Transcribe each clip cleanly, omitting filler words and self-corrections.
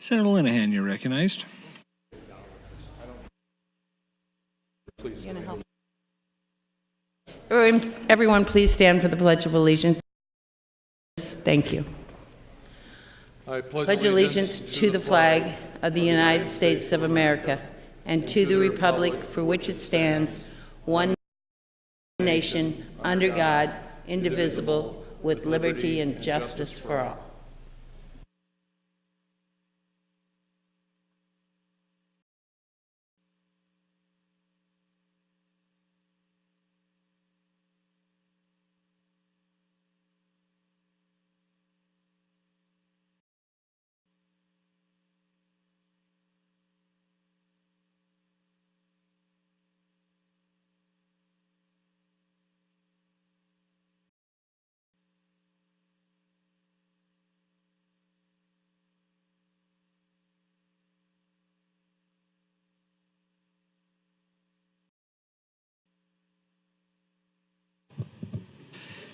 Senator Linehan, you're recognized. Please. Everyone, please stand for the Pledge of Allegiance. Thank you. I pledge allegiance to the flag of the United States of America and to the republic for which it stands, one nation, under God, indivisible, with liberty and justice for all.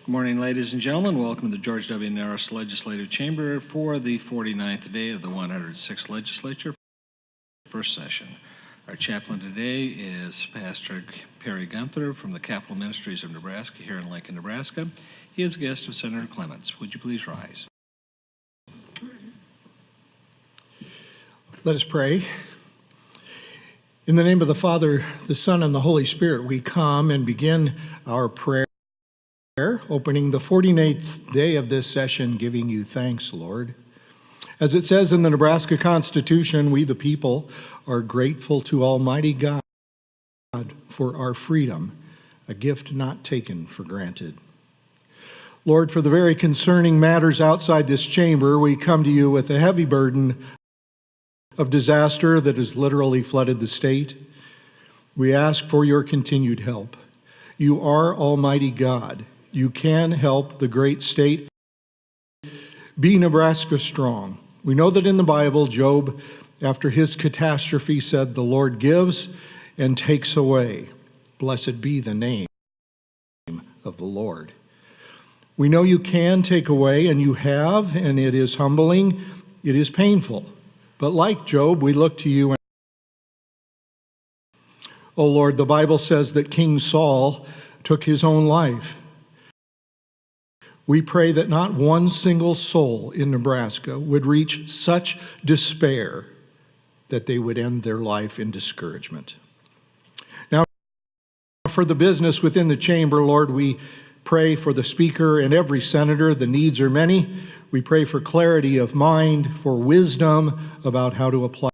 Good morning, ladies and gentlemen. Welcome to the George W. Norris Legislative Chamber for the 49th day of the 106th Legislature, first session. Our chaplain today is Pastor Perry Gunther from the Capital Ministries of Nebraska here in Lincoln, Nebraska. He is a guest of Senator Clements. Would you please rise? Let us pray. In the name of the Father, the Son, and the Holy Spirit, we come and begin our prayer, opening the 49th day of this session, giving you thanks, Lord. As it says in the Nebraska Constitution, we the people are grateful to Almighty God for our freedom, a gift not taken for granted. Lord, for the very concerning matters outside this chamber, we come to you with a heavy burden of disaster that has literally flooded the state. We ask for your continued help. You are Almighty God. You can help the great state be Nebraska strong. We know that in the Bible, Job, after his catastrophe, said, "The Lord gives and takes away. Blessed be the name of the Lord." We know you can take away, and you have, and it is humbling, it is painful. But like Job, we look to you. Oh Lord, the Bible says that King Saul took his own life. We pray that not one single soul in Nebraska would reach such despair that they would end their life in discouragement. Now, for the business within the chamber, Lord, we pray for the speaker and every senator. The needs are many. We pray for clarity of mind, for wisdom about how to apply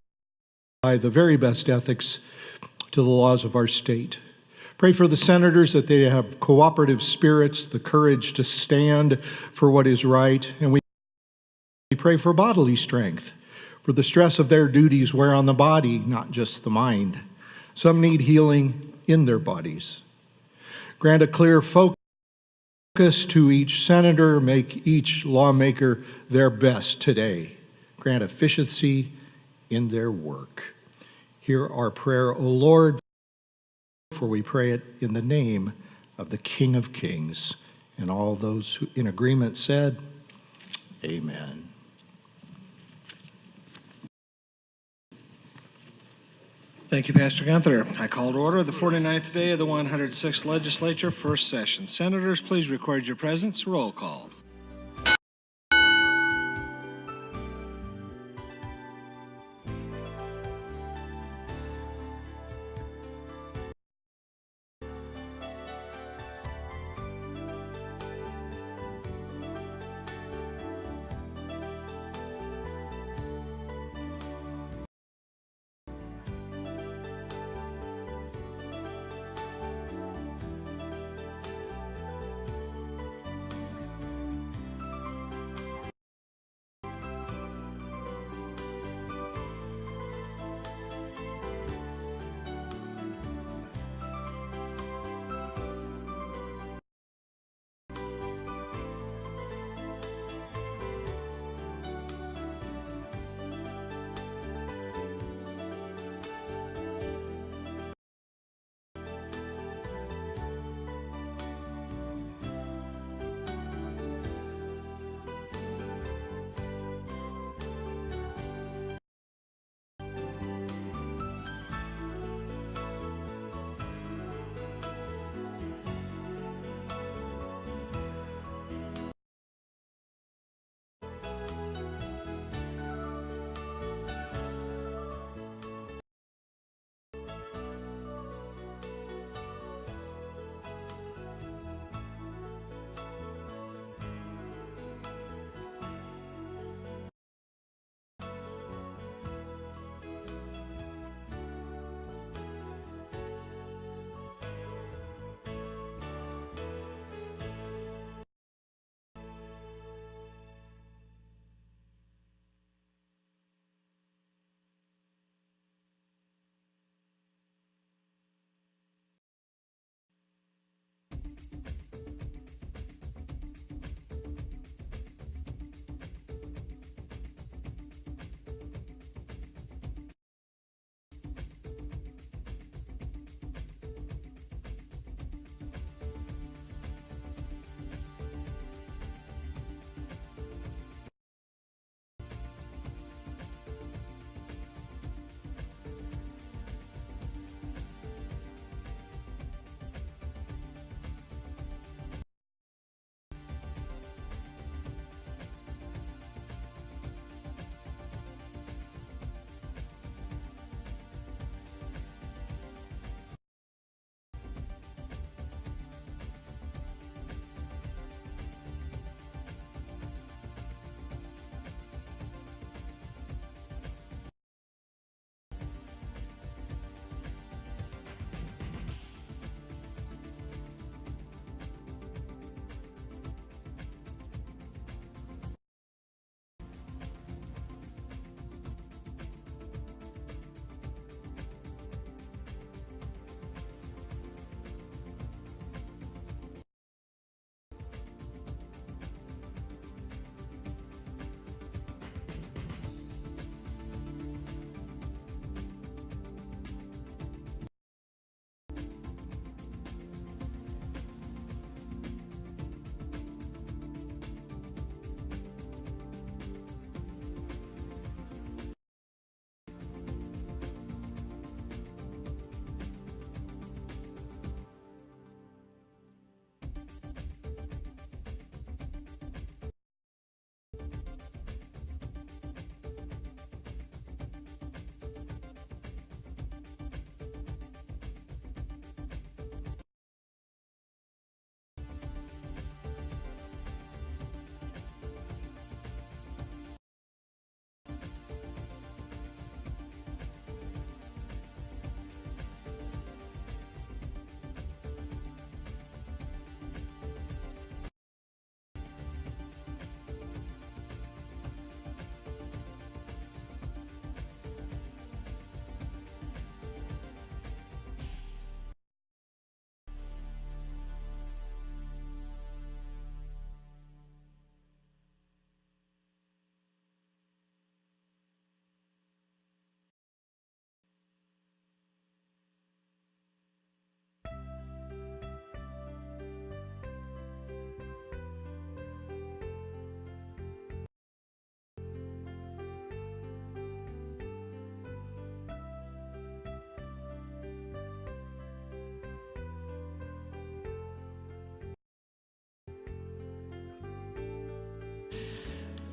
the very best ethics to the laws of our state. Pray for the senators that they have cooperative spirits, the courage to stand for what is right. And we pray for bodily strength, for the stress of their duties wear on the body, not just the mind. Some need healing in their bodies. Grant a clear focus to each senator, make each lawmaker their best today. Grant efficiency in their work. Hear our prayer, O Lord, for we pray it in the name of the King of Kings. And all those who in agreement said, Amen. Thank you, Pastor Gunther. I call to order the 49th day of the 106th Legislature, first session. Senators, please record your presence. Roll call.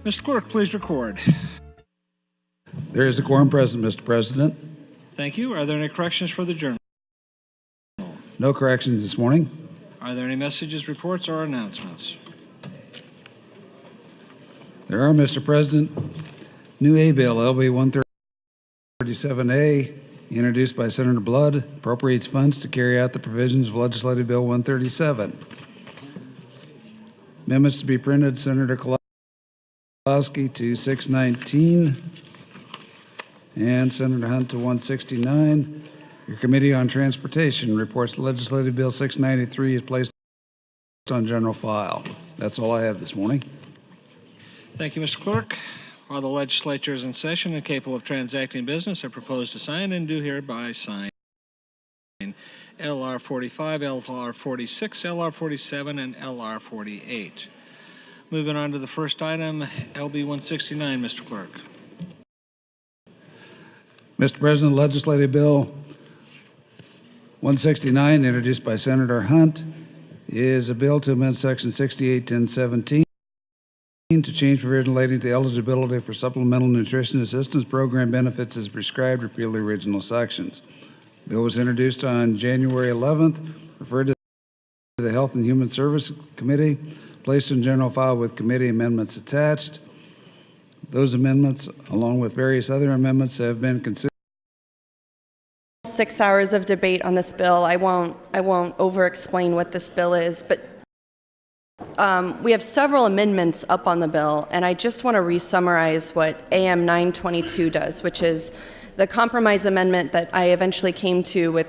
Mr. Clerk, please record. There is a quorum present, Mr. President. Thank you. Are there any corrections for the journal? No corrections this morning. Are there any messages, reports, or announcements? There are, Mr. President. New A bill, LB 137A, introduced by Senator Blood, appropriates funds to carry out the provisions of Legislative Bill 137. Amendments to be printed, Senator Kolowski to 619 and Senator Hunt to 169. Your Committee on Transportation reports Legislative Bill 693 is placed on general file. That's all I have this morning. Thank you, Mr. Clerk. While the legislature is in session and capable of transacting business, I propose to sign and do hereby sign LR 45, LR 46, LR 47, and LR 48. Moving on to the first item, LB 169, Mr. Clerk. Mr. President, Legislative Bill 169, introduced by Senator Hunt, is a bill to amend Section 681017 to change provision relating to eligibility for supplemental nutrition assistance program benefits as prescribed, repeal the original sections. The bill was introduced on January 11th, referred to the Health and Human Services Committee, placed in general file with committee amendments attached. Those amendments, along with various other amendments, have been considered. 6 hours of debate on this bill. I won't over-explain what this bill is, but we have several amendments up on the bill, and I just want to re-summarize what AM 922 does, which is the compromise amendment that I eventually came to with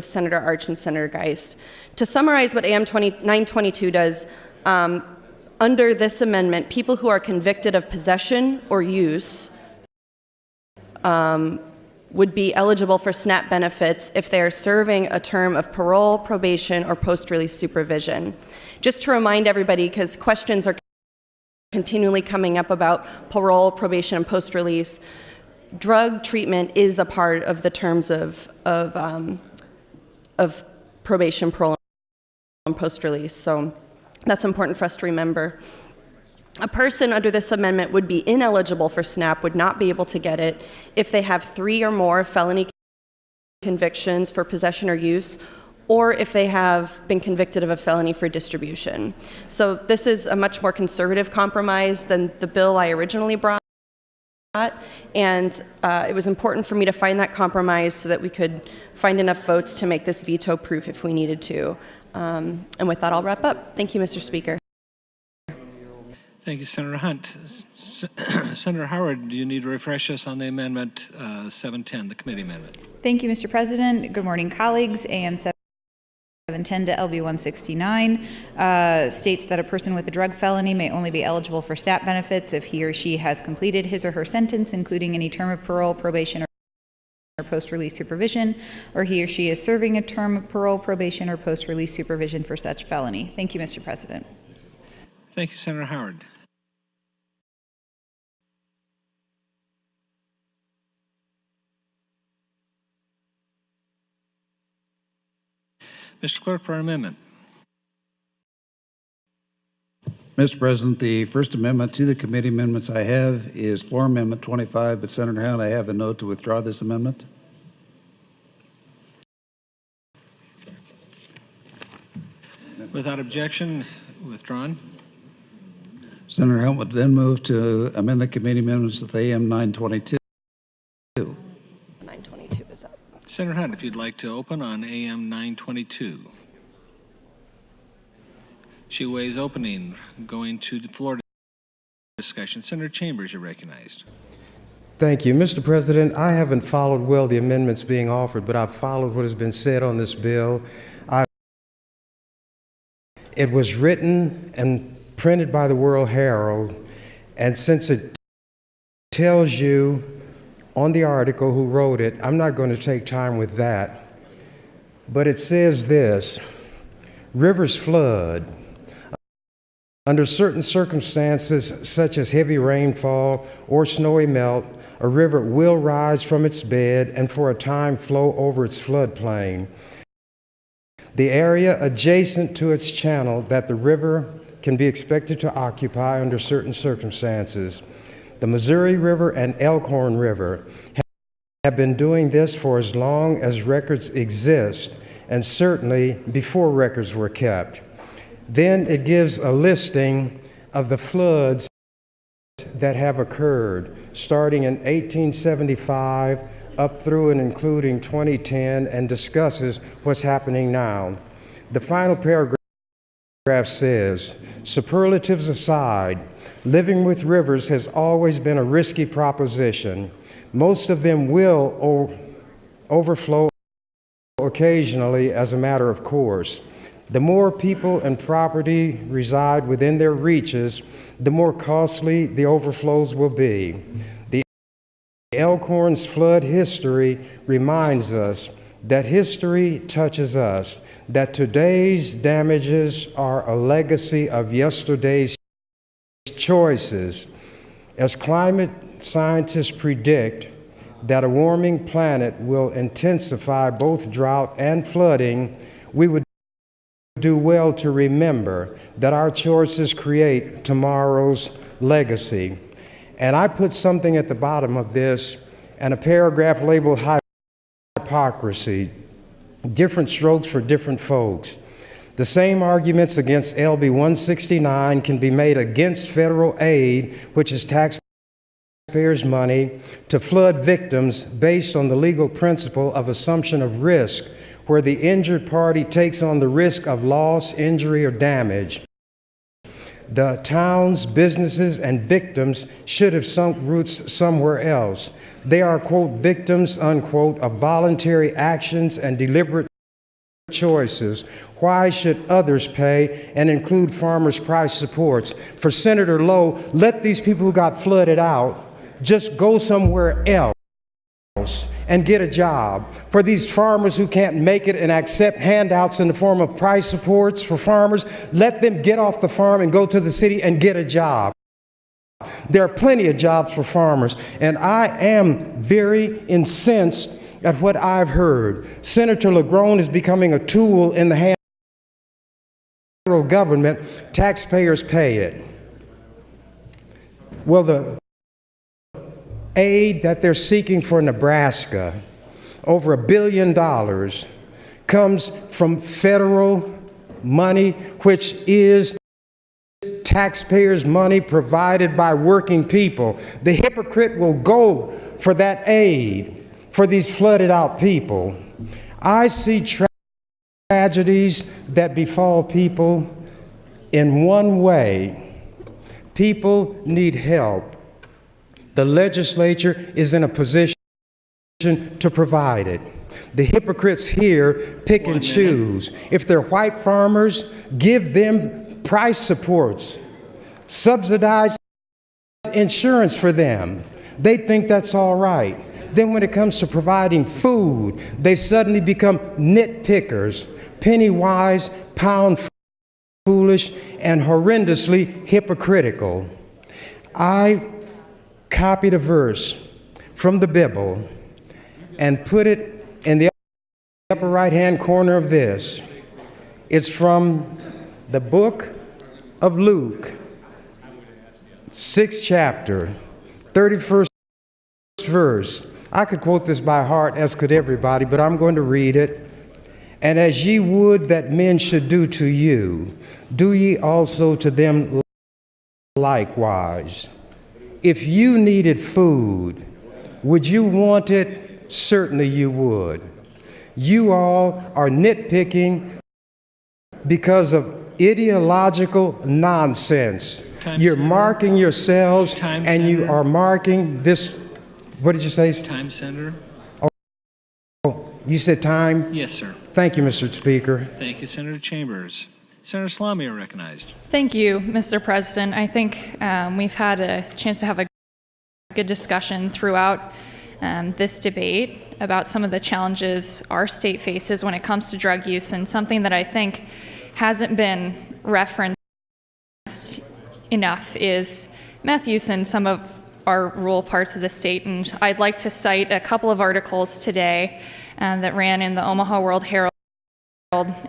Senator Arch and Senator Geist. To summarize what AM 922 does, under this amendment, people who are convicted of possession or use would be eligible for SNAP benefits if they are serving a term of parole, probation, or post-release supervision. Just to remind everybody, because questions are continually coming up about parole, probation, and post-release, drug treatment is a part of the terms of probation, parole, and post-release. So that's important for us to remember. A person under this amendment would be ineligible for SNAP, would not be able to get it if they have 3 or more felony convictions for possession or use, or if they have been convicted of a felony for distribution. So this is a much more conservative compromise than the bill I originally brought, and it was important for me to find that compromise so that we could find enough votes to make this veto-proof if we needed to. And with that, I'll wrap up. Thank you, Mr. Speaker. Thank you, Senator Hunt. Senator Howard, do you need to refresh us on the amendment 710, the committee amendment? Thank you, Mr. President. Good morning, colleagues. AM 710 to LB 169 states that a person with a drug felony may only be eligible for SNAP benefits if he or she has completed his or her sentence, including any term of parole, probation, or post-release supervision, or he or she is serving a term of parole, probation, or post-release supervision for such felony. Thank you, Mr. President. Thank you, Senator Howard. Mr. Clerk, for an amendment. Mr. President, the first amendment to the committee amendments I have is floor amendment 25, but Senator Hunt, I have a note to withdraw this amendment. Without objection, withdrawn. Senator Hunt would then move to amend the committee amendments with AM 922. 922 is up. Senator Hunt, if you'd like to open on AM 922. She waives opening, going to the floor discussion. Senator Chambers, you're recognized. Thank you. Mr. President, I haven't followed well the amendments being offered, but I've followed what has been said on this bill. It was written and printed by the World Herald, and since it tells you on the article who wrote it, I'm not going to take time with that, but it says this: rivers flood. Under certain circumstances, such as heavy rainfall or snowy melt, a river will rise from its bed and for a time flow over its floodplain. The area adjacent to its channel that the river can be expected to occupy under certain circumstances. The Missouri River and Elkhorn River have been doing this for as long as records exist, and certainly before records were kept. Then it gives a listing of the floods that have occurred, starting in 1875 up through and including 2010, and discusses what's happening now. The final paragraph says, superlatives aside, living with rivers has always been a risky proposition. Most of them will overflow occasionally as a matter of course. The more people and property reside within their reaches, the more costly the overflows will be. The Elkhorn's flood history reminds us that history touches us, that today's damages are a legacy of yesterday's choices. As climate scientists predict that a warming planet will intensify both drought and flooding, we would do well to remember that our choices create tomorrow's legacy. And I put something at the bottom of this and a paragraph labeled hypocrisy, different strokes for different folks. The same arguments against LB 169 can be made against federal aid, which is taxpayers' money, to flood victims based on the legal principle of assumption of risk, where the injured party takes on the risk of loss, injury, or damage. The towns, businesses, and victims should have sunk roots somewhere else. They are, quote, victims, unquote, of voluntary actions and deliberate choices. Why should others pay and include farmers' price supports? For Senator Lowe, let these people who got flooded out just go somewhere else and get a job. For these farmers who can't make it and accept handouts in the form of price supports for farmers, let them get off the farm and go to the city and get a job. There are plenty of jobs for farmers, and I am very incensed at what I've heard. Senator LaGrone is becoming a tool in the hands of the federal government. Taxpayers pay it. Well, the aid that they're seeking for Nebraska, over $1 billion, comes from federal money, which is taxpayers' money provided by working people. The hypocrite will go for that aid for these flooded out people. I see tragedies that befall people in one way. People need help. The legislature is in a position to provide it. The hypocrites here pick and choose. If they're white farmers, give them price supports, subsidize insurance for them. They think that's all right. Then when it comes to providing food, they suddenly become nitpickers, penny wise, pound foolish, and horrendously hypocritical. I copied a verse from the Bible and put it in the upper right-hand corner of this. It's from the book of Luke, 6th chapter, 31st verse. I could quote this by heart, as could everybody, but I'm going to read it. And as ye would that men should do to you, do ye also to them likewise. If you needed food, would you want it? Certainly you would. You all are nitpicking because of ideological nonsense. You're marking yourselves, and you are marking this. What did you say? Time, Senator. Oh, you said time? Yes, sir. Thank you, Mr. Speaker. Thank you, Senator Chambers. Senator Salami, are recognized. Thank you, Mr. President. I think we've had a chance to have a good discussion throughout this debate about some of the challenges our state faces when it comes to drug use, and something that I think hasn't been referenced enough is meth use in some of our rural parts of the state. And I'd like to cite a couple of articles today that ran in the Omaha World Herald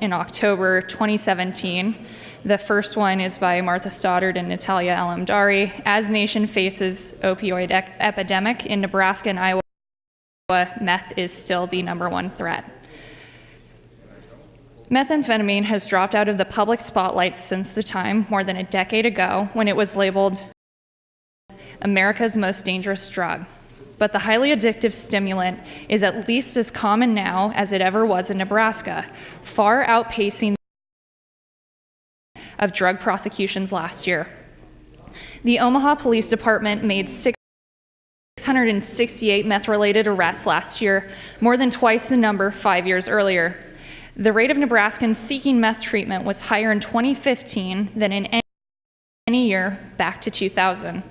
in October 2017. The first one is by Martha Stoddard and Natalia Alamdari. As nation faces opioid epidemic in Nebraska and Iowa, meth is still the #1 threat. Methamphetamine has dropped out of the public spotlight since the time, more than a decade ago, when it was labeled America's most dangerous drug. But the highly addictive stimulant is at least as common now as it ever was in Nebraska, far outpacing of drug prosecutions last year. The Omaha Police Department made 668 meth-related arrests last year, more than twice the number 5 years earlier. The rate of Nebraskans seeking meth treatment was higher in 2015 than in any year back to 2000.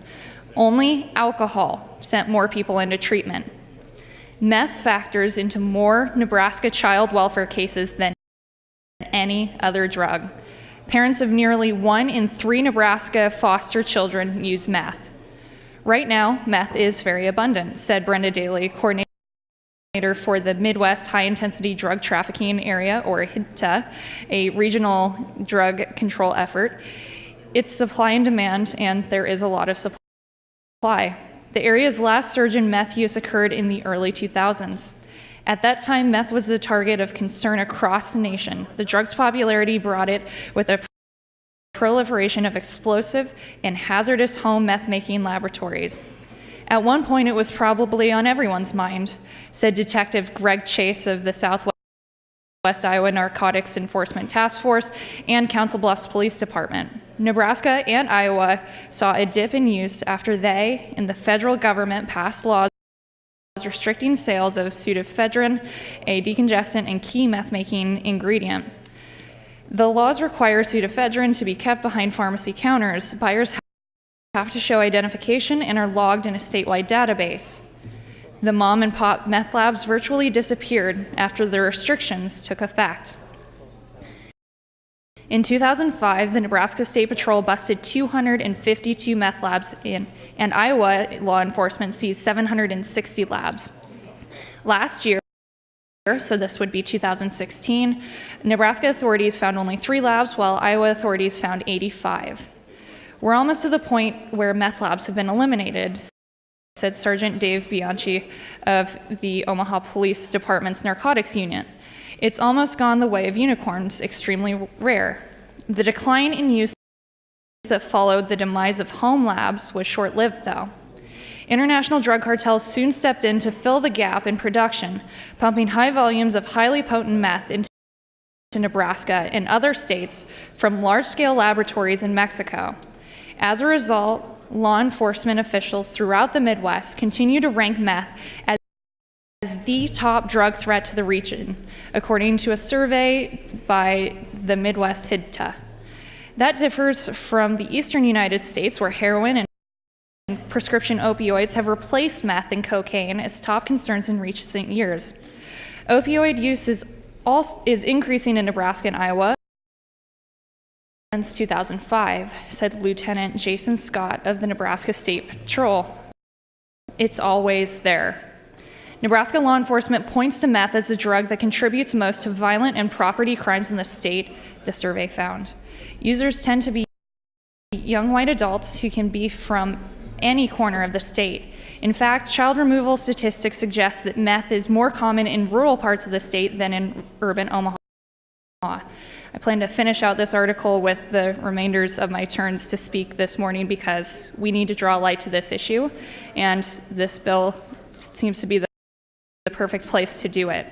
Only alcohol sent more people into treatment. Meth factors into more Nebraska child welfare cases than any other drug. Parents of nearly 1 in 3 Nebraska foster children use meth. Right now, meth is very abundant, said Brenda Daly, coordinator for the Midwest High Intensity Drug Trafficking Area, or HIDTA, a regional drug control effort. It's supply and demand, and there is a lot of supply. The area's last surge in meth use occurred in the early 2000s. At that time, meth was the target of concern across the nation. The drug's popularity brought it with a proliferation of explosive and hazardous home meth-making laboratories. At one point, it was probably on everyone's mind, said Detective Greg Chase of the Southwest Iowa Narcotics Enforcement Task Force and Council Bluffs Police Department. Nebraska and Iowa saw a dip in use after they and the federal government passed laws restricting sales of pseudoephedrine, a decongestant and key meth-making ingredient. The laws require pseudoephedrine to be kept behind pharmacy counters. Buyers have to show identification and are logged in a statewide database. The mom and pop meth labs virtually disappeared after the restrictions took effect. In 2005, the Nebraska State Patrol busted 252 meth labs and Iowa law enforcement seized 760 labs. Last year, so this would be 2016, Nebraska authorities found only 3 labs, while Iowa authorities found 85. We're almost to the point where meth labs have been eliminated, said Sergeant Dave Bianchi of the Omaha Police Department's narcotics unit. It's almost gone the way of unicorns, extremely rare. The decline in use that followed the demise of home labs was short-lived, though. International drug cartels soon stepped in to fill the gap in production, pumping high volumes of highly potent meth into Nebraska and other states from large-scale laboratories in Mexico. As a result, law enforcement officials throughout the Midwest continue to rank meth as the top drug threat to the region, according to a survey by the Midwest HIDTA. That differs from the eastern United States, where heroin and prescription opioids have replaced meth and cocaine as top concerns in recent years. Opioid use is increasing in Nebraska and Iowa since 2005, said Lieutenant Jason Scott of the Nebraska State Patrol. It's always there. Nebraska law enforcement points to meth as the drug that contributes most to violent and property crimes in the state, the survey found. Users tend to be young white adults who can be from any corner of the state. In fact, child removal statistics suggest that meth is more common in rural parts of the state than in urban Omaha. I plan to finish out this article with the remainders of my turns to speak this morning because we need to draw light to this issue, and this bill seems to be the perfect place to do it.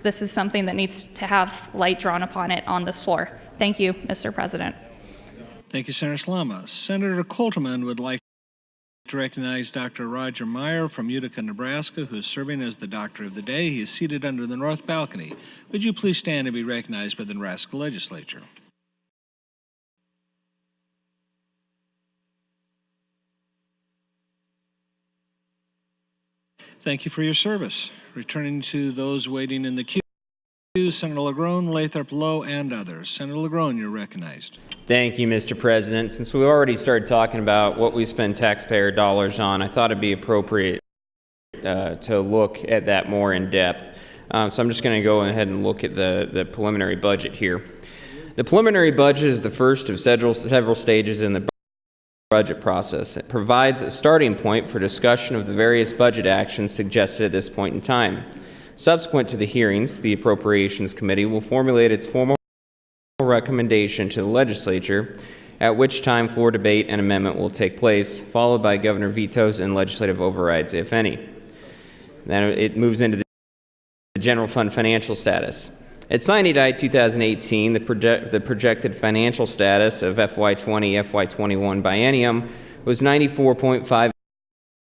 This is something that needs to have light drawn upon it on this floor. Thank you, Mr. President. Thank you, Senator Slama. Senator Colterman would like to recognize Dr. Roger Meyer from Utica, Nebraska, who is serving as the Doctor of the Day. He is seated under the north balcony. Would you please stand and be recognized by the Nebraska Legislature? Thank you for your service. Returning to those waiting in the queue, Senator LaGrone, Lathrop Lowe, and others. Senator LaGrone, you're recognized. Thank you, Mr. President. Since we already started talking about what we spend taxpayer dollars on, I thought it'd be appropriate to look at that more in depth. So I'm just going to go ahead and look at the preliminary budget here. The preliminary budget is the first of several stages in the budget process. It provides a starting point for discussion of the various budget actions suggested at this point in time. Subsequent to the hearings, the Appropriations Committee will formulate its formal recommendation to the Legislature, at which time floor debate and amendment will take place, followed by governor vetoes and legislative overrides, if any. Then it moves into the general fund financial status. At sine die 2018, the projected financial status of FY20, FY21 biennium was $94.5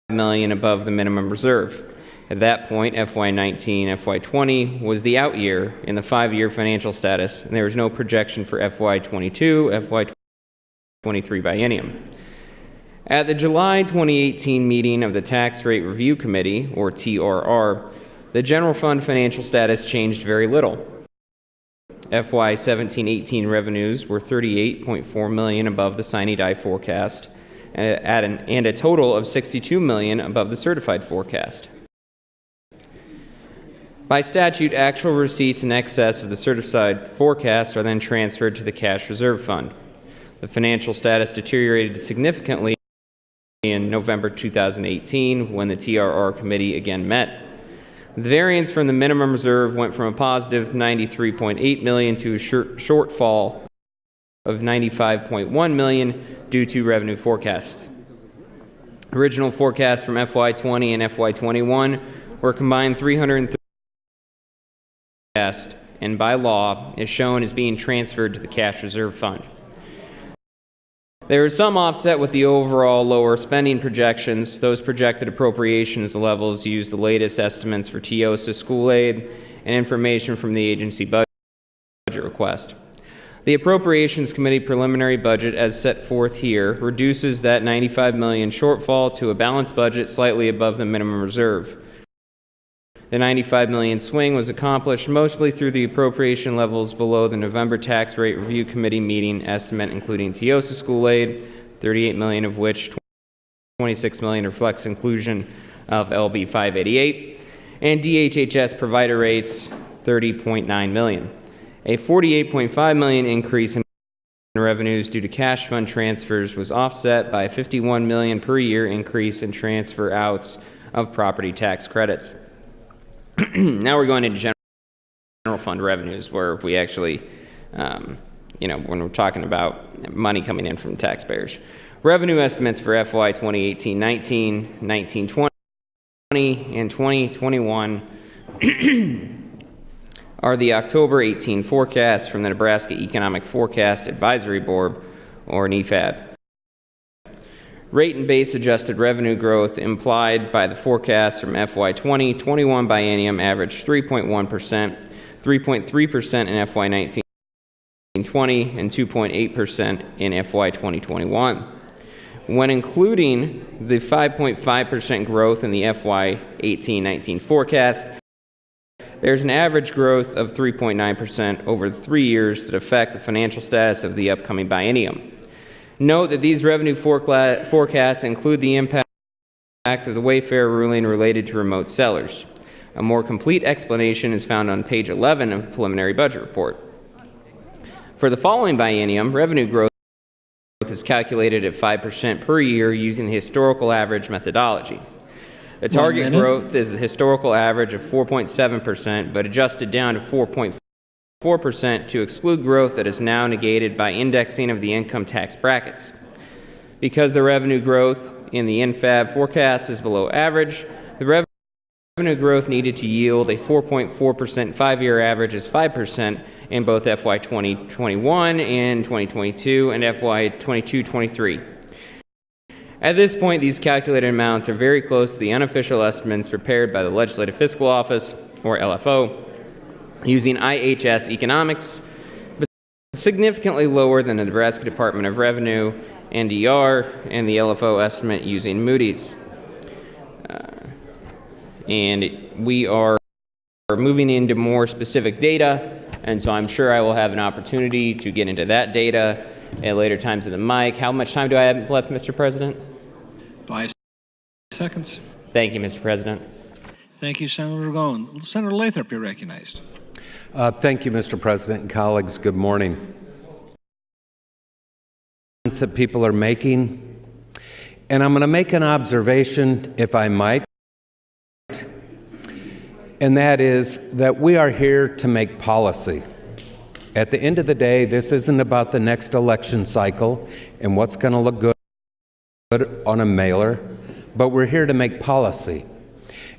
million above the minimum reserve. At that point, FY19, FY20 was the out year in the 5-year financial status, and there was no projection for FY22, FY23 biennium. At the July 2018 meeting of the Tax Rate Review Committee, or TRR, the general fund financial status changed very little. FY 17-18 revenues were $38.4 million above the sine die forecast, and a total of $62 million above the certified forecast. By statute, actual receipts in excess of the certified forecast are then transferred to the cash reserve fund. The financial status deteriorated significantly in November 2018 when the TRR committee again met. The variance from the minimum reserve went from a positive $93.8 million to a shortfall of $95.1 million due to revenue forecasts. Original forecasts from FY20 and FY21 were combined 330 and by law is shown as being transferred to the cash reserve fund. There is some offset with the overall lower spending projections. Those projected appropriations levels use the latest estimates for TIOSA school aid and information from the agency budget request. The Appropriations Committee preliminary budget, as set forth here, reduces that $95 million shortfall to a balanced budget slightly above the minimum reserve. The $95 million swing was accomplished mostly through the appropriation levels below the November Tax Rate Review Committee meeting estimate, including TIOSA school aid, $38 million of which $26 million reflects inclusion of LB 588, and DHHS provider rates, $30.9 million. A $48.5 million increase in revenues due to cash fund transfers was offset by a $51 million per year increase in transfer outs of property tax credits. Now we're going into general fund revenues, where we actually, when we're talking about money coming in from taxpayers. Revenue estimates for FY 2018-19, 19-20, and 2021 are the October 18 forecasts from the Nebraska Economic Forecast Advisory Board, or NEFAB. Rate and base adjusted revenue growth implied by the forecast from FY 2021 biennium averaged 3.1%, 3.3% in FY 19-20, and 2.8% in FY 2021. When including the 5.5% growth in the FY 18-19 forecast, there's an average growth of 3.9% over the 3 years that affect the financial status of the upcoming biennium. Note that these revenue forecasts include the impact of the Wayfair ruling related to remote sellers. A more complete explanation is found on page 11 of the preliminary budget report. For the following biennium, revenue growth is calculated at 5% per year using the historical average methodology. The target growth is the historical average of 4.7%, but adjusted down to 4.4% to exclude growth that is now negated by indexing of the income tax brackets. Because the revenue growth in the NFAB forecast is below average, the revenue growth needed to yield a 4.4% 5-year average is 5% in both FY 2021 and 2022 and FY 22-23. At this point, these calculated amounts are very close to the unofficial estimates prepared by the Legislative Fiscal Office, or LFO, using IHS economics, but significantly lower than the Nebraska Department of Revenue, NDR, and the LFO estimate using Moody's. And we are moving into more specific data, and so I'm sure I will have an opportunity to get into that data at later times of the mic. How much time do I have left, Mr. President? 5 seconds. Thank you, Mr. President. Thank you, Senator Goen. Senator Lathrop, you're recognized. Thank you, Mr. President and colleagues. Good morning. That people are making, and I'm going to make an observation, if I might, and that is that we are here to make policy. At the end of the day, this isn't about the next election cycle and what's going to look good on a mailer, but we're here to make policy.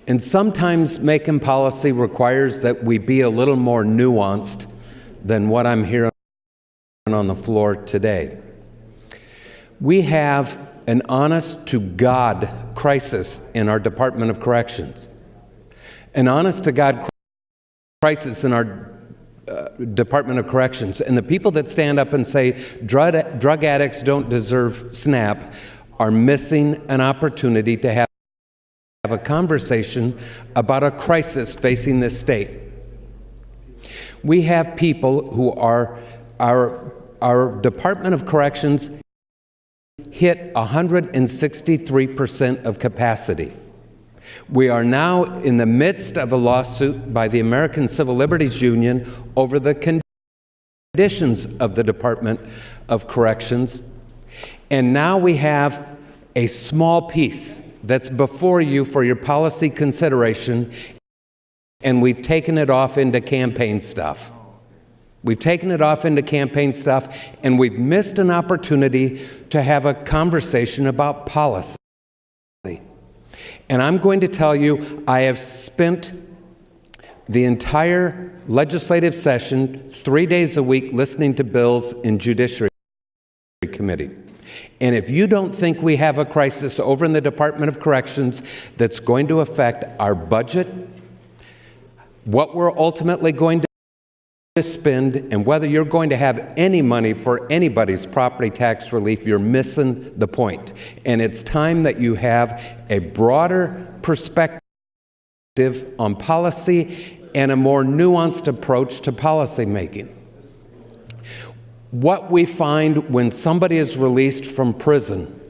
And sometimes making policy requires that we be a little more nuanced than what I'm hearing on the floor today. We have an honest-to-God crisis in our Department of Corrections. An honest-to-God crisis in our Department of Corrections. And the people that stand up and say drug addicts don't deserve SNAP are missing an opportunity to have a conversation about a crisis facing this state. We have people who are, our Department of Corrections hit 163% of capacity. We are now in the midst of a lawsuit by the American Civil Liberties Union over the conditions of the Department of Corrections. And now we have a small piece that's before you for your policy consideration, and we've taken it off into campaign stuff. We've taken it off into campaign stuff, and we've missed an opportunity to have a conversation about policy. And I'm going to tell you, I have spent the entire legislative session, 3 days a week, listening to bills in Judiciary Committee. And if you don't think we have a crisis over in the Department of Corrections that's going to affect our budget, what we're ultimately going to spend, and whether you're going to have any money for anybody's property tax relief, you're missing the point. And it's time that you have a broader perspective on policy and a more nuanced approach to policy making. What we find when somebody is released from prison,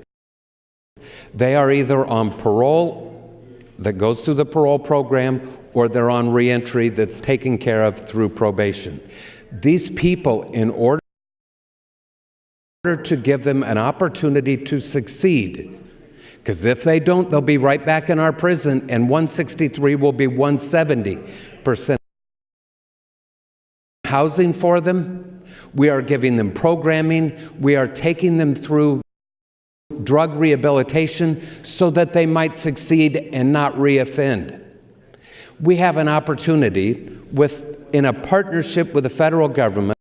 they are either on parole that goes through the parole program, or they're on reentry that's taken care of through probation. These people, in order to give them an opportunity to succeed, because if they don't, they'll be right back in our prison, and 163 will be 170%. Housing for them, we are giving them programming, we are taking them through drug rehabilitation so that they might succeed and not reoffend. We have an opportunity in a partnership with the federal government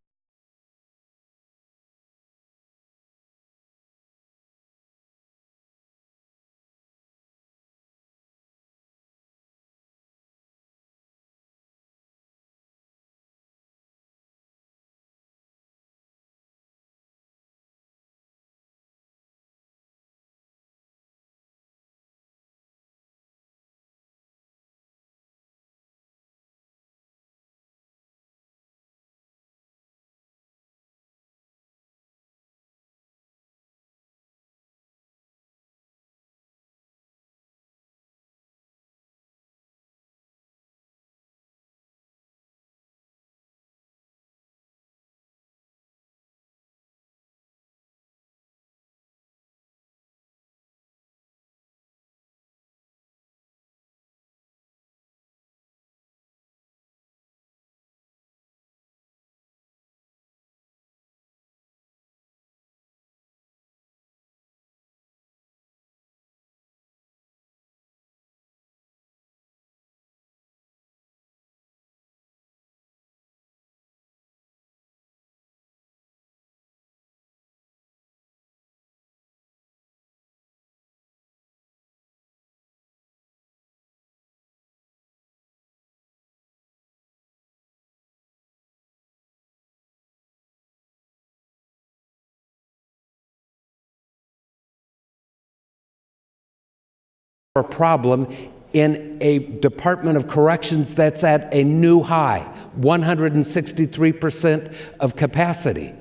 a problem in a Department of Corrections that's at a new high, 163% of capacity.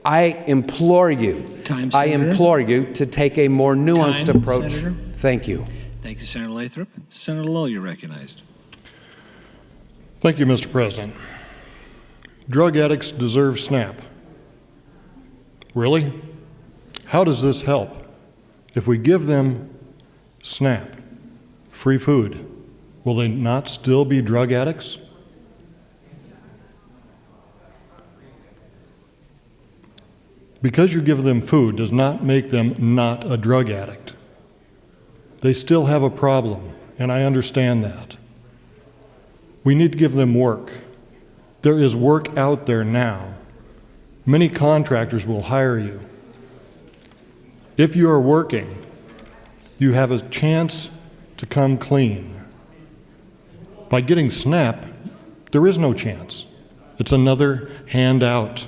I implore you to take a more nuanced approach. Senator. Thank you. Thank you, Senator Lathrop. Senator Lowe, you're recognized. Thank you, Mr. President. Drug addicts deserve SNAP. Really? How does this help? If we give them SNAP, free food, will they not still be drug addicts? Because you give them food does not make them not a drug addict. They still have a problem, and I understand that. We need to give them work. There is work out there now. Many contractors will hire you. If you are working, you have a chance to come clean. By getting SNAP, there is no chance. It's another handout.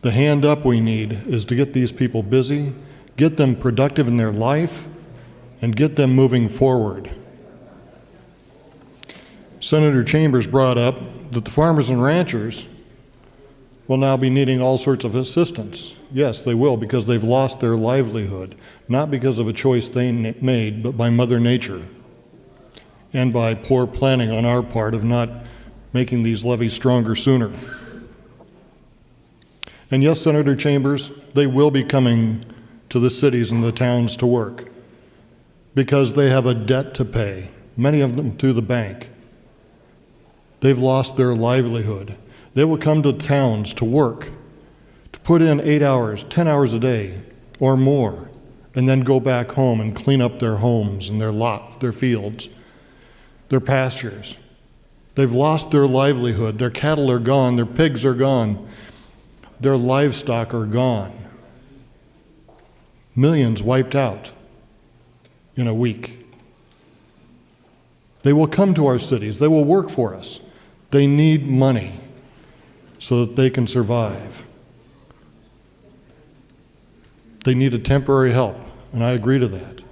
The hand up we need is to get these people busy, get them productive in their life, and get them moving forward. Senator Chambers brought up that the farmers and ranchers will now be needing all sorts of assistance. Yes, they will, because they've lost their livelihood, not because of a choice they made, but by Mother Nature, and by poor planning on our part of not making these levees stronger sooner. And yes, Senator Chambers, they will be coming to the cities and the towns to work because they have a debt to pay, many of them to the bank. They've lost their livelihood. They will come to towns to work, to put in 8 hours, 10 hours a day or more, and then go back home and clean up their homes and their lot, their fields, their pastures. They've lost their livelihood. Their cattle are gone. Their pigs are gone. Their livestock are gone. Millions wiped out in a week. They will come to our cities. They will work for us. They need money so that they can survive. They need a temporary help, and I agree to that.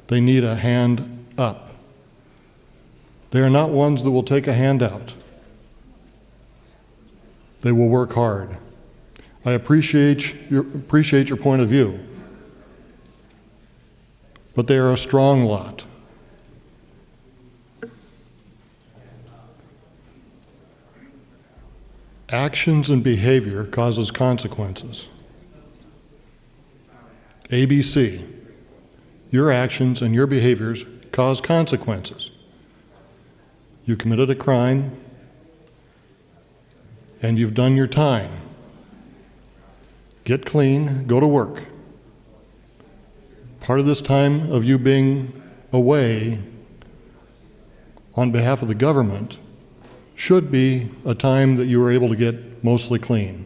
They need a hand up. They are not ones that will take a handout. They will work hard. I appreciate your point of view, but they are a strong lot. Actions and behavior causes consequences. ABC, your actions and your behaviors cause consequences. You committed a crime and you've done your time. Get clean, go to work. Part of this time of you being away on behalf of the government should be a time that you are able to get mostly clean.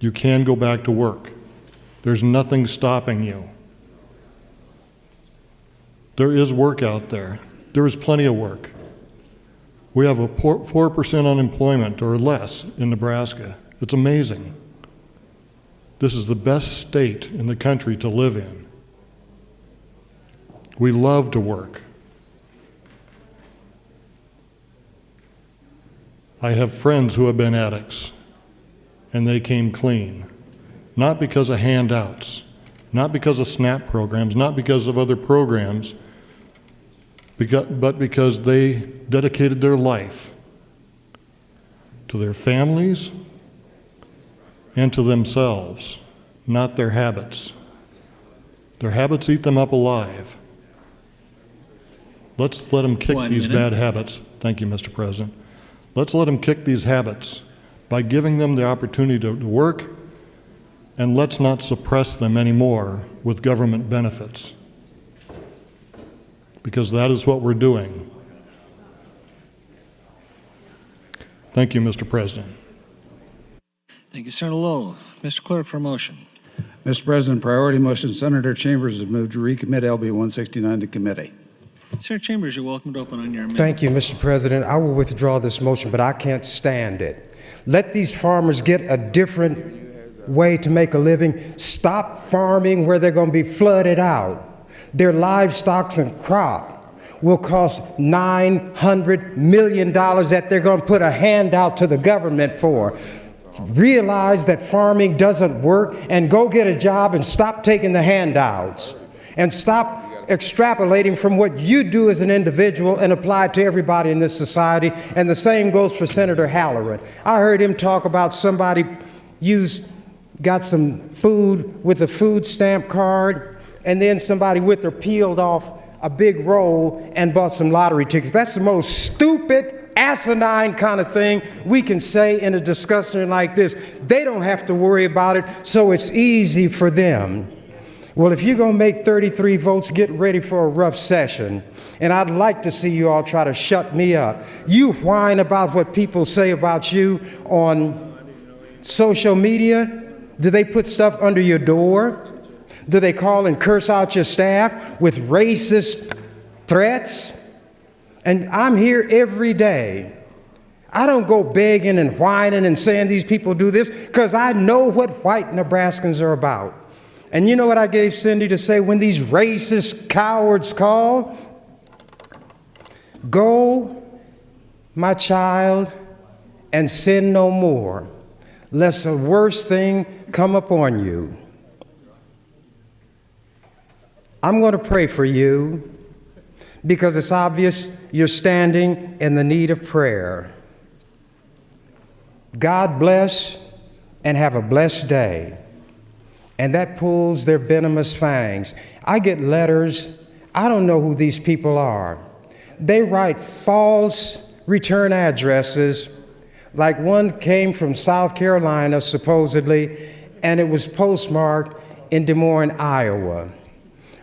You can go back to work. There's nothing stopping you. There is work out there. There is plenty of work. We have a 4% unemployment or less in Nebraska. It's amazing. This is the best state in the country to live in. We love to work. I have friends who have been addicts, and they came clean. Not because of handouts, not because of SNAP programs, not because of other programs, but because they dedicated their life to their families and to themselves, not their habits. Their habits eat them up alive. Let's let them kick these bad habits. Thank you, Mr. President. Let's let them kick these habits by giving them the opportunity to work, and let's not suppress them anymore with government benefits, because that is what we're doing. Thank you, Mr. President. Thank you, Senator Lowe. Mr. Clerk, for a motion. Mr. President, priority motion, Senator Chambers has moved to recommit LB 169 to committee. Senator Chambers, you're welcome to open on your amendment. Thank you, Mr. President. I will withdraw this motion, but I can't stand it. Let these farmers get a different way to make a living. Stop farming where they're going to be flooded out. Their livestock and crop will cost $900 million that they're going to put a handout to the government for. realize that farming doesn't work and go get a job and stop taking the handouts and stop extrapolating from what you do as an individual and apply it to everybody in this society. And the same goes for Senator Halloran. I heard him talk about somebody got some food with a food stamp card, and then somebody with her peeled off a big roll and bought some lottery tickets. That's the most stupid, asinine kind of thing we can say in a discussion like this. They don't have to worry about it, so it's easy for them. Well, if you're going to make 33 votes, get ready for a rough session. And I'd like to see you all try to shut me up. You whine about what people say about you on social media. Do they put stuff under your door? Do they call and curse out your staff with racist threats? And I'm here every day. I don't go begging and whining and saying these people do this, because I know what white Nebraskans are about. And you know what I gave Cindy to say when these racist cowards call? Go, my child, and sin no more, lest the worst thing come upon you. I'm going to pray for you because it's obvious you're standing in the need of prayer. God bless and have a blessed day. And that pulls their venomous fangs. I get letters. I don't know who these people are. They write false return addresses, like one came from South Carolina, supposedly, and it was postmarked in Des Moines, Iowa.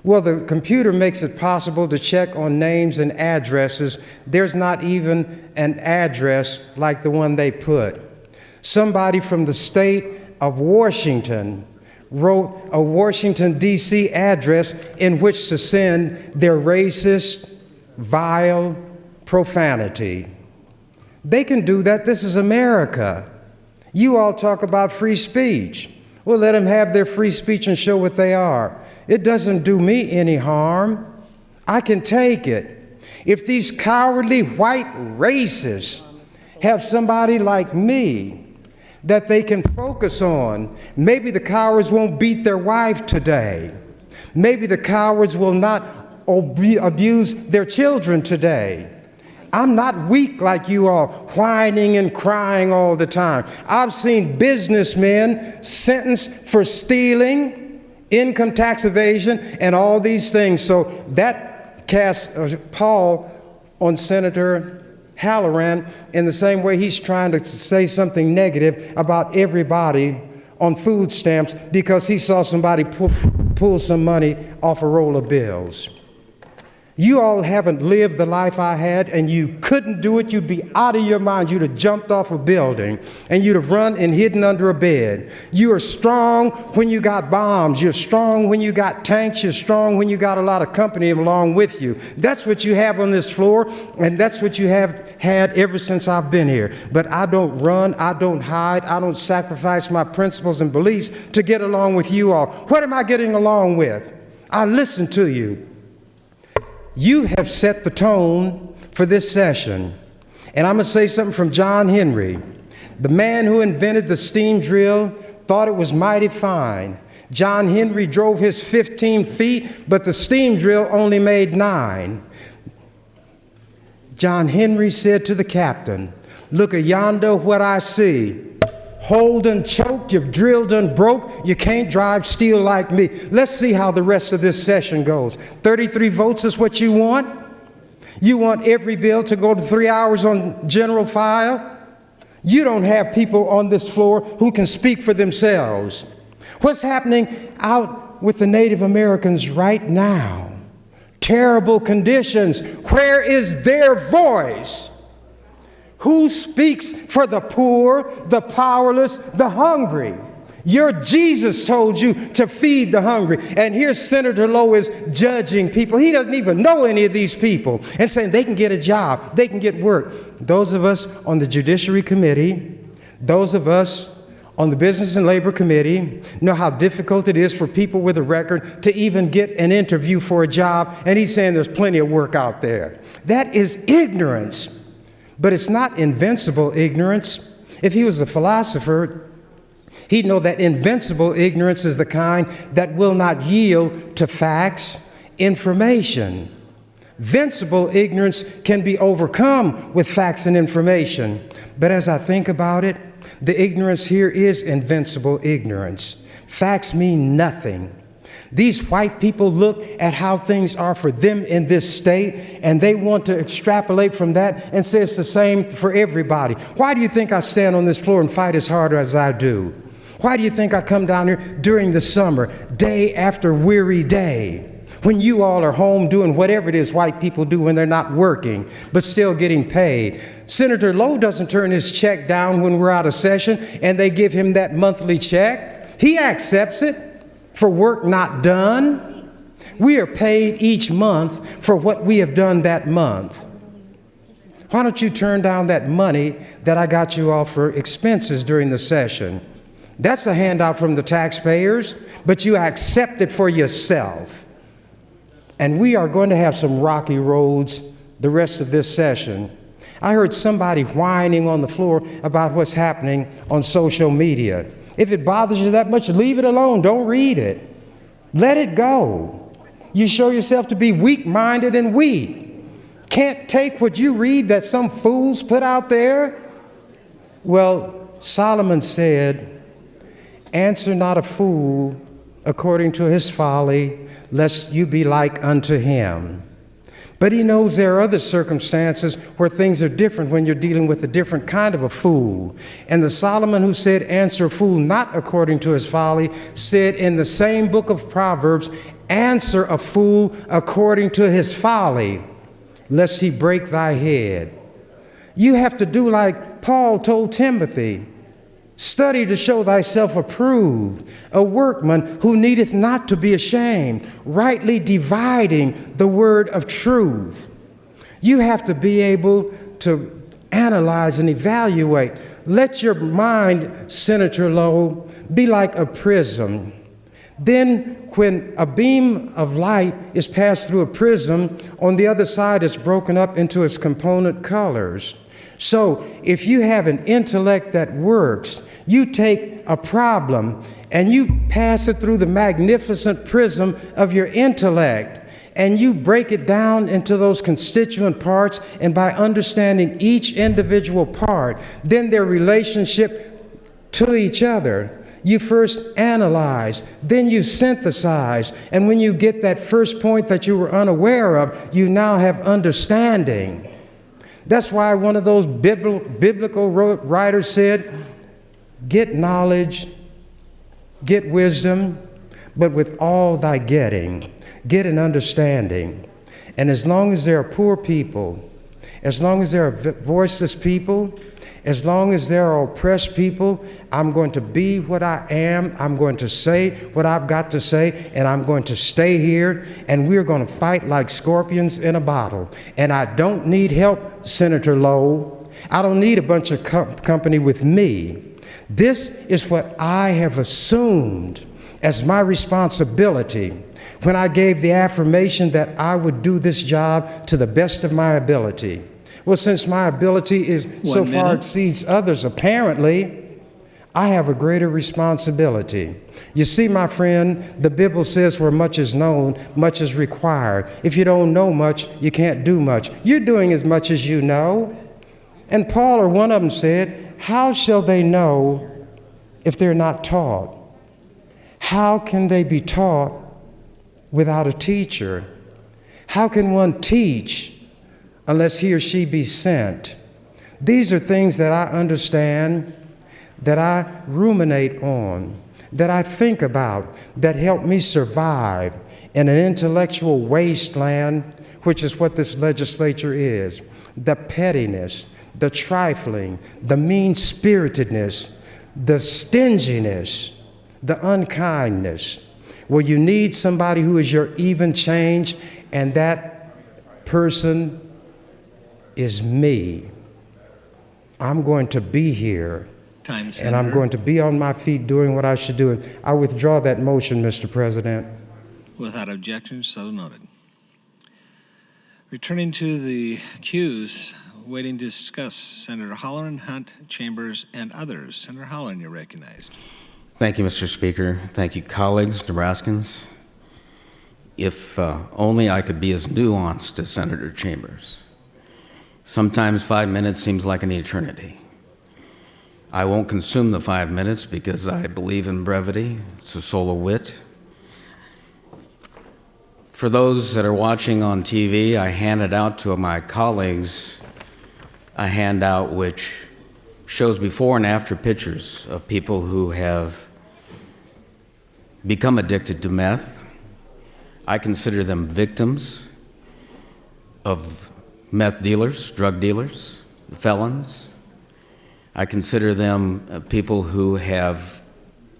Well, the computer makes it possible to check on names and addresses. There's not even an address like the one they put. Somebody from the state of Washington wrote a Washington, D.C. address in which to send their racist, vile profanity. They can do that. This is America. You all talk about free speech. Well, let them have their free speech and show what they are. It doesn't do me any harm. I can take it. If these cowardly white racists have somebody like me that they can focus on, maybe the cowards won't beat their wife today. Maybe the cowards will not abuse their children today. I'm not weak like you all, whining and crying all the time. I've seen businessmen sentenced for stealing, income tax evasion, and all these things. So that casts a pall on Senator Halloran in the same way he's trying to say something negative about everybody on food stamps because he saw somebody pull some money off a roll of bills. You all haven't lived the life I had, and you couldn't do it. You'd be out of your mind. You'd have jumped off a building, and you'd have run and hidden under a bed. You are strong when you got bombs. You're strong when you got tanks. You're strong when you got a lot of company along with you. That's what you have on this floor, and that's what you have had ever since I've been here. But I don't run. I don't hide. I don't sacrifice my principles and beliefs to get along with you all. What am I getting along with? I listen to you. You have set the tone for this session. And I'm going to say something from John Henry. The man who invented the steam drill thought it was mighty fine. John Henry drove his 15 feet, but the steam drill only made 9. John Henry said to the captain, "Look yonder what I see. Hold and choke, you've drilled and broke, you can't drive steel like me." Let's see how the rest of this session goes. 33 votes is what you want? You want every bill to go to 3 hours on general file? You don't have people on this floor who can speak for themselves. What's happening out with the Native Americans right now? Terrible conditions. Where is their voice? Who speaks for the poor, the powerless, the hungry? Your Jesus told you to feed the hungry. And here Senator Lowe is judging people. He doesn't even know any of these people and saying they can get a job, they can get work. Those of us on the Judiciary Committee, those of us on the Business and Labor Committee know how difficult it is for people with a record to even get an interview for a job. And he's saying there's plenty of work out there. That is ignorance. But it's not invincible ignorance. If he was a philosopher, He'd know that invincible ignorance is the kind that will not yield to facts, information. Vincible ignorance can be overcome with facts and information. But as I think about it, the ignorance here is invincible ignorance. Facts mean nothing. These white people look at how things are for them in this state, and they want to extrapolate from that and say it's the same for everybody. Why do you think I stand on this floor and fight as hard as I do? Why do you think I come down here during the summer, day after weary day, when you all are home doing whatever it is white people do when they're not working, but still getting paid? Senator Lowe doesn't turn his check down when we're out of session and they give him that monthly check. He accepts it for work not done. We are paid each month for what we have done that month. Why don't you turn down that money that I got you all for expenses during the session? That's a handout from the taxpayers, but you accept it for yourself. And we are going to have some rocky roads the rest of this session. I heard somebody whining on the floor about what's happening on social media. If it bothers you that much, leave it alone. Don't read it. Let it go. You show yourself to be weak-minded and weak. Can't take what you read that some fools put out there? Well, Solomon said, "Answer not a fool according to his folly, lest you be like unto him." But he knows there are other circumstances where things are different when you're dealing with a different kind of a fool. And the Solomon who said, "Answer a fool not according to his folly," said in the same book of Proverbs, "Answer a fool according to his folly, lest he break thy head." You have to do like Paul told Timothy. Study to show thyself approved, a workman who needeth not to be ashamed, rightly dividing the word of truth. You have to be able to analyze and evaluate. Let your mind, Senator Lowe, be like a prism. Then when a beam of light is passed through a prism, on the other side it's broken up into its component colors. So if you have an intellect that works, you take a problem and you pass it through the magnificent prism of your intellect, and you break it down into those constituent parts, and by understanding each individual part, then their relationship to each other, you first analyze, then you synthesize, and when you get that first point that you were unaware of, you now have understanding. That's why one of those biblical writers said, "Get knowledge, get wisdom, but with all thy getting, get an understanding." And as long as there are poor people, as long as there are voiceless people, as long as there are oppressed people, I'm going to be what I am. I'm going to say what I've got to say, and I'm going to stay here, and we're going to fight like scorpions in a bottle. And I don't need help, Senator Lowe. I don't need a bunch of company with me. This is what I have assumed as my responsibility when I gave the affirmation that I would do this job to the best of my ability. Well, since my ability is so far exceeds others, apparently, I have a greater responsibility. You see, my friend, the Bible says where much is known, much is required. If you don't know much, you can't do much. You're doing as much as you know. And Paul, or one of them, said, "How shall they know if they're not taught? How can they be taught without a teacher? How can one teach unless he or she be sent?" These are things that I understand, that I ruminate on, that I think about, that help me survive in an intellectual wasteland, which is what this legislature is. The pettiness, the trifling, the mean-spiritedness, the stinginess, the unkindness. Well, you need somebody who is your even change, and that person is me. I'm going to be here, and I'm going to be on my feet doing what I should do. I withdraw that motion, Mr. President. Without objection, so noted. Returning to the queues, waiting to discuss Senator Holleran, Hunt, Chambers, and others. Senator Holleran, you're recognized. Thank you, Mr. Speaker. Thank you, colleagues, Nebraskans. If only I could be as nuanced as Senator Chambers. Sometimes 5 minutes seems like an eternity. I won't consume the 5 minutes because I believe in brevity. It's the soul of wit. For those that are watching on TV, I handed out to my colleagues a handout which shows before and after pictures of people who have become addicted to meth. I consider them victims of meth dealers, drug dealers, felons. I consider them people who have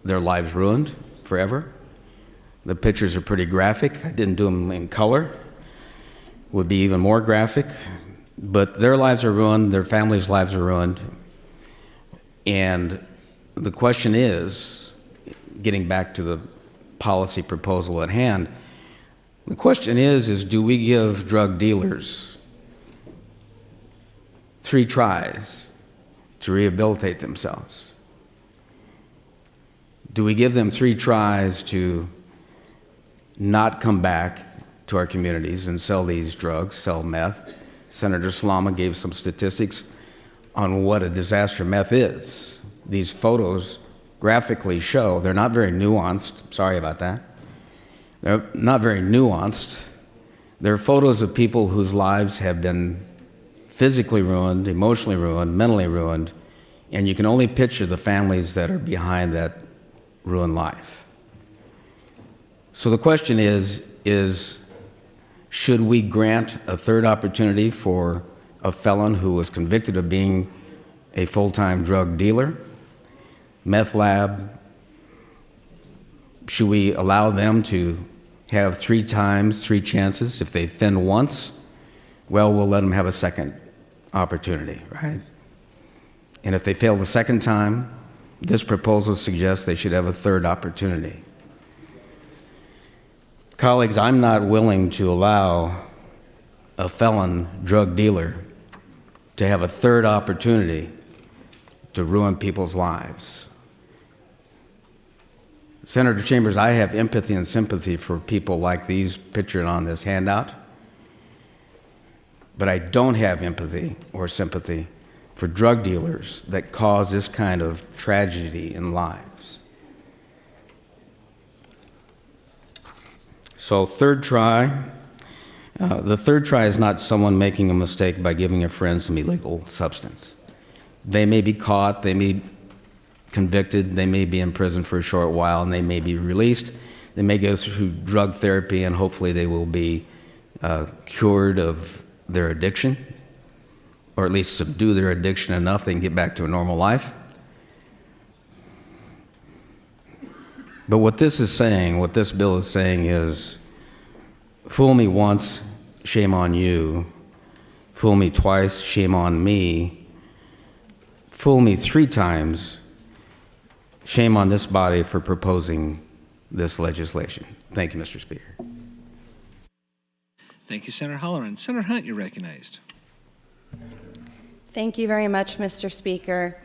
their lives ruined forever. The pictures are pretty graphic. I didn't do them in color. Would be even more graphic. But their lives are ruined, their families' lives are ruined. And the question is, getting back to the policy proposal at hand, the question is do we give drug dealers 3 tries to rehabilitate themselves? Do we give them 3 tries to not come back to our communities and sell these drugs, sell meth? Senator Slama gave some statistics on what a disaster meth is. These photos graphically show, they're not very nuanced, sorry about that. They're not very nuanced. They're photos of people whose lives have been physically ruined, emotionally ruined, mentally ruined, and you can only picture the families that are behind that ruined life. So the question is should we grant a 3rd opportunity for a felon who was convicted of being a full-time drug dealer? Meth lab, should we allow them to have 3 times, 3 chances? If they offend once, well, we'll let them have a 2nd opportunity, right? And if they fail the 2nd time, this proposal suggests they should have a 3rd opportunity. Colleagues, I'm not willing to allow a felon drug dealer to have a 3rd opportunity to ruin people's lives. Senator Chambers, I have empathy and sympathy for people like these pictured on this handout, but I don't have empathy or sympathy for drug dealers that cause this kind of tragedy in lives. So 3rd try. The 3rd try is not someone making a mistake by giving a friend some illegal substance. They may be caught, they may be convicted, they may be in prison for a short while, and they may be released. They may go through drug therapy, and hopefully they will be cured of their addiction, or at least subdue their addiction enough they can get back to a normal life. But what this is saying, what this bill is saying is, fool me once, shame on you. Fool me twice, shame on me. Fool me 3 times, shame on this body for proposing this legislation. Thank you, Mr. Speaker. Thank you, Senator Halloran. Senator Hunt, you're recognized. Thank you very much, Mr. Speaker.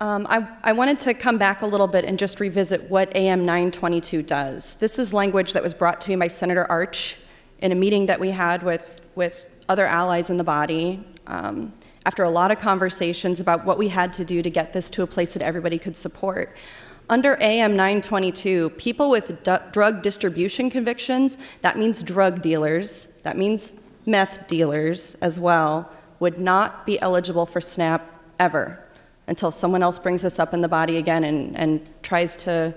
I wanted to come back a little bit and just revisit what AM 922 does. This is language that was brought to me by Senator Arch in a meeting that we had with other allies in the body after a lot of conversations about what we had to do to get this to a place that everybody could support. Under AM 922, people with drug distribution convictions, that means drug dealers, that means meth dealers as well, would not be eligible for SNAP ever until someone else brings this up in the body again and tries to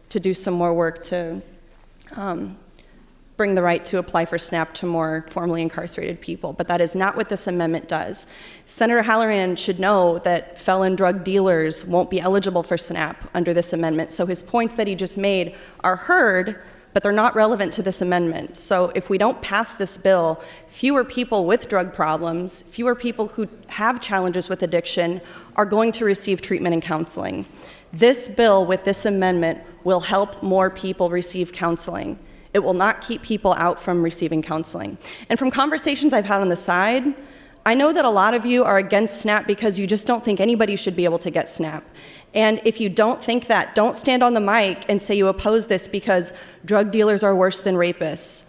do some more work to bring the right to apply for SNAP to more formerly incarcerated people. But that is not what this amendment does. Senator Halloran should know that felon drug dealers won't be eligible for SNAP under this amendment. So his points that he just made are heard, but they're not relevant to this amendment. So if we don't pass this bill, fewer people with drug problems, fewer people who have challenges with addiction are going to receive treatment and counseling. This bill with this amendment will help more people receive counseling. It will not keep people out from receiving counseling. And from conversations I've had on the side, I know that a lot of you are against SNAP because you just don't think anybody should be able to get SNAP. And if you don't think that, don't stand on the mic and say you oppose this because drug dealers are worse than rapists.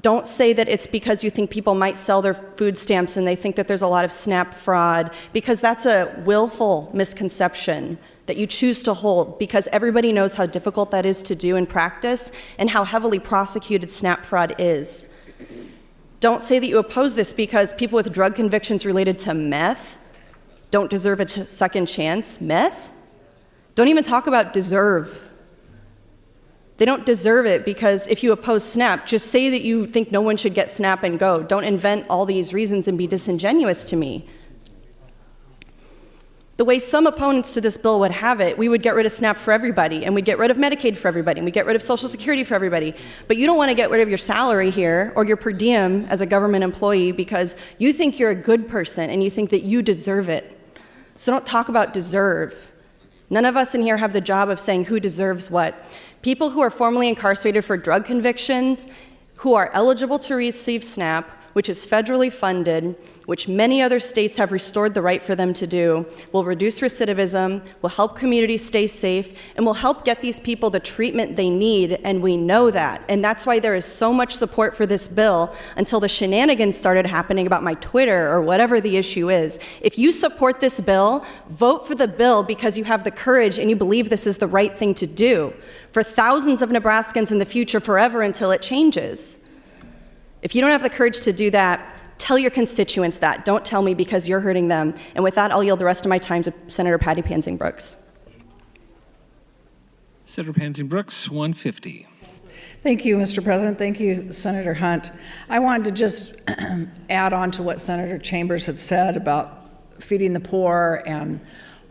Don't say that it's because you think people might sell their food stamps and they think that there's a lot of SNAP fraud, because that's a willful misconception that you choose to hold, because everybody knows how difficult that is to do in practice and how heavily prosecuted SNAP fraud is. Don't say that you oppose this because people with drug convictions related to meth don't deserve a second chance. Meth? Don't even talk about deserve. They don't deserve it, because if you oppose SNAP, just say that you think no one should get SNAP and go. Don't invent all these reasons and be disingenuous to me. The way some opponents to this bill would have it, we would get rid of SNAP for everybody, and we'd get rid of Medicaid for everybody, and we'd get rid of Social Security for everybody. But you don't want to get rid of your salary here or your per diem as a government employee because you think you're a good person and you think that you deserve it. So don't talk about deserve. None of us in here have the job of saying who deserves what. People who are formerly incarcerated for drug convictions, who are eligible to receive SNAP, which is federally funded, which many other states have restored the right for them to do, will reduce recidivism, will help communities stay safe, and will help get these people the treatment they need, and we know that. And that's why there is so much support for this bill until the shenanigans started happening about my Twitter or whatever the issue is. If you support this bill, vote for the bill because you have the courage and you believe this is the right thing to do for thousands of Nebraskans in the future, forever until it changes. If you don't have the courage to do that, tell your constituents that. Don't tell me, because you're hurting them. And with that, I'll yield the rest of my time to Senator Patty Pansing Brooks. Senator Pansing Brooks, 150. Thank you, Mr. President. Thank you, Senator Hunt. I wanted to just add on to what Senator Chambers had said about feeding the poor and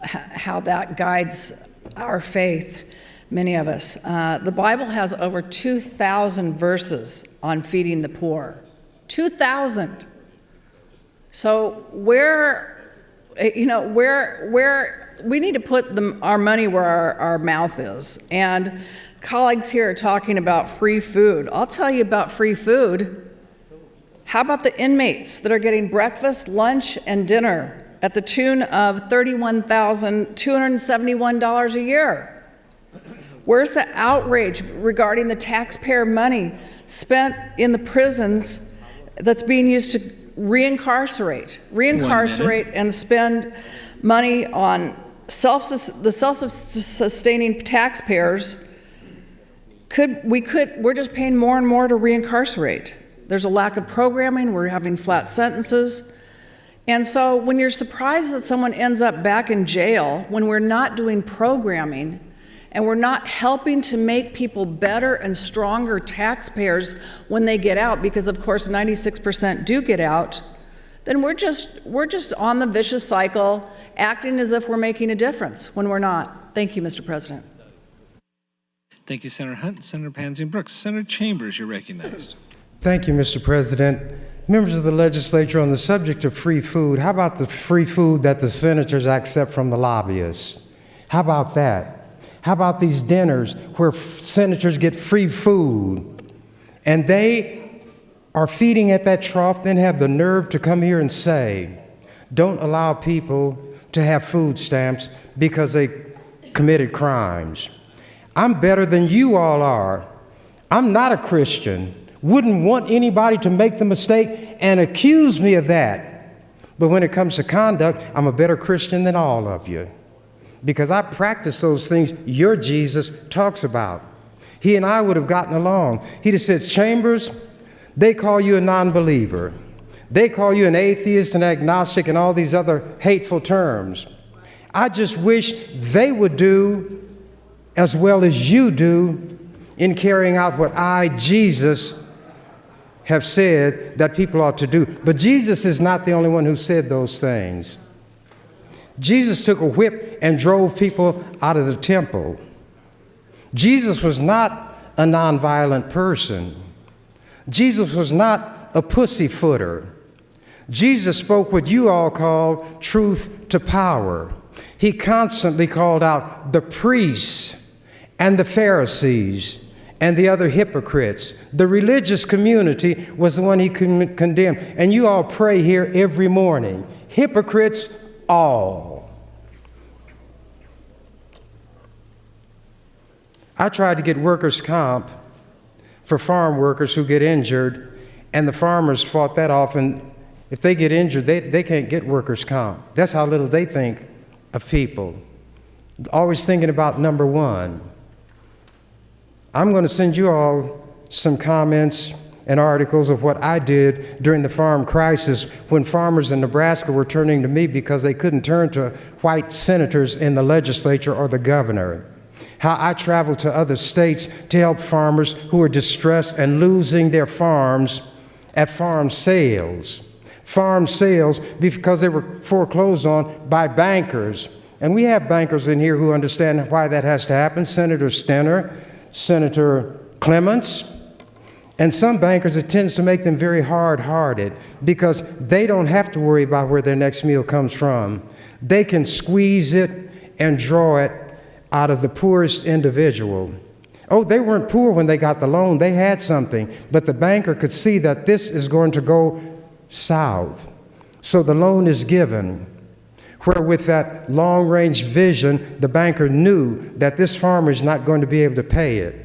how that guides our faith, many of us. The Bible has over 2,000 verses on feeding the poor. 2,000. So where we need to put our money where our mouth is. And colleagues here are talking about free food. I'll tell you about free food. How about the inmates that are getting breakfast, lunch, and dinner at the tune of $31,271 a year? Where's the outrage regarding the taxpayer money spent in the prisons that's being used to reincarcerate and spend money on the self-sustaining taxpayers? We're just paying more and more to reincarcerate. There's a lack of programming. We're having flat sentences. And so when you're surprised that someone ends up back in jail when we're not doing programming and we're not helping to make people better and stronger taxpayers when they get out, because of course 96% do get out, then we're just on the vicious cycle, acting as if we're making a difference when we're not. Thank you, Mr. President. Thank you, Senator Hunt. Senator Pansing Brooks. Senator Chambers, you're recognized. Thank you, Mr. President. Members of the legislature, on the subject of free food, how about the free food that the senators accept from the lobbyists? How about that? How about these dinners where senators get free food and they are feeding at that trough, then have the nerve to come here and say, don't allow people to have food stamps because they committed crimes. I'm better than you all are. I'm not a Christian. Wouldn't want anybody to make the mistake and accuse me of that. But when it comes to conduct, I'm a better Christian than all of you, because I practice those things your Jesus talks about. He and I would have gotten along. He'd have said, Chambers, they call you a non-believer. They call you an atheist, an agnostic, and all these other hateful terms. I just wish they would do as well as you do in carrying out what I, Jesus, have said that people ought to do. But Jesus is not the only one who said those things. Jesus took a whip and drove people out of the temple. Jesus was not a nonviolent person. Jesus was not a pussyfooter. Jesus spoke what you all call truth to power. He constantly called out the priests and the Pharisees and the other hypocrites. The religious community was the one he condemned. And you all pray here every morning. Hypocrites all. I tried to get workers' comp for farm workers who get injured, and the farmers fought that off, and if they get injured, they can't get workers' comp. That's how little they think of people. Always thinking about number one. I'm going to send you all some comments and articles of what I did during the farm crisis when farmers in Nebraska were turning to me because they couldn't turn to white senators in the legislature or the governor. How I traveled to other states to help farmers who were distressed and losing their farms at farm sales. Farm sales because they were foreclosed on by bankers. And we have bankers in here who understand why that has to happen. Senator Stenner, Senator Clements, and some bankers, it tends to make them very hard-hearted because they don't have to worry about where their next meal comes from. They can squeeze it and draw it out of the poorest individual. Oh, they weren't poor when they got the loan. They had something. But the banker could see that this is going to go south. So the loan is given. Where with that long-range vision, the banker knew that this farmer is not going to be able to pay it.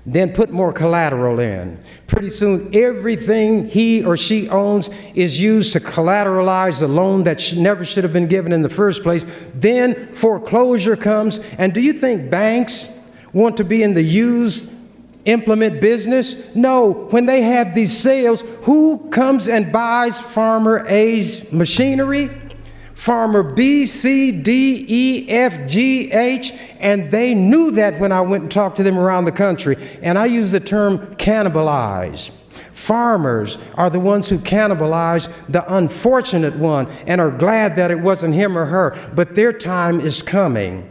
Then put more collateral in. Pretty soon, everything he or she owns is used to collateralize the loan that never should have been given in the first place. Then foreclosure comes. And do you think banks want to be in the used implement business? No. When they have these sales, who comes and buys Farmer A's machinery? Farmer B, C, D, E, F, G, H, and they knew that when I went and talked to them around the country. And I use the term cannibalize. Farmers are the ones who cannibalize the unfortunate one and are glad that it wasn't him or her, but their time is coming.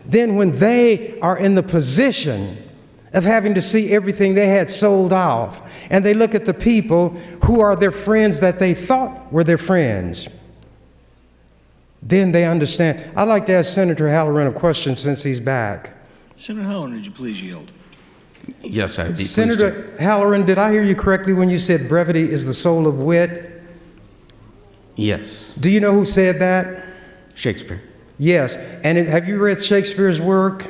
Then when they are in the position of having to see everything they had sold off, and they look at the people who are their friends that they thought were their friends, then they understand. I'd like to ask Senator Halloran a question since he's back. Senator Halloran, would you please yield? Yes, I'd be pleased to. Senator Halloran, did I hear you correctly when you said brevity is the soul of wit? Yes. Do you know who said that? Shakespeare. Yes. And have you read Shakespeare's work?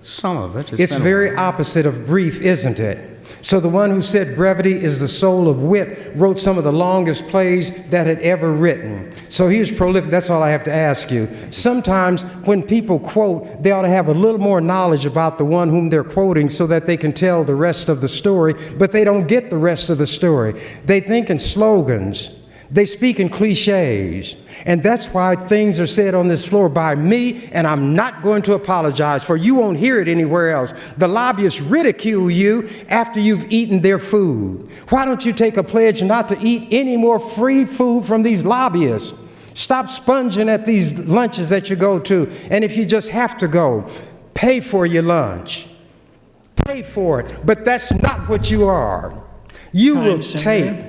Some of it. It's very opposite of brief, isn't it? So the one who said brevity is the soul of wit wrote some of the longest plays that had ever written. So he was prolific. That's all I have to ask you. Sometimes when people quote, they ought to have a little more knowledge about the one whom they're quoting so that they can tell the rest of the story, but they don't get the rest of the story. They think in slogans. They speak in cliches. And that's why things are said on this floor by me, and I'm not going to apologize, for you won't hear it anywhere else. The lobbyists ridicule you after you've eaten their food. Why don't you take a pledge not to eat any more free food from these lobbyists? Stop sponging at these lunches that you go to. And if you just have to go, pay for your lunch. Pay for it. But that's not what you are. You will take.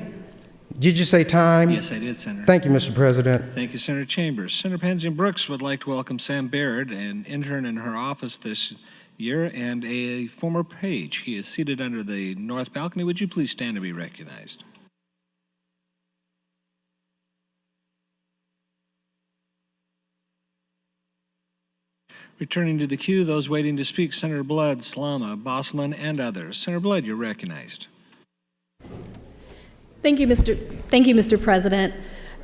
Did you say time? Yes, I did, Senator. Thank you, Mr. President. Thank you, Senator Chambers. Senator Pansy Brooks would like to welcome Sam Baird, an intern in her office this year and a former page. He is seated under the north balcony. Would you please stand to be recognized? Returning to the queue, those waiting to speak, Senator Blood, Slama, Bosman, and others. Senator Blood, you're recognized. Thank you, Mr. President.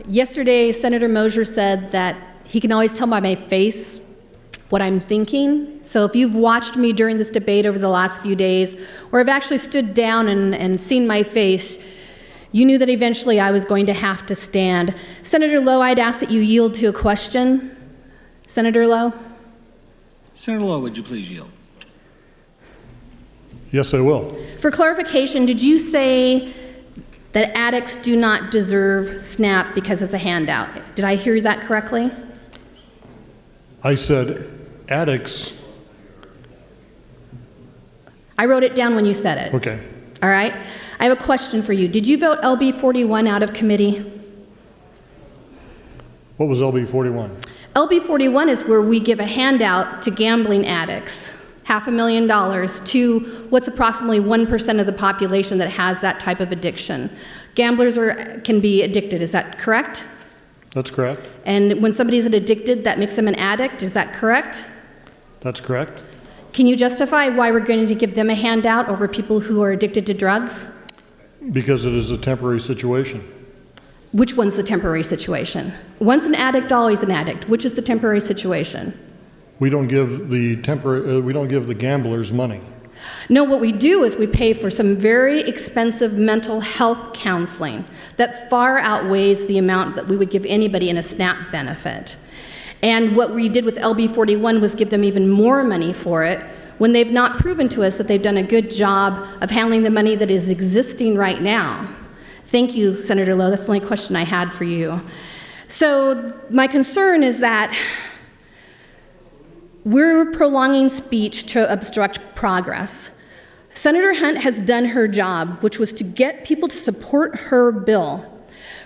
Yesterday, Senator Mosier said that he can always tell by my face what I'm thinking. So if you've watched me during this debate over the last few days, or have actually stood down and seen my face, you knew that eventually I was going to have to stand. Senator Lowe, I'd ask that you yield to a question. Senator Lowe? Senator Lowe, would you please yield? Yes, I will. For clarification, did you say that addicts do not deserve SNAP because it's a handout? Did I hear that correctly? I said addicts. I wrote it down when you said it. Okay. All right. I have a question for you. Did you vote LB 41 out of committee? What was LB 41? LB 41 is where we give a handout to gambling addicts. $500,000 to what's approximately 1% of the population that has that type of addiction. Gamblers can be addicted, is that correct? That's correct. And when somebody's addicted, that makes them an addict, is that correct? That's correct. Can you justify why we're going to give them a handout over people who are addicted to drugs? Because it is a temporary situation. Which one's the temporary situation? Once an addict, always an addict. Which is the temporary situation? We don't give the gamblers money. No, what we do is we pay for some very expensive mental health counseling that far outweighs the amount that we would give anybody in a SNAP benefit. And what we did with LB 41 was give them even more money for it when they've not proven to us that they've done a good job of handling the money that is existing right now. Thank you, Senator Lowe. That's the only question I had for you. So my concern is that we're prolonging speech to obstruct progress. Senator Hunt has done her job, which was to get people to support her bill.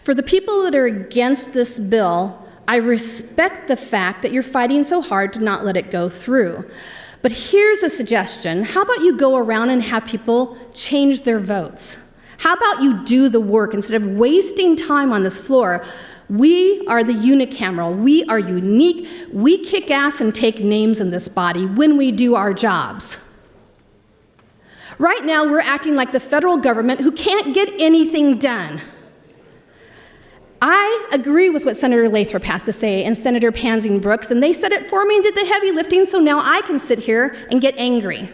For the people that are against this bill, I respect the fact that you're fighting so hard to not let it go through. But here's a suggestion. How about you go around and have people change their votes? How about you do the work instead of wasting time on this floor? We are the unicameral. We are unique. We kick ass and take names in this body when we do our jobs. Right now, we're acting like the federal government who can't get anything done. I agree with what Senator Lathrop has to say and Senator Pansing Brooks, and they said it for me and did the heavy lifting, so now I can sit here and get angry.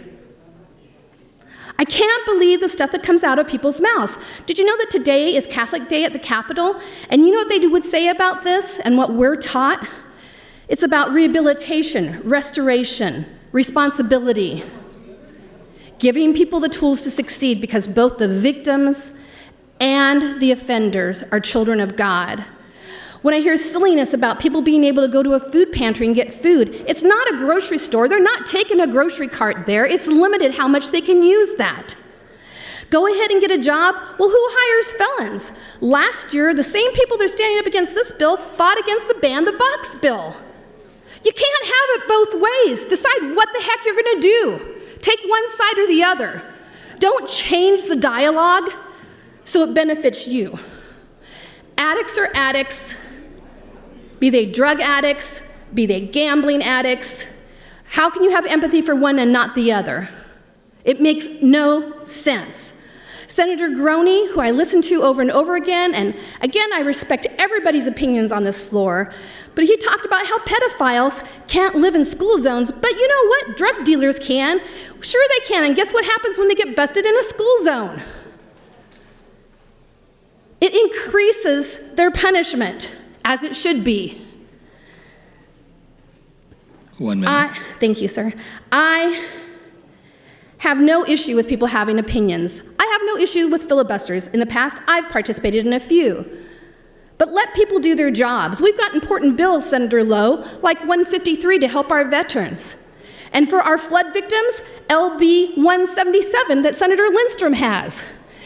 I can't believe the stuff that comes out of people's mouths. Did you know that today is Catholic Day at the Capitol? And you know what they would say about this and what we're taught? It's about rehabilitation, restoration, responsibility, giving people the tools to succeed because both the victims and the offenders are children of God. When I hear silliness about people being able to go to a food pantry and get food, it's not a grocery store. They're not taking a grocery cart there. It's limited how much they can use that. Go ahead and get a job. Well, who hires felons? Last year, the same people that are standing up against this bill fought against the ban the box bill. You can't have it both ways. Decide what the heck you're going to do. Take one side or the other. Don't change the dialogue so it benefits you. Addicts are addicts. Be they drug addicts, be they gambling addicts. How can you have empathy for one and not the other? It makes no sense. Senator Groney, who I listen to over and over again, and again, I respect everybody's opinions on this floor, but he talked about how pedophiles can't live in school zones, but you know what? Drug dealers can. Sure they can, and guess what happens when they get busted in a school zone? It increases their punishment, as it should be. 1 minute. Thank you, sir. I have no issue with people having opinions. I have no issue with filibusters. In the past, I've participated in a few. But let people do their jobs. We've got important bills, Senator Lowe, like 153 to help our veterans. And for our flood victims, LB 177 that Senator Lindstrom has.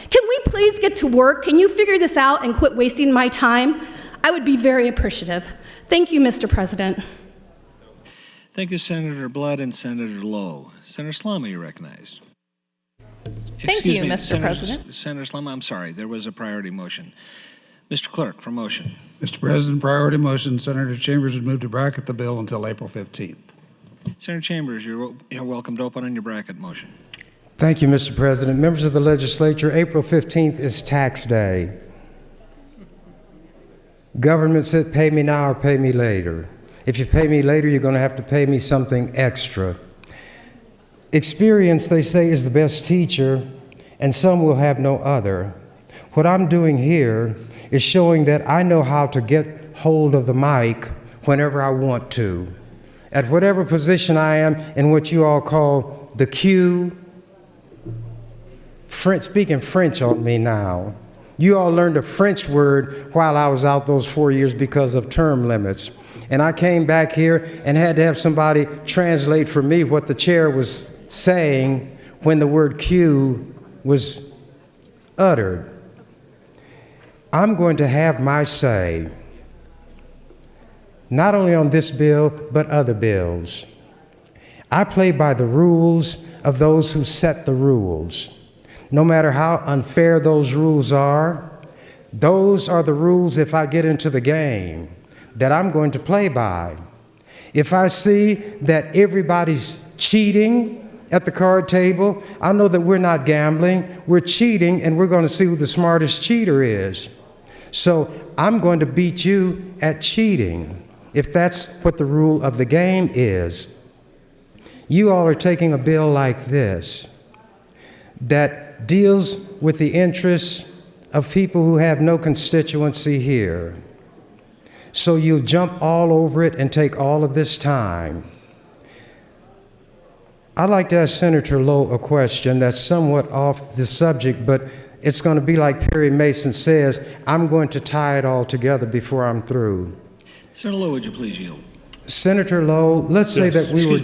Can we please get to work? Can you figure this out and quit wasting my time? I would be very appreciative. Thank you, Mr. President. Thank you, Senator Blood and Senator Lowe. Senator Slama, you're recognized. Thank you, Mr. President. Senator Slama, I'm sorry, there was a priority motion. Mr. Clerk, for motion. Mr. President, priority motion, Senator Chambers would move to bracket the bill until April 15th. Senator Chambers, you're welcome to open on your bracket motion. Thank you, Mr. President. Members of the legislature, April 15th is tax day. Government said pay me now or pay me later. If you pay me later, you're going to have to pay me something extra. Experience, they say, is the best teacher, and some will have no other. What I'm doing here is showing that I know how to get hold of the mic whenever I want to. At whatever position I am in what you all call the queue, speaking French on me now. You all learned a French word while I was out those 4 years because of term limits. And I came back here and had to have somebody translate for me what the chair was saying when the word queue was uttered. I'm going to have my say, not only on this bill, but other bills. I play by the rules of those who set the rules. No matter how unfair those rules are, those are the rules, if I get into the game, that I'm going to play by. If I see that everybody's cheating at the card table, I know that we're not gambling, we're cheating, and we're going to see who the smartest cheater is. So I'm going to beat you at cheating, if that's what the rule of the game is. You all are taking a bill like this that deals with the interests of people who have no constituency here. So you jump all over it and take all of this time. I'd like to ask Senator Lowe a question that's somewhat off the subject, but it's going to be like Perry Mason says, I'm going to tie it all together before I'm through. Senator Lowe, would you please yield? Senator Lowe, let's say that we were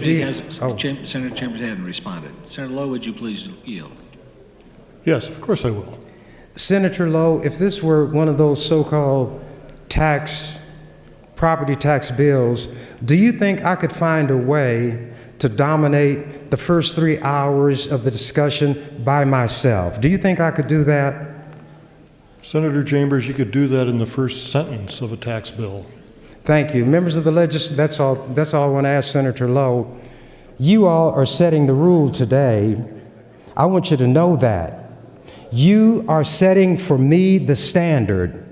Senator Chambers hadn't responded. Senator Lowe, would you please yield? Yes, of course I will. Senator Lowe, if this were one of those so-called property tax bills, do you think I could find a way to dominate the first 3 hours of the discussion by myself? Do you think I could do that? Senator Chambers, you could do that in the first sentence of a tax bill. Thank you. Members of the legislature, that's all I want to ask Senator Lowe. You all are setting the rule today. I want you to know that. You are setting for me the standard.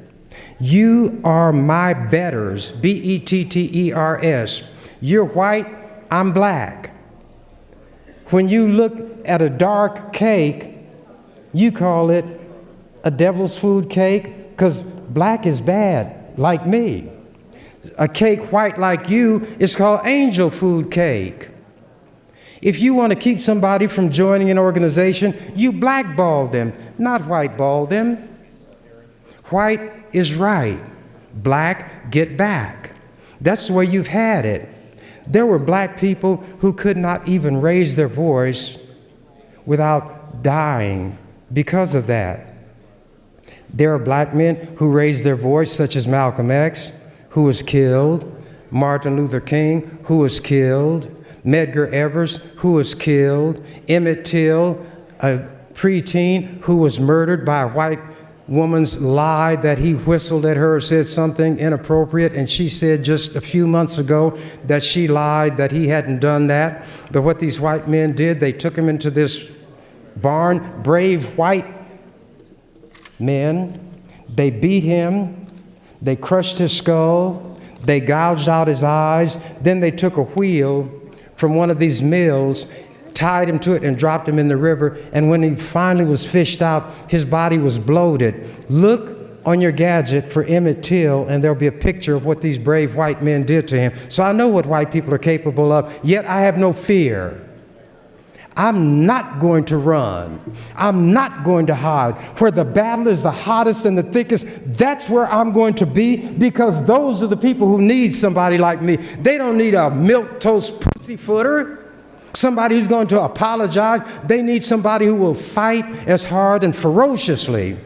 You are my betters, B-E-T-T-E-R-S. You're white, I'm black. When you look at a dark cake, you call it a devil's food cake because black is bad, like me. A cake white like you is called angel food cake. If you want to keep somebody from joining an organization, you blackball them, not whiteball them. White is right. Black, get back. That's the way you've had it. There were black people who could not even raise their voice without dying because of that. There are black men who raised their voice, such as Malcolm X, who was killed, Martin Luther King, who was killed, Medgar Evers, who was killed, Emmett Till, a preteen who was murdered by a white woman's lie that he whistled at her or said something inappropriate, and she said just a few months ago that she lied, that he hadn't done that. But what these white men did, they took him into this barn, brave white men. They beat him, they crushed his skull, they gouged out his eyes, then they took a wheel from one of these mills, tied him to it and dropped him in the river, and when he finally was fished out, his body was bloated. Look on your gadget for Emmett Till, and there'll be a picture of what these brave white men did to him. So I know what white people are capable of, yet I have no fear. I'm not going to run. I'm not going to hide. Where the battle is the hottest and the thickest, that's where I'm going to be, because those are the people who need somebody like me. They don't need a milquetoast pussyfooter, somebody who's going to apologize. They need somebody who will fight as hard and ferociously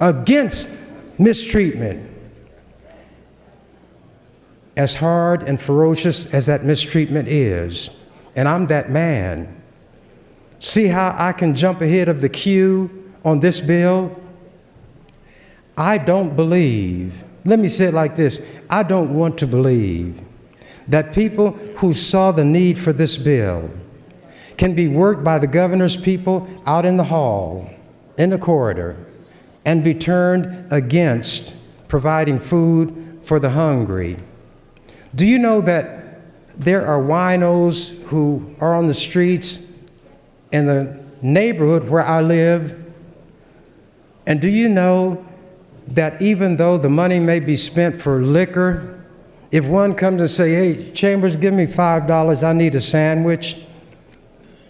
against mistreatment. As hard and ferocious as that mistreatment is. And I'm that man. See how I can jump ahead of the queue on this bill? I don't believe, let me say it like this, I don't want to believe that people who saw the need for this bill can be worked by the governor's people out in the hall, in the corridor, and be turned against providing food for the hungry. Do you know that there are winos who are on the streets in the neighborhood where I live? And do you know that even though the money may be spent for liquor, if one comes and say, hey, Chambers, give me $5, I need a sandwich,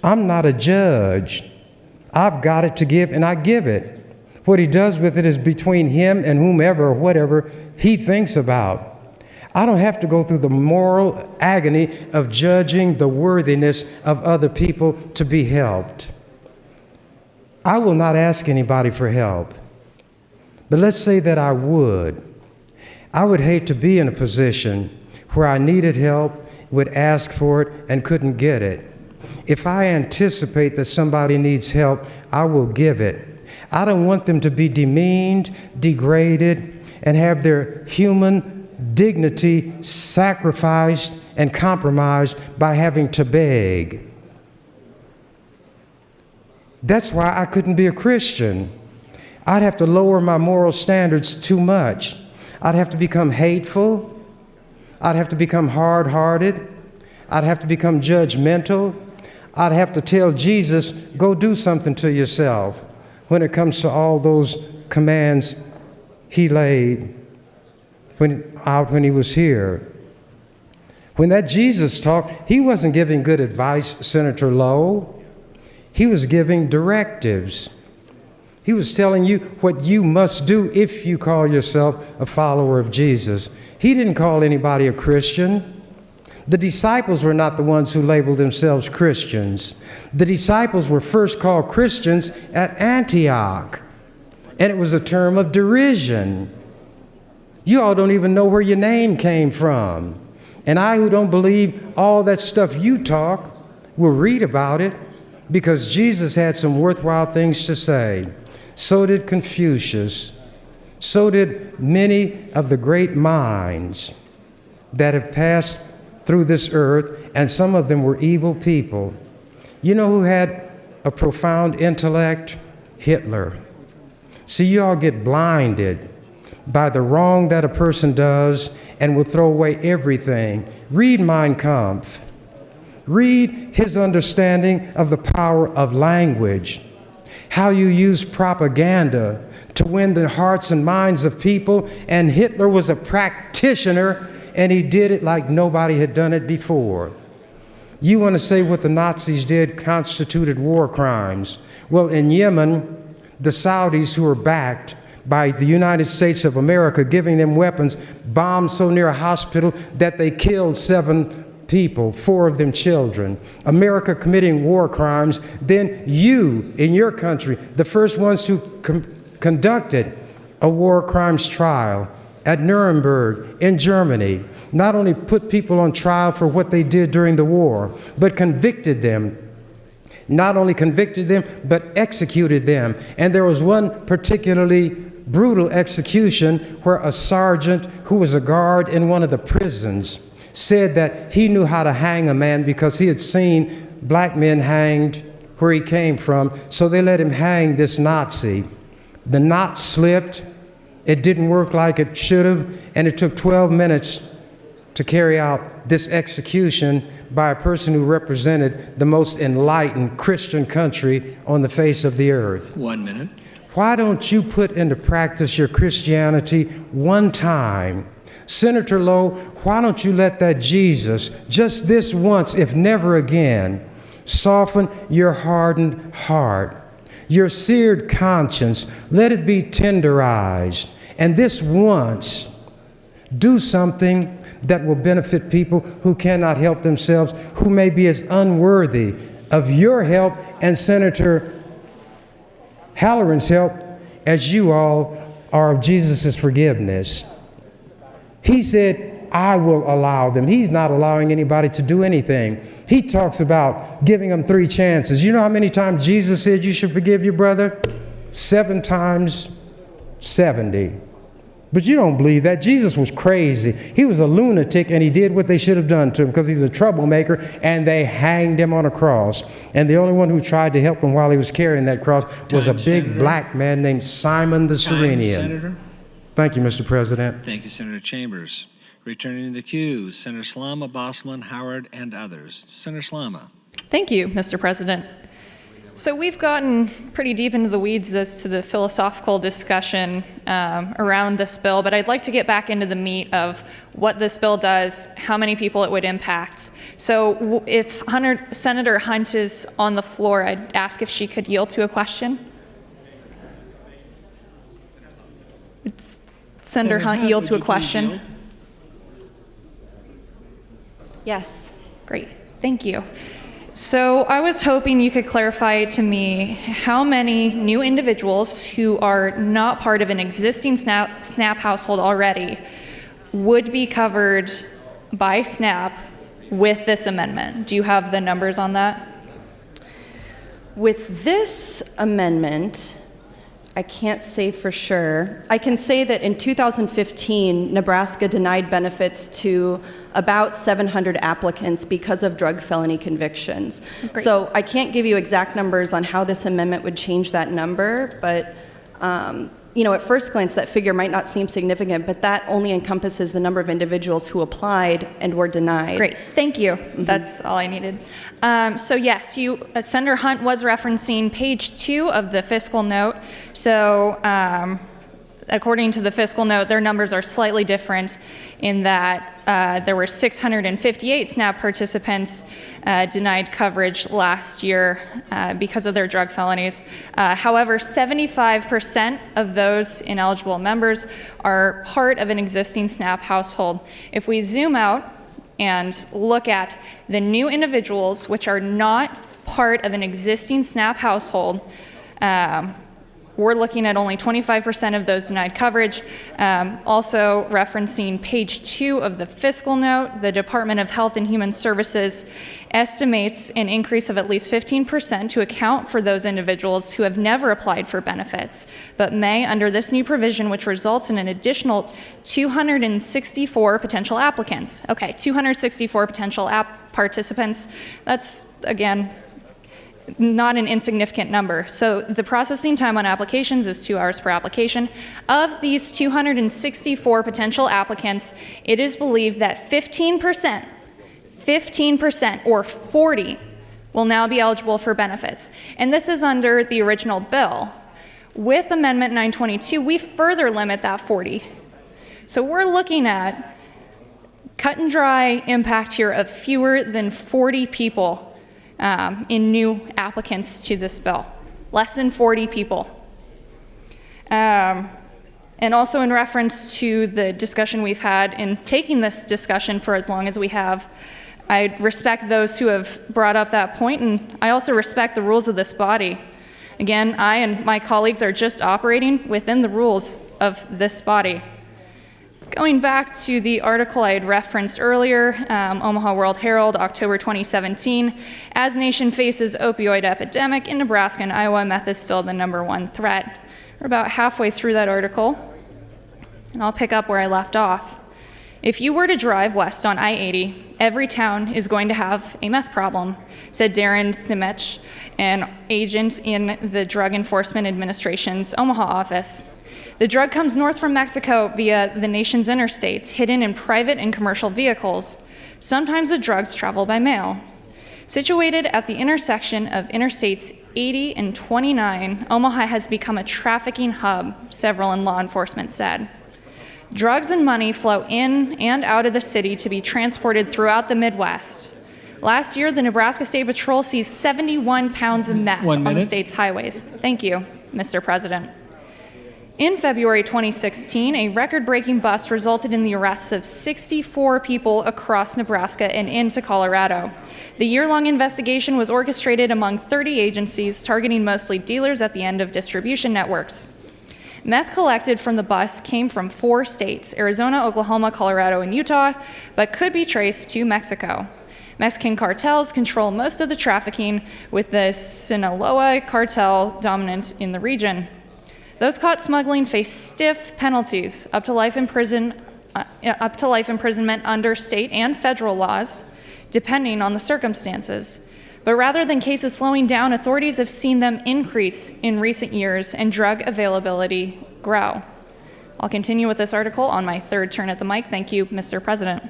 I'm not a judge. I've got it to give, and I give it. What he does with it is between him and whomever or whatever he thinks about. I don't have to go through the moral agony of judging the worthiness of other people to be helped. I will not ask anybody for help. But let's say that I would. I would hate to be in a position where I needed help, would ask for it, and couldn't get it. If I anticipate that somebody needs help, I will give it. I don't want them to be demeaned, degraded, and have their human dignity sacrificed and compromised by having to beg. That's why I couldn't be a Christian. I'd have to lower my moral standards too much. I'd have to become hateful. I'd have to become hard-hearted. I'd have to become judgmental. I'd have to tell Jesus, go do something to yourself when it comes to all those commands he laid when he was here. When that Jesus talked, he wasn't giving good advice, Senator Lowe. He was giving directives. He was telling you what you must do if you call yourself a follower of Jesus. He didn't call anybody a Christian. The disciples were not the ones who labeled themselves Christians. The disciples were first called Christians at Antioch, and it was a term of derision. You all don't even know where your name came from. And I, who don't believe all that stuff you talk, will read about it, because Jesus had some worthwhile things to say. So did Confucius. So did many of the great minds that have passed through this earth, and some of them were evil people. You know who had a profound intellect? Hitler. See, you all get blinded by the wrong that a person does and will throw away everything. Read Mein Kampf. Read his understanding of the power of language, how you use propaganda to win the hearts and minds of people. And Hitler was a practitioner, and he did it like nobody had done it before. You want to say what the Nazis did constituted war crimes. Well, in Yemen, the Saudis, who were backed by the United States of America, giving them weapons, bombed so near a hospital that they killed 7 people, 4 of them children. America committing war crimes. Then you, in your country, the first ones who conducted a war crimes trial at Nuremberg in Germany, not only put people on trial for what they did during the war, but convicted them. Not only convicted them, but executed them. And there was one particularly brutal execution where a sergeant who was a guard in one of the prisons said that he knew how to hang a man because he had seen black men hanged where he came from. So they let him hang this Nazi. The knot slipped. It didn't work like it should have, and it took 12 minutes to carry out this execution by a person who represented the most enlightened Christian country on the face of the earth. 1 minute. Why don't you put into practice your Christianity one time? Senator Lowe, why don't you let that Jesus, just this once, if never again, soften your hardened heart, your seared conscience, let it be tenderized. And this once, do something that will benefit people who cannot help themselves, who may be as unworthy of your help and Senator Halloran's help as you all are of Jesus' forgiveness. He said, I will allow them. He's not allowing anybody to do anything. He talks about giving them 3 chances. You know how many times Jesus said you should forgive your brother? 7 times 70. But you don't believe that. Jesus was crazy. He was a lunatic, and he did what they should have done to him because he's a troublemaker, and they hanged him on a cross. And the only one who tried to help him while he was carrying that cross was a big black man named Simon the Cyrenian. Senator. Thank you, Mr. President. Thank you, Senator Chambers. Returning to the queue, Senator Slama, Bosselman, Howard, and others. Senator Slama. Thank you, Mr. President. So we've gotten pretty deep into the weeds as to the philosophical discussion around this bill, but I'd like to get back into the meat of what this bill does, how many people it would impact. So if Senator Hunt is on the floor, I'd ask if she could yield to a question. Would Senator Hunt yield to a question? Yes. Great, thank you. So I was hoping you could clarify to me how many new individuals who are not part of an existing SNAP household already would be covered by SNAP with this amendment. Do you have the numbers on that? With this amendment, I can't say for sure. I can say that in 2015, Nebraska denied benefits to about 700 applicants because of drug felony convictions. Great. So I can't give you exact numbers on how this amendment would change that number, but at first glance, that figure might not seem significant, but that only encompasses the number of individuals who applied and were denied. Great, thank you. That's all I needed. So yes, Senator Hunt was referencing page 2 of the fiscal note. So according to the fiscal note, their numbers are slightly different in that there were 658 SNAP participants denied coverage last year because of their drug felonies. However, 75% of those ineligible members are part of an existing SNAP household. If we zoom out and look at the new individuals which are not part of an existing SNAP household, we're looking at only 25% of those denied coverage. Also referencing page 2 of the fiscal note, the Department of Health and Human Services estimates an increase of at least 15% to account for those individuals who have never applied for benefits, but may under this new provision, which results in an additional 264 potential applicants. Okay, 264 potential participants. That's, again, not an insignificant number. So the processing time on applications is 2 hours per application. Of these 264 potential applicants, it is believed that 15% or 40 will now be eligible for benefits. And this is under the original bill. With Amendment 922, we further limit that 40. So we're looking at cut and dry impact here of fewer than 40 people in new applicants to this bill, less than 40 people. And also in reference to the discussion we've had in taking this discussion for as long as we have, I respect those who have brought up that point, and I also respect the rules of this body. Again, I and my colleagues are just operating within the rules of this body. Going back to the article I had referenced earlier, Omaha World Herald, October 2017, as nation faces opioid epidemic in Nebraska and Iowa, meth is still the #1 threat. We're about halfway through that article, and I'll pick up where I left off. If you were to drive west on I-80, every town is going to have a meth problem, said Darren Thimech, an agent in the Drug Enforcement Administration's Omaha office. The drug comes north from Mexico via the nation's interstates, hidden in private and commercial vehicles. Sometimes the drugs travel by mail. Situated at the intersection of Interstates 80 and 29, Omaha has become a trafficking hub, several in law enforcement said. Drugs and money flow in and out of the city to be transported throughout the Midwest. Last year, the Nebraska State Patrol seized 71 pounds of meth on the state's highways. Thank you, Mr. President. In February 2016, a record-breaking bust resulted in the arrests of 64 people across Nebraska and into Colorado. The year-long investigation was orchestrated among 30 agencies, targeting mostly dealers at the end of distribution networks. Meth collected from the bust came from 4 states, Arizona, Oklahoma, Colorado, and Utah, but could be traced to Mexico. Mexican cartels control most of the trafficking, with the Sinaloa cartel dominant in the region. Those caught smuggling face stiff penalties, up to life imprisonment under state and federal laws, depending on the circumstances. But rather than cases slowing down, authorities have seen them increase in recent years and drug availability grow. I'll continue with this article on my 3rd turn at the mic. Thank you, Mr. President.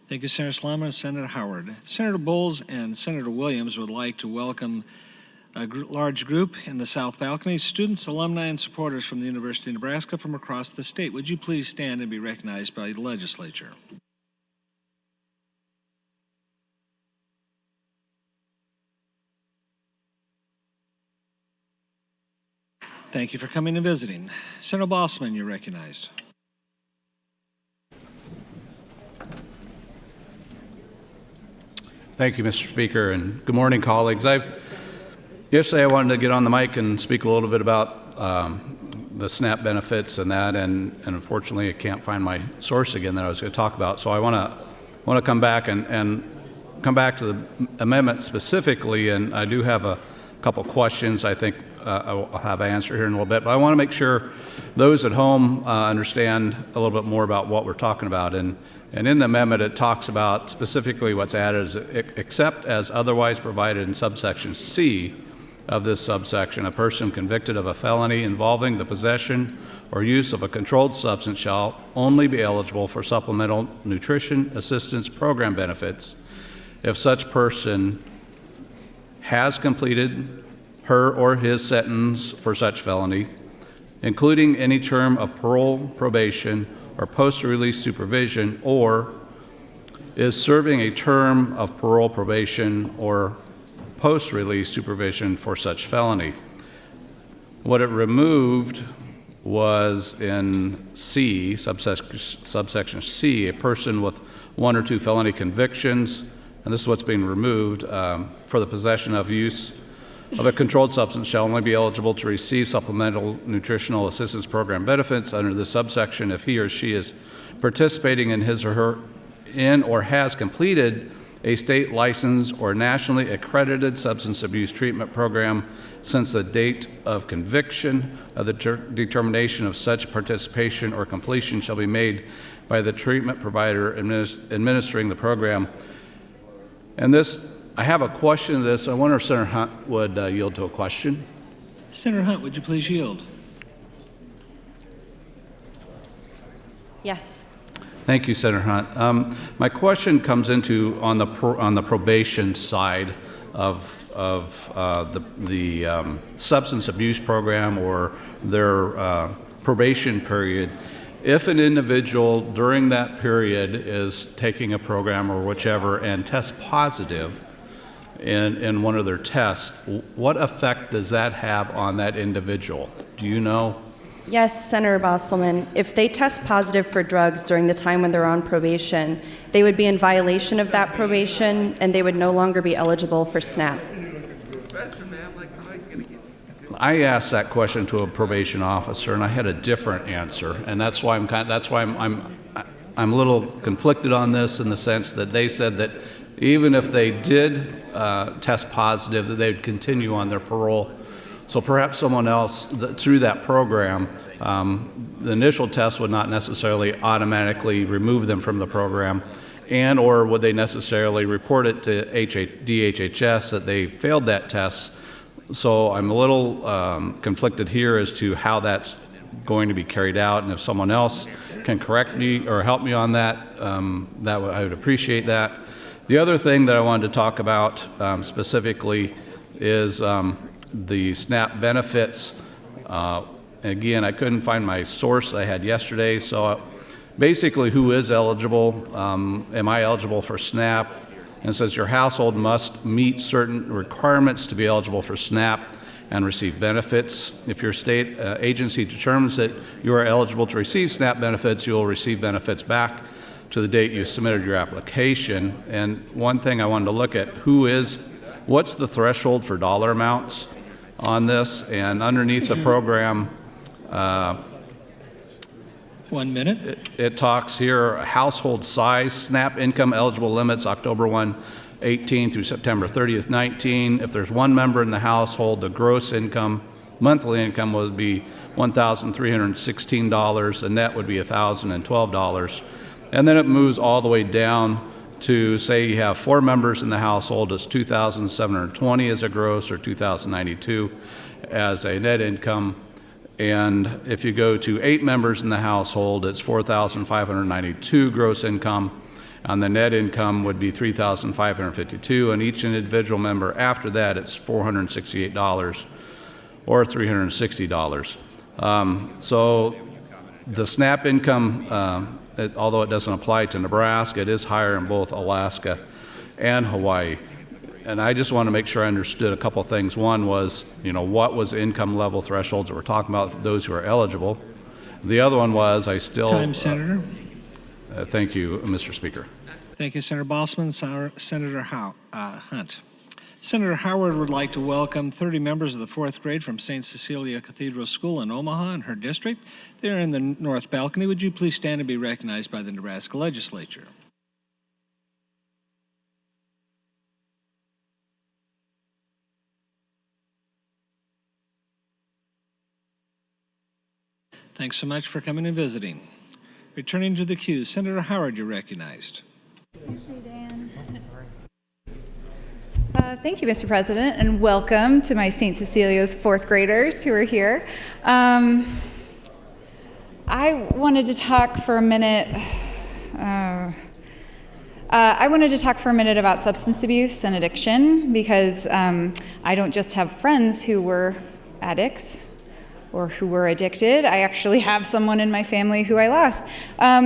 Thank you, Senator Slama and Senator Howard. Senator Bowles and Senator Williams would like to welcome a large group in the South Balcony, students, alumni, and supporters from the University of Nebraska from across the state. Would you please stand and be recognized by the Legislature? Thank you for coming and visiting. Senator Bossman, you're recognized. Thank you, Mr. Speaker, and good morning, colleagues. Yesterday I wanted to get on the mic and speak a little bit about the SNAP benefits and that, and unfortunately I can't find my source again that I was going to talk about. So I want to come back and come back to the amendment specifically, and I do have a couple questions I think I'll have answered here in a little bit. But I want to make sure those at home understand a little bit more about what we're talking about. And in the amendment, it talks about specifically what's added is except as otherwise provided in subsection C of this subsection, a person convicted of a felony involving the possession or use of a controlled substance shall only be eligible for supplemental nutrition assistance program benefits if such person has completed her or his sentence for such felony, including any term of parole, probation, or post-release supervision, or is serving a term of parole, probation, or post-release supervision for such felony. What it removed was in C, subsection C, a person with 1 or 2 felony convictions, and this is what's being removed, for the possession of use of a controlled substance shall only be eligible to receive supplemental nutritional assistance program benefits under this subsection if he or she is participating in his or her or has completed a state licensed or nationally accredited substance abuse treatment program since the date of conviction. Of the determination of such participation or completion shall be made by the treatment provider administering the program. And this, I have a question to this. I wonder if Senator Hunt would yield to a question. Senator Hunt, would you please yield? Yes. Thank you, Senator Hunt. My question comes into on the probation side of the substance abuse program or their probation period. If an individual during that period is taking a program or whichever and tests positive in one of their tests, what effect does that have on that individual? Do you know? Yes, Senator Bostelman. If they test positive for drugs during the time when they're on probation, they would be in violation of that probation and they would no longer be eligible for SNAP. I asked that question to a probation officer, and I had a different answer, and that's why I'm a little conflicted on this in the sense that they said that even if they did test positive, that they would continue on their parole. So perhaps someone else through that program, the initial test would not necessarily automatically remove them from the program, and or would they necessarily report it to DHHS that they failed that test. So I'm a little conflicted here as to how that's going to be carried out, and if someone else can correct me or help me on that, I would appreciate that. The other thing that I wanted to talk about specifically is the SNAP benefits. Again, I couldn't find my source I had yesterday, so basically who is eligible, am I eligible for SNAP? And it says your household must meet certain requirements to be eligible for SNAP and receive benefits. If your state agency determines that you are eligible to receive SNAP benefits, you will receive benefits back to the date you submitted your application. And one thing I wanted to look at, what's the threshold for dollar amounts on this? And underneath the program, 1 minute. It talks here, household size, SNAP income eligible limits, October 1, 18 through September 30th, 19. If there's one member in the household, the gross income, monthly income would be $1,316. The net would be $1,012. And then it moves all the way down to, say you have 4 members in the household, it's $2,720 as a gross or $2,092 as a net income. And if you go to 8 members in the household, it's $4,592 gross income, and the net income would be $3,552, and each individual member after that, it's $468 or $360. So the SNAP income, although it doesn't apply to Nebraska, it is higher in both Alaska and Hawaii. And I just want to make sure I understood a couple things. One was, what was income level thresholds that we're talking about, those who are eligible. The other one was, Time, Senator. Thank you, Mr. Speaker. Thank you, Senator Bosman. Senator Hunt. Senator Howard would like to welcome 30 members of the 4th grade from St. Cecilia Cathedral School in Omaha in her district. They're in the north balcony. Would you please stand and be recognized by the Nebraska Legislature? Thanks so much for coming and visiting. Returning to the queue, Senator Howard, you're recognized. Thank you, Mr. President, and welcome to my St. Cecilia's fourth graders who are here. I wanted to talk for a minute. About substance abuse and addiction because I don't just have friends who were addicts or who were addicted. I actually have someone in my family who I lost,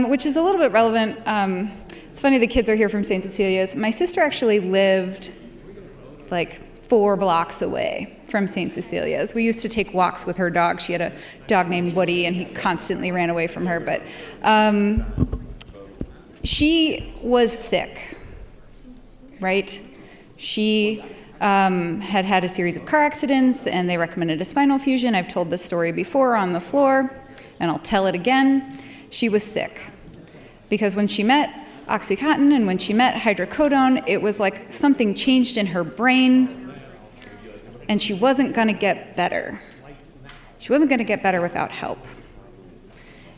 which is a little bit relevant. It's funny the kids are here from St. Cecilia's. My sister actually lived like 4 blocks away from St. Cecilia's. We used to take walks with her dog. She had a dog named Woody, and he constantly ran away from her. But she was sick, right? She had had a series of car accidents, and they recommended a spinal fusion. I've told this story before on the floor, and I'll tell it again. She was sick because when she met OxyContin and when she met hydrocodone, it was like something changed in her brain, and she wasn't going to get better. She wasn't going to get better without help.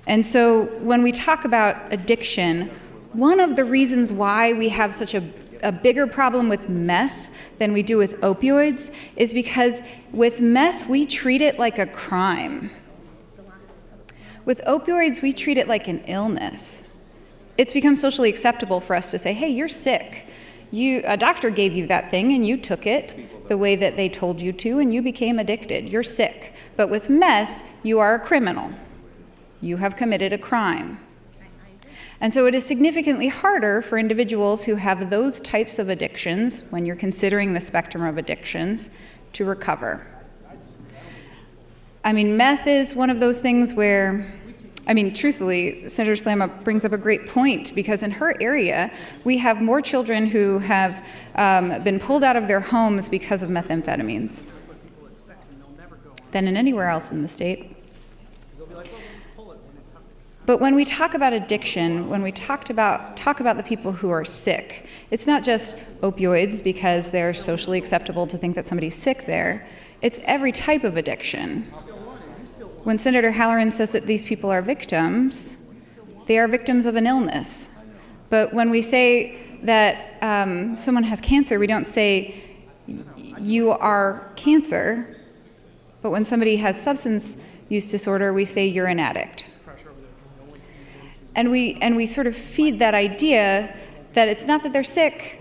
And so when we talk about addiction, one of the reasons why we have such a bigger problem with meth than we do with opioids is because with meth, we treat it like a crime. With opioids, we treat it like an illness. It's become socially acceptable for us to say, hey, you're sick. A doctor gave you that thing and you took it the way that they told you to and you became addicted. You're sick. But with meth, you are a criminal. You have committed a crime. And so it is significantly harder for individuals who have those types of addictions, when you're considering the spectrum of addictions, to recover. I mean, meth is one of those things where, truthfully, Senator Slama brings up a great point, because in her area, we have more children who have been pulled out of their homes because of methamphetamines than in anywhere else in the state. But when we talk about addiction, when we talk about the people who are sick, it's not just opioids because they're socially acceptable to think that somebody's sick there. It's every type of addiction. When Senator Halloran says that these people are victims, they are victims of an illness. But when we say that someone has cancer, we don't say you are cancer. But when somebody has substance use disorder, we say you're an addict. And we sort of feed that idea that it's not that they're sick,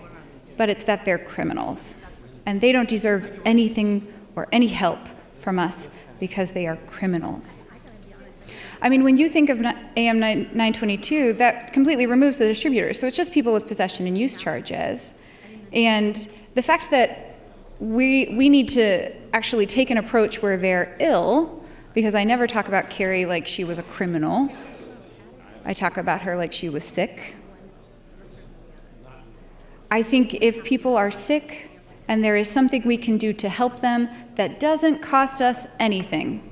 but it's that they're criminals. And they don't deserve anything or any help from us because they are criminals. I mean, when you think of AM 922, that completely removes the distributor. So it's just people with possession and use charges. And the fact that we need to actually take an approach where they're ill, because I never talk about Carrie like she was a criminal. I talk about her like she was sick. I think if people are sick and there is something we can do to help them that doesn't cost us anything,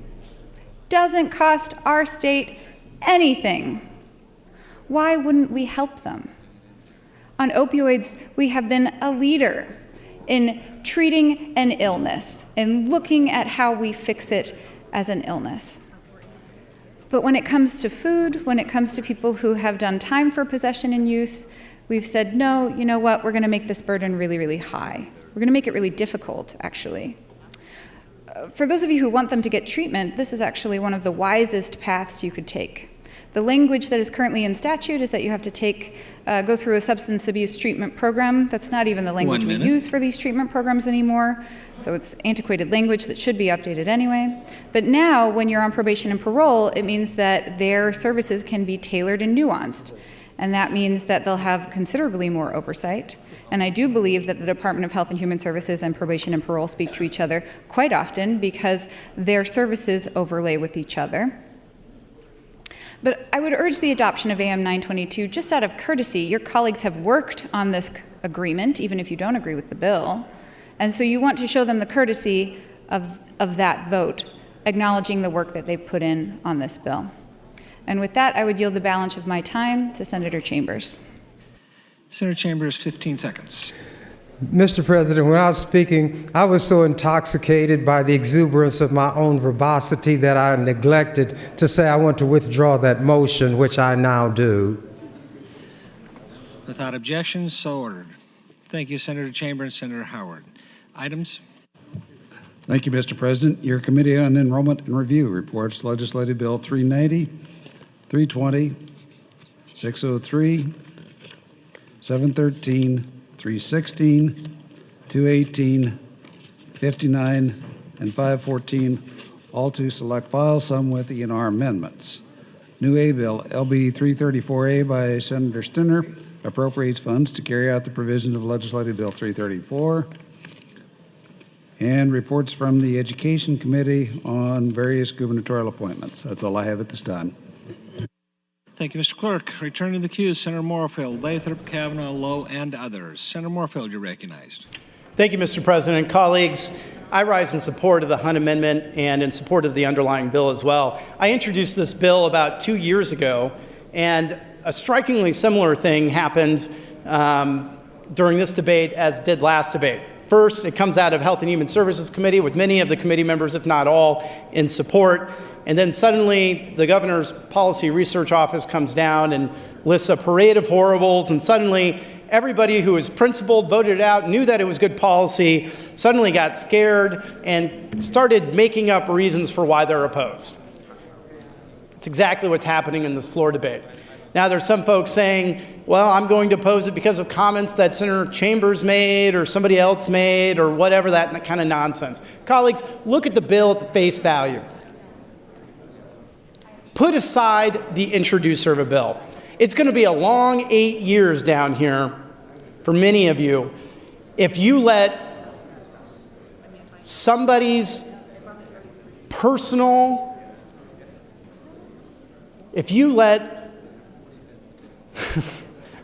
doesn't cost our state anything, why wouldn't we help them? On opioids, we have been a leader in treating an illness and looking at how we fix it as an illness. But when it comes to food, when it comes to people who have done time for possession and use, we've said, no, you know what, we're going to make this burden really, really high. We're going to make it really difficult, actually. For those of you who want them to get treatment, this is actually one of the wisest paths you could take. The language that is currently in statute is that you have to go through a substance abuse treatment program. That's not even the language we use for these treatment programs anymore. So it's antiquated language that should be updated anyway. But now, when you're on probation and parole, it means that their services can be tailored and nuanced. And that means that they'll have considerably more oversight. And I do believe that the Department of Health and Human Services and probation and parole speak to each other quite often because their services overlay with each other. But I would urge the adoption of AM 922 just out of courtesy. Your colleagues have worked on this agreement, even if you don't agree with the bill. And so you want to show them the courtesy of that vote, acknowledging the work that they've put in on this bill. And with that, I would yield the balance of my time to Senator Chambers. Senator Chambers, 15 seconds. Mr. President, when I was speaking, I was so intoxicated by the exuberance of my own verbosity that I neglected to say I want to withdraw that motion, which I now do. Without objection, so ordered. Thank you, Senator Chamber and Senator Howard. Items? Thank you, Mr. President. Your Committee on Enrollment and Review reports Legislative Bill 390, 320, 603, 713, 316, 218, 59, and 514, all to select files, some with E&R amendments. New A Bill, LB 334A by Senator Stinner, appropriates funds to carry out the provisions of Legislative Bill 334, and reports from the Education Committee on various gubernatorial appointments. That's all I have at this time. Thank you, Mr. Clerk. Returning to the queue, Senator Moorfield, Lathrop, Kavanaugh, Lowe, and others. Senator Moorfield, you're recognized. Thank you, Mr. President. Colleagues, I rise in support of the Hunt Amendment and in support of the underlying bill as well. I introduced this bill about 2 years ago, and a strikingly similar thing happened during this debate as did last debate. First, it comes out of Health and Human Services Committee with many of the committee members, if not all, in support. And then suddenly the governor's policy research office comes down and lists a parade of horribles, and suddenly everybody who was principled, voted it out, knew that it was good policy, suddenly got scared and started making up reasons for why they're opposed. It's exactly what's happening in this floor debate. Now there's some folks saying, well, I'm going to oppose it because of comments that Senator Chambers made or somebody else made or whatever, that kind of nonsense. Colleagues, look at the bill at the face value. Put aside the introducer of a bill. It's going to be a long 8 years down here for many of you if you let somebody's personal,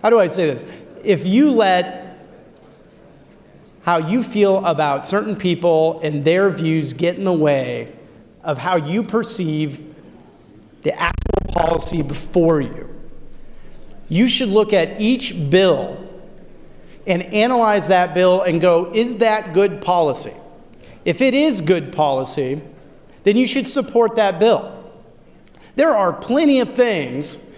how do I say this? If you let how you feel about certain people and their views get in the way of how you perceive the actual policy before you, you should look at each bill and analyze that bill and go, is that good policy? If it is good policy, then you should support that bill. There are plenty of things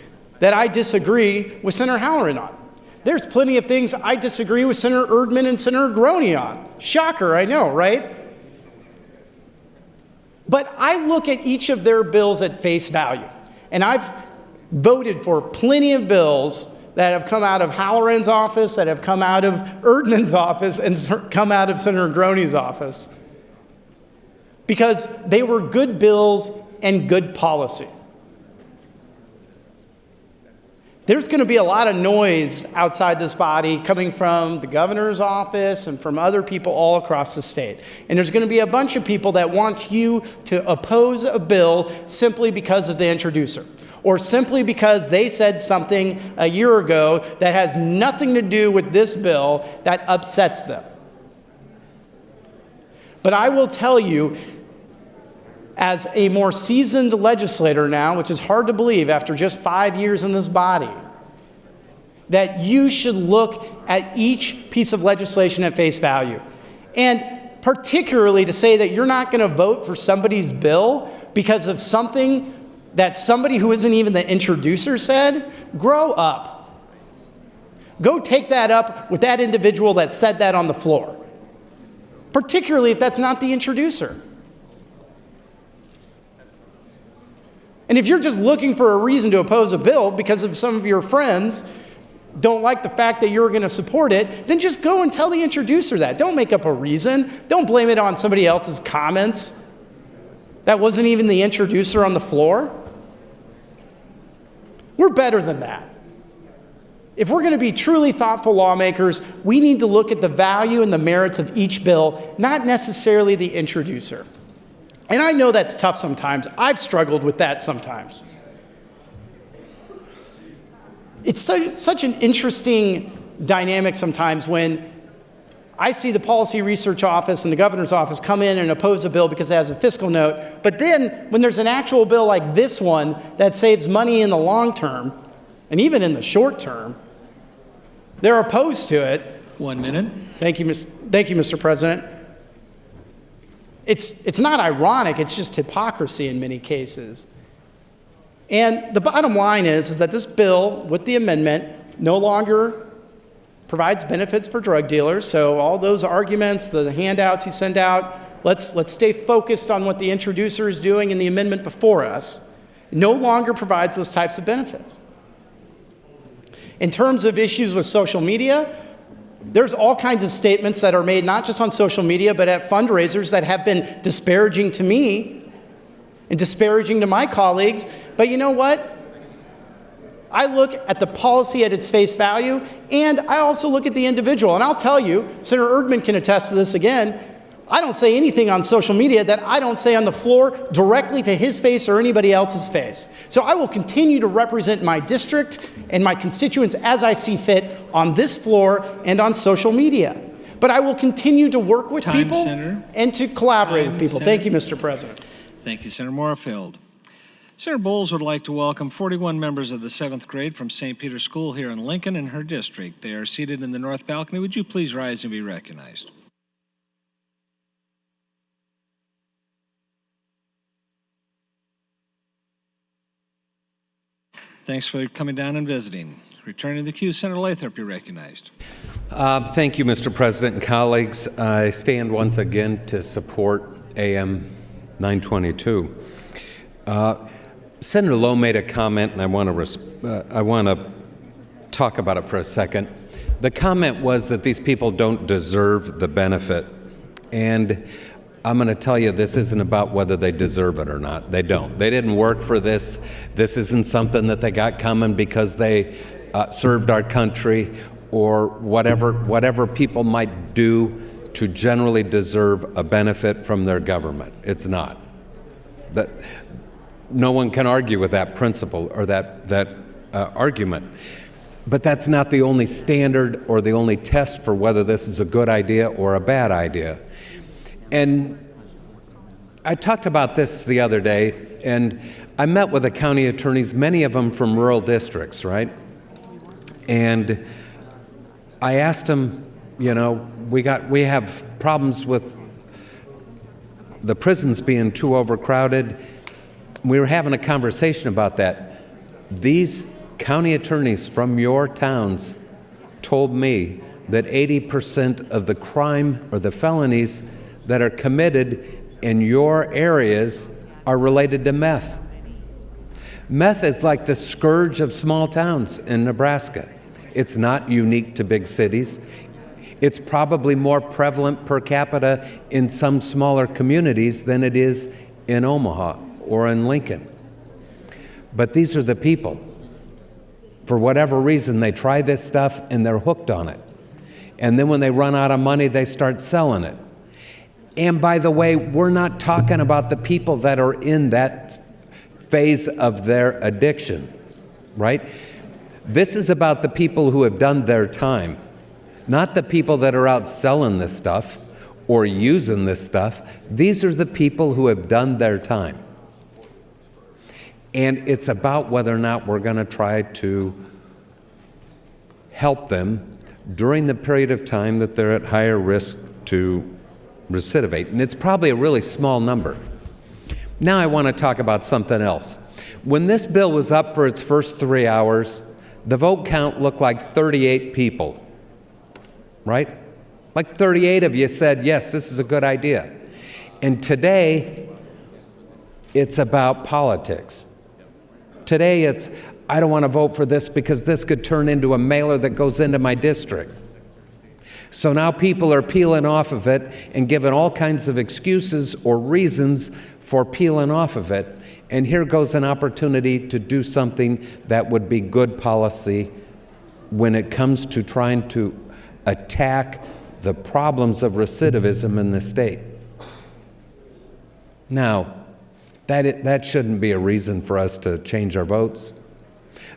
that I disagree with Senator Halloran on. There's plenty of things I disagree with Senator Erdman and Senator Groney on. Shocker, I know, right? But I look at each of their bills at face value, and I've voted for plenty of bills that have come out of Halloran's office, that have come out of Erdman's office, and come out of Senator Groney's office, because they were good bills and good policy. There's going to be a lot of noise outside this body coming from the governor's office and from other people all across the state. And there's going to be a bunch of people that want you to oppose a bill simply because of the introducer, or simply because they said something a year ago that has nothing to do with this bill that upsets them. But I will tell you, as a more seasoned legislator now, which is hard to believe after just 5 years in this body, that you should look at each piece of legislation at face value. And particularly to say that you're not going to vote for somebody's bill because of something that somebody who isn't even the introducer said, grow up. Go take that up with that individual that said that on the floor, particularly if that's not the introducer. And if you're just looking for a reason to oppose a bill because of some of your friends don't like the fact that you're going to support it, then just go and tell the introducer that. Don't make up a reason. Don't blame it on somebody else's comments. That wasn't even the introducer on the floor. We're better than that. If we're going to be truly thoughtful lawmakers, we need to look at the value and the merits of each bill, not necessarily the introducer. And I know that's tough sometimes. I've struggled with that sometimes. It's such an interesting dynamic sometimes when I see the Policy Research Office and the Governor's Office come in and oppose a bill because it has a fiscal note. But then when there's an actual bill like this one that saves money in the long term, and even in the short term, they're opposed to it. 1 minute. Thank you, Mr. President. It's not ironic, it's just hypocrisy in many cases. And the bottom line is that this bill, with the amendment, no longer provides benefits for drug dealers. So all those arguments, the handouts you send out, let's stay focused on what the introducer is doing in the amendment before us. It no longer provides those types of benefits. In terms of issues with social media, there's all kinds of statements that are made not just on social media, but at fundraisers that have been disparaging to me and disparaging to my colleagues. But you know what? I look at the policy at its face value, and I also look at the individual. And I'll tell you, Senator Erdman can attest to this again, I don't say anything on social media that I don't say on the floor directly to his face or anybody else's face. So I will continue to represent my district and my constituents as I see fit on this floor and on social media. But I will continue to work with people and to collaborate with people. Thank you, Mr. President. Thank you, Senator Moorfield. Senator Bowles would like to welcome 41 members of the 7th grade from St. Peter's School here in Lincoln and her district. They are seated in the north balcony. Would you please rise and be recognized? Thanks for coming down and visiting. Returning to the queue, Senator Lathrop, you're recognized. Thank you, Mr. President and colleagues. I stand once again to support AM 922. Senator Lowe made a comment, and I want to talk about it for a second. The comment was that these people don't deserve the benefit, and I'm going to tell you this isn't about whether they deserve it or not. They don't. They didn't work for this. This isn't something that they got coming because they served our country or whatever people might do to generally deserve a benefit from their government. It's not. No one can argue with that principle or that argument. But that's not the only standard or the only test for whether this is a good idea or a bad idea. And I talked about this the other day, and I met with the county attorneys, many of them from rural districts, right? And I asked them, you know, we have problems with the prisons being too overcrowded. We were having a conversation about that. These county attorneys from your towns told me that 80% of the crime or the felonies that are committed in your areas are related to meth. Meth is like the scourge of small towns in Nebraska. It's not unique to big cities. It's probably more prevalent per capita in some smaller communities than it is in Omaha or in Lincoln. But these are the people. For whatever reason, they try this stuff and they're hooked on it. And then when they run out of money, they start selling it. And by the way, we're not talking about the people that are in that phase of their addiction, right? This is about the people who have done their time, not the people that are out selling this stuff or using this stuff. These are the people who have done their time. And it's about whether or not we're going to try to help them during the period of time that they're at higher risk to recidivate. And it's probably a really small number. Now I want to talk about something else. When this bill was up for its first 3 hours, the vote count looked like 38 people, right? Like 38 of you said, yes, this is a good idea. And today, it's about politics. Today it's, I don't want to vote for this because this could turn into a mailer that goes into my district. So now people are peeling off of it and giving all kinds of excuses or reasons for peeling off of it. And here goes an opportunity to do something that would be good policy when it comes to trying to attack the problems of recidivism in the state. Now, that shouldn't be a reason for us to change our votes.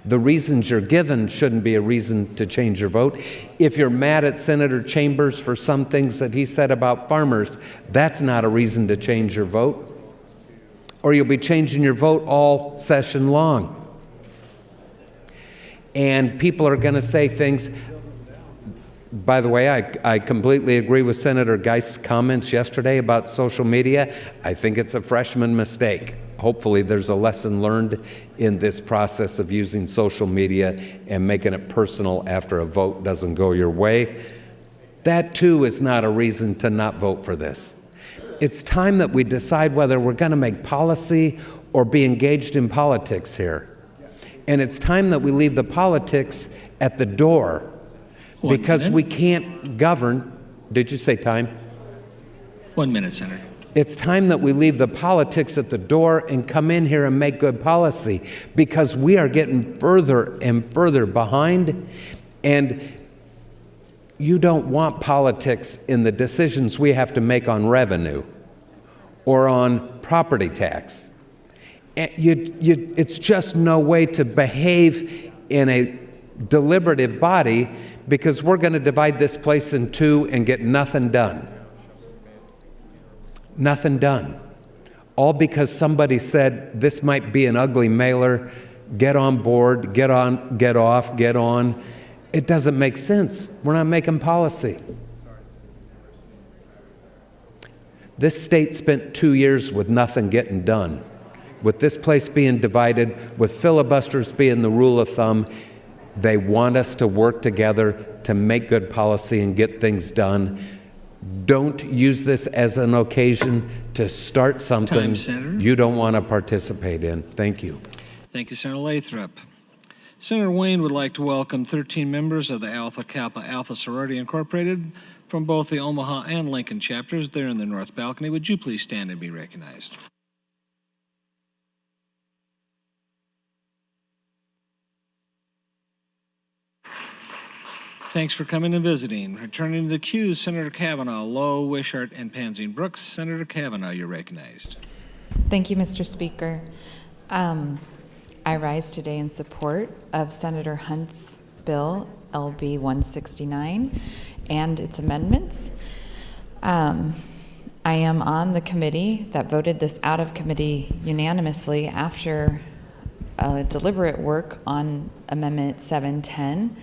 The reasons you're given shouldn't be a reason to change your vote. If you're mad at Senator Chambers for some things that he said about farmers, that's not a reason to change your vote. Or you'll be changing your vote all session long. And people are going to say things. By the way, I completely agree with Senator Geist's comments yesterday about social media. I think it's a freshman mistake. Hopefully there's a lesson learned in this process of using social media and making it personal after a vote doesn't go your way. That too is not a reason to not vote for this. It's time that we decide whether we're going to make policy or be engaged in politics here. And it's time that we leave the politics at the door. Because we can't govern. Did you say time? 1 minute, Senator. It's time that we leave the politics at the door and come in here and make good policy, because we are getting further and further behind, and you don't want politics in the decisions we have to make on revenue or on property tax. It's just no way to behave in a deliberative body, because we're going to divide this place in two and get nothing done. Nothing done. All because somebody said this might be an ugly mailer, get on board, get on, get off, get on. It doesn't make sense. We're not making policy. This state spent 2 years with nothing getting done. With this place being divided, with filibusters being the rule of thumb, they want us to work together to make good policy and get things done. Don't use this as an occasion to start something you don't want to participate in. Thank you. Thank you, Senator Lathrop. Senator Wayne would like to welcome 13 members of the Alpha Kappa Alpha Sorority Incorporated from both the Omaha and Lincoln chapters there in the North Balcony. Would you please stand and be recognized? Thanks for coming and visiting. Returning to the queue, Senator Kavanaugh, Lowe, Wishart, and Panzine Brooks. Senator Kavanaugh, you're recognized. Thank you, Mr. Speaker. I rise today in support of Senator Hunt's bill, LB 169, and its amendments. I am on the committee that voted this out of committee unanimously after deliberate work on Amendment 710.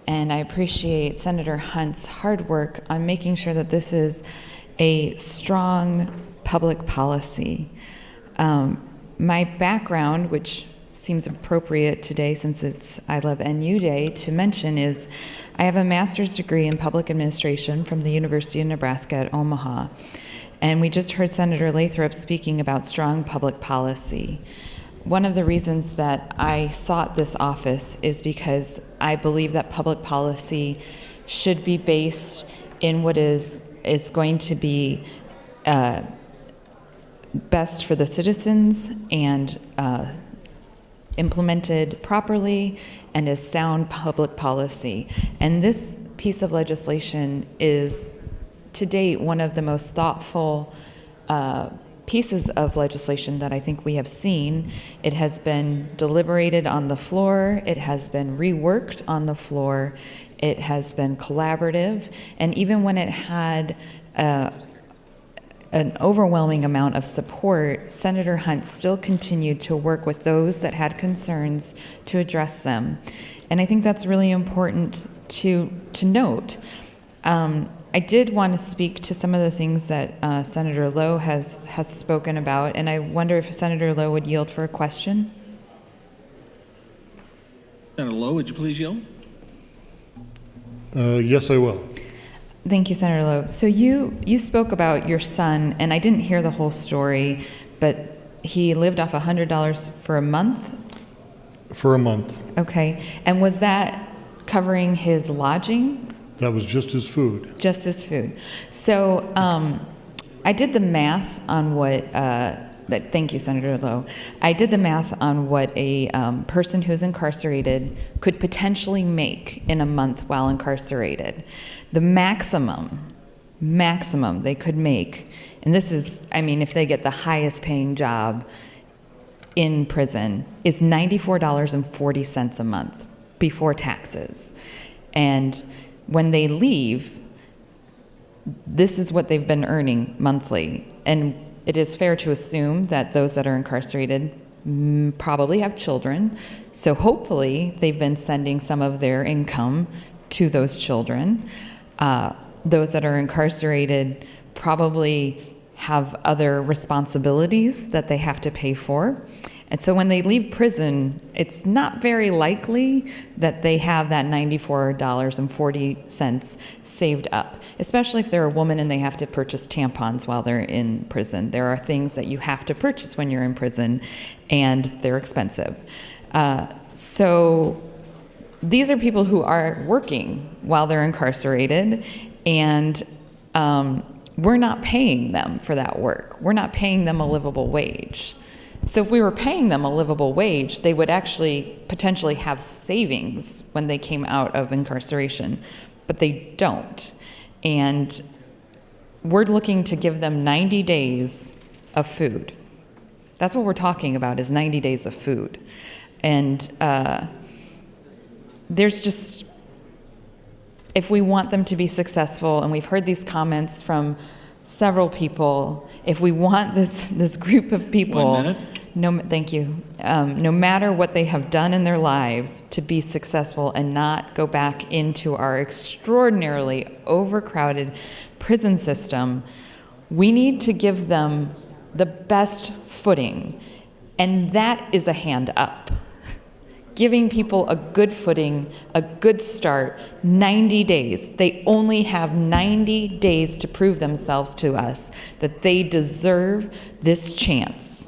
And I appreciate Senator Hunt's hard work on making sure that this is a strong public policy. My background, which seems appropriate today since it's I Love NU Day to mention, is I have a master's degree in public administration from the University of Nebraska at Omaha. And we just heard Senator Lathrop speaking about strong public policy. One of the reasons that I sought this office is because I believe that public policy should be based in what is going to be best for the citizens and implemented properly and as sound public policy. And this piece of legislation is, to date, one of the most thoughtful pieces of legislation that I think we have seen. It has been deliberated on the floor, it has been reworked on the floor, it has been collaborative, and even when it had an overwhelming amount of support, Senator Hunt still continued to work with those that had concerns to address them. And I think that's really important to note. I did want to speak to some of the things that Senator Lowe has spoken about, and I wonder if Senator Lowe would yield for a question. Senator Lowe, would you please yield? Yes, I will. Thank you, Senator Lowe. So you spoke about your son, and I didn't hear the whole story, but he lived off $100 for a month? For a month. Okay. And was that covering his lodging? That was just his food. Just his food. So I did the math on what, thank you, Senator Lowe. I did the math on what a person who's incarcerated could potentially make in a month while incarcerated. The maximum they could make, and this is, I mean, if they get the highest paying job in prison, is $94.40 a month before taxes. And when they leave, this is what they've been earning monthly. And it is fair to assume that those that are incarcerated probably have children. So hopefully they've been sending some of their income to those children. Those that are incarcerated probably have other responsibilities that they have to pay for. And so when they leave prison, it's not very likely that they have that $94.40 saved up, especially if they're a woman and they have to purchase tampons while they're in prison. There are things that you have to purchase when you're in prison, and they're expensive. So these are people who are working while they're incarcerated, and we're not paying them for that work. We're not paying them a livable wage. So if we were paying them a livable wage, they would actually potentially have savings when they came out of incarceration, but they don't. And we're looking to give them 90 days of food. That's what we're talking about, is 90 days of food. And there's just, if we want them to be successful, and we've heard these comments from several people, if we want this group of people, 1 minute. thank you, no matter what they have done in their lives, to be successful and not go back into our extraordinarily overcrowded prison system, we need to give them the best footing, and that is a hand up. Giving people a good footing, a good start, 90 days. They only have 90 days to prove themselves to us that they deserve this chance.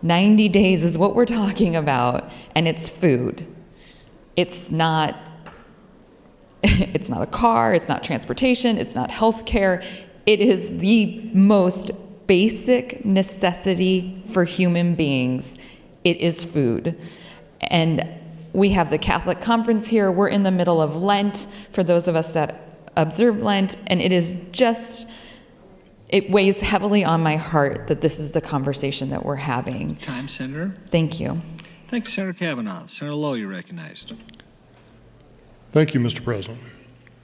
90 days is what we're talking about, and it's food. It's not a car, it's not transportation, it's not health care. It is the most basic necessity for human beings. It is food. And we have the Catholic Conference here. We're in the middle of Lent, for those of us that observe Lent, and it weighs heavily on my heart that this is the conversation that we're having. Time, Senator. Thank you. Thank you, Senator Kavanaugh. Senator Lowe, you're recognized. Thank you, Mr. President.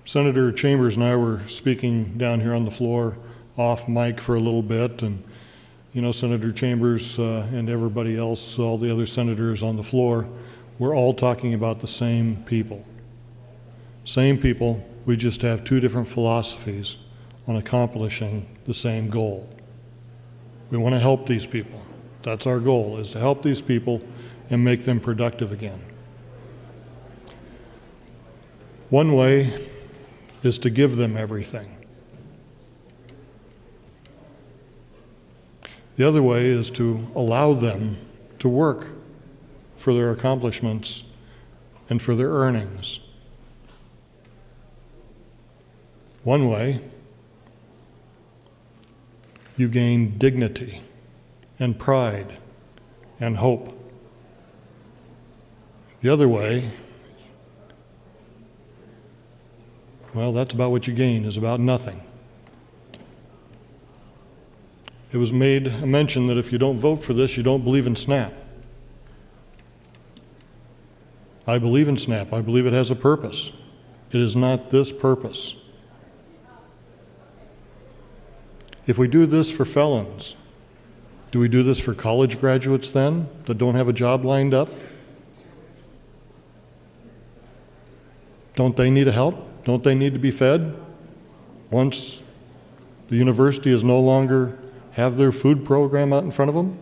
Senator Chambers and I were speaking down here on the floor off mic for a little bit, and Senator Chambers and everybody else, all the other senators on the floor, we're all talking about the same people. Same people, we just have two different philosophies on accomplishing the same goal. We want to help these people. That's our goal, is to help these people and make them productive again. One way is to give them everything. The other way is to allow them to work for their accomplishments and for their earnings. One way, you gain dignity and pride and hope. The other way, well, that's about what you gain, is about nothing. It was made a mention that if you don't vote for this, you don't believe in SNAP. I believe in SNAP. I believe it has a purpose. It is not this purpose. If we do this for felons, do we do this for college graduates then that don't have a job lined up? Don't they need help? Don't they need to be fed? Once the university is no longer have their food program out in front of them?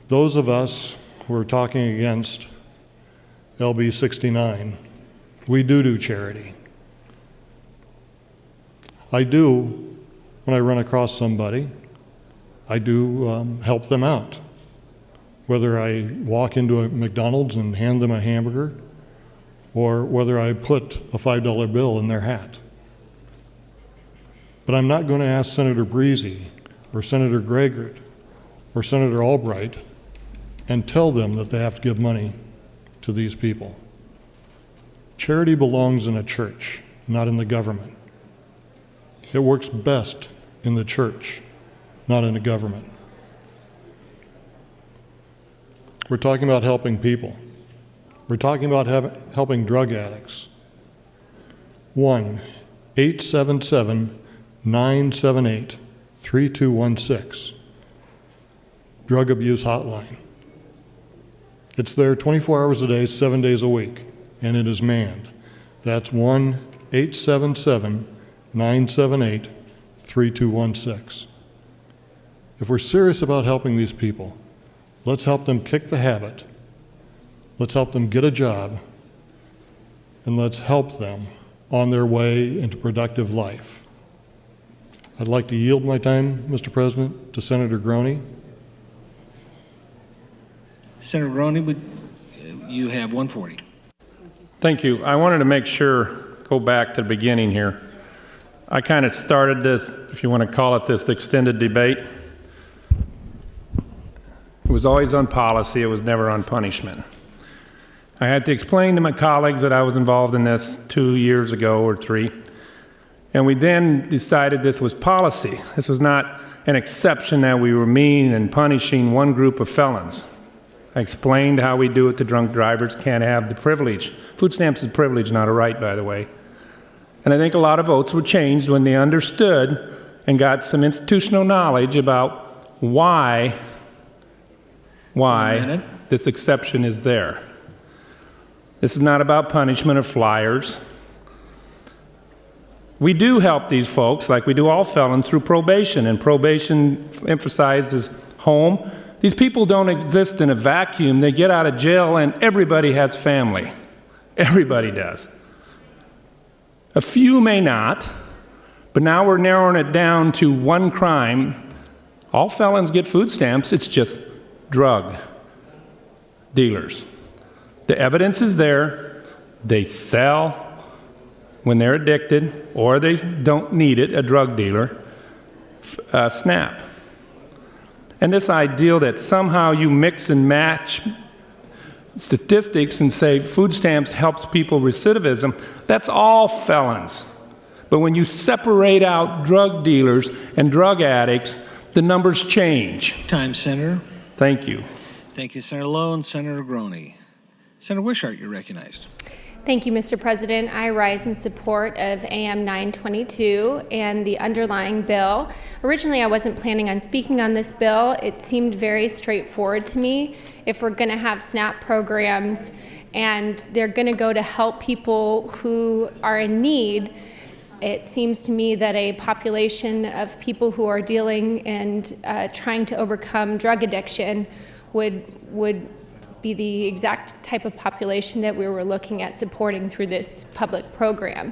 Those of us who are talking against LB 69, we do charity. I do, when I run across somebody, I do help them out. Whether I walk into a McDonald's and hand them a hamburger, or whether I put a $5 bill in their hat. But I'm not going to ask Senator Breezy or Senator Gregert or Senator Albright and tell them that they have to give money to these people. Charity belongs in a church, not in the government. It works best in the church, not in the government. We're talking about helping people. We're talking about helping drug addicts. 1-877-978-3216. drug abuse hotline. It's there 24 hours a day, 7 days a week, and it is manned. That's 1-877-978-3216. If we're serious about helping these people, let's help them kick the habit, let's help them get a job, and let's help them on their way into productive life. I'd like to yield my time, Mr. President, to Senator Groney. Senator Groney, you have 140. Thank you. I wanted to make sure, go back to the beginning here. I kind of started this, if you want to call it this, extended debate. It was always on policy, it was never on punishment. I had to explain to my colleagues that I was involved in this 2 years ago or 3, and we then decided this was policy. This was not an exception that we were mean and punishing one group of felons. I explained how we do it to drunk drivers can't have the privilege. Food stamps is a privilege, not a right, by the way. And I think a lot of votes were changed when they understood and got some institutional knowledge about why this exception is there. This is not about punishment or flyers. We do help these folks, like we do all felons, through probation, and probation emphasizes home. These people don't exist in a vacuum. They get out of jail and everybody has family. Everybody does. A few may not, but now we're narrowing it down to one crime. All felons get food stamps, it's just drug dealers. The evidence is there. They sell when they're addicted or they don't need it, a drug dealer, SNAP. And this ideal that somehow you mix and match statistics and say food stamps helps people recidivism, that's all felons. But when you separate out drug dealers and drug addicts, the numbers change. Time, Senator. Thank you. Thank you, Senator Lowe and Senator Groney. Senator Wishart, you're recognized. Thank you, Mr. President. I rise in support of AM 922 and the underlying bill. Originally, I wasn't planning on speaking on this bill. It seemed very straightforward to me. If we're going to have SNAP programs and they're going to go to help people who are in need, it seems to me that a population of people who are dealing and trying to overcome drug addiction would be the exact type of population that we were looking at supporting through this public program.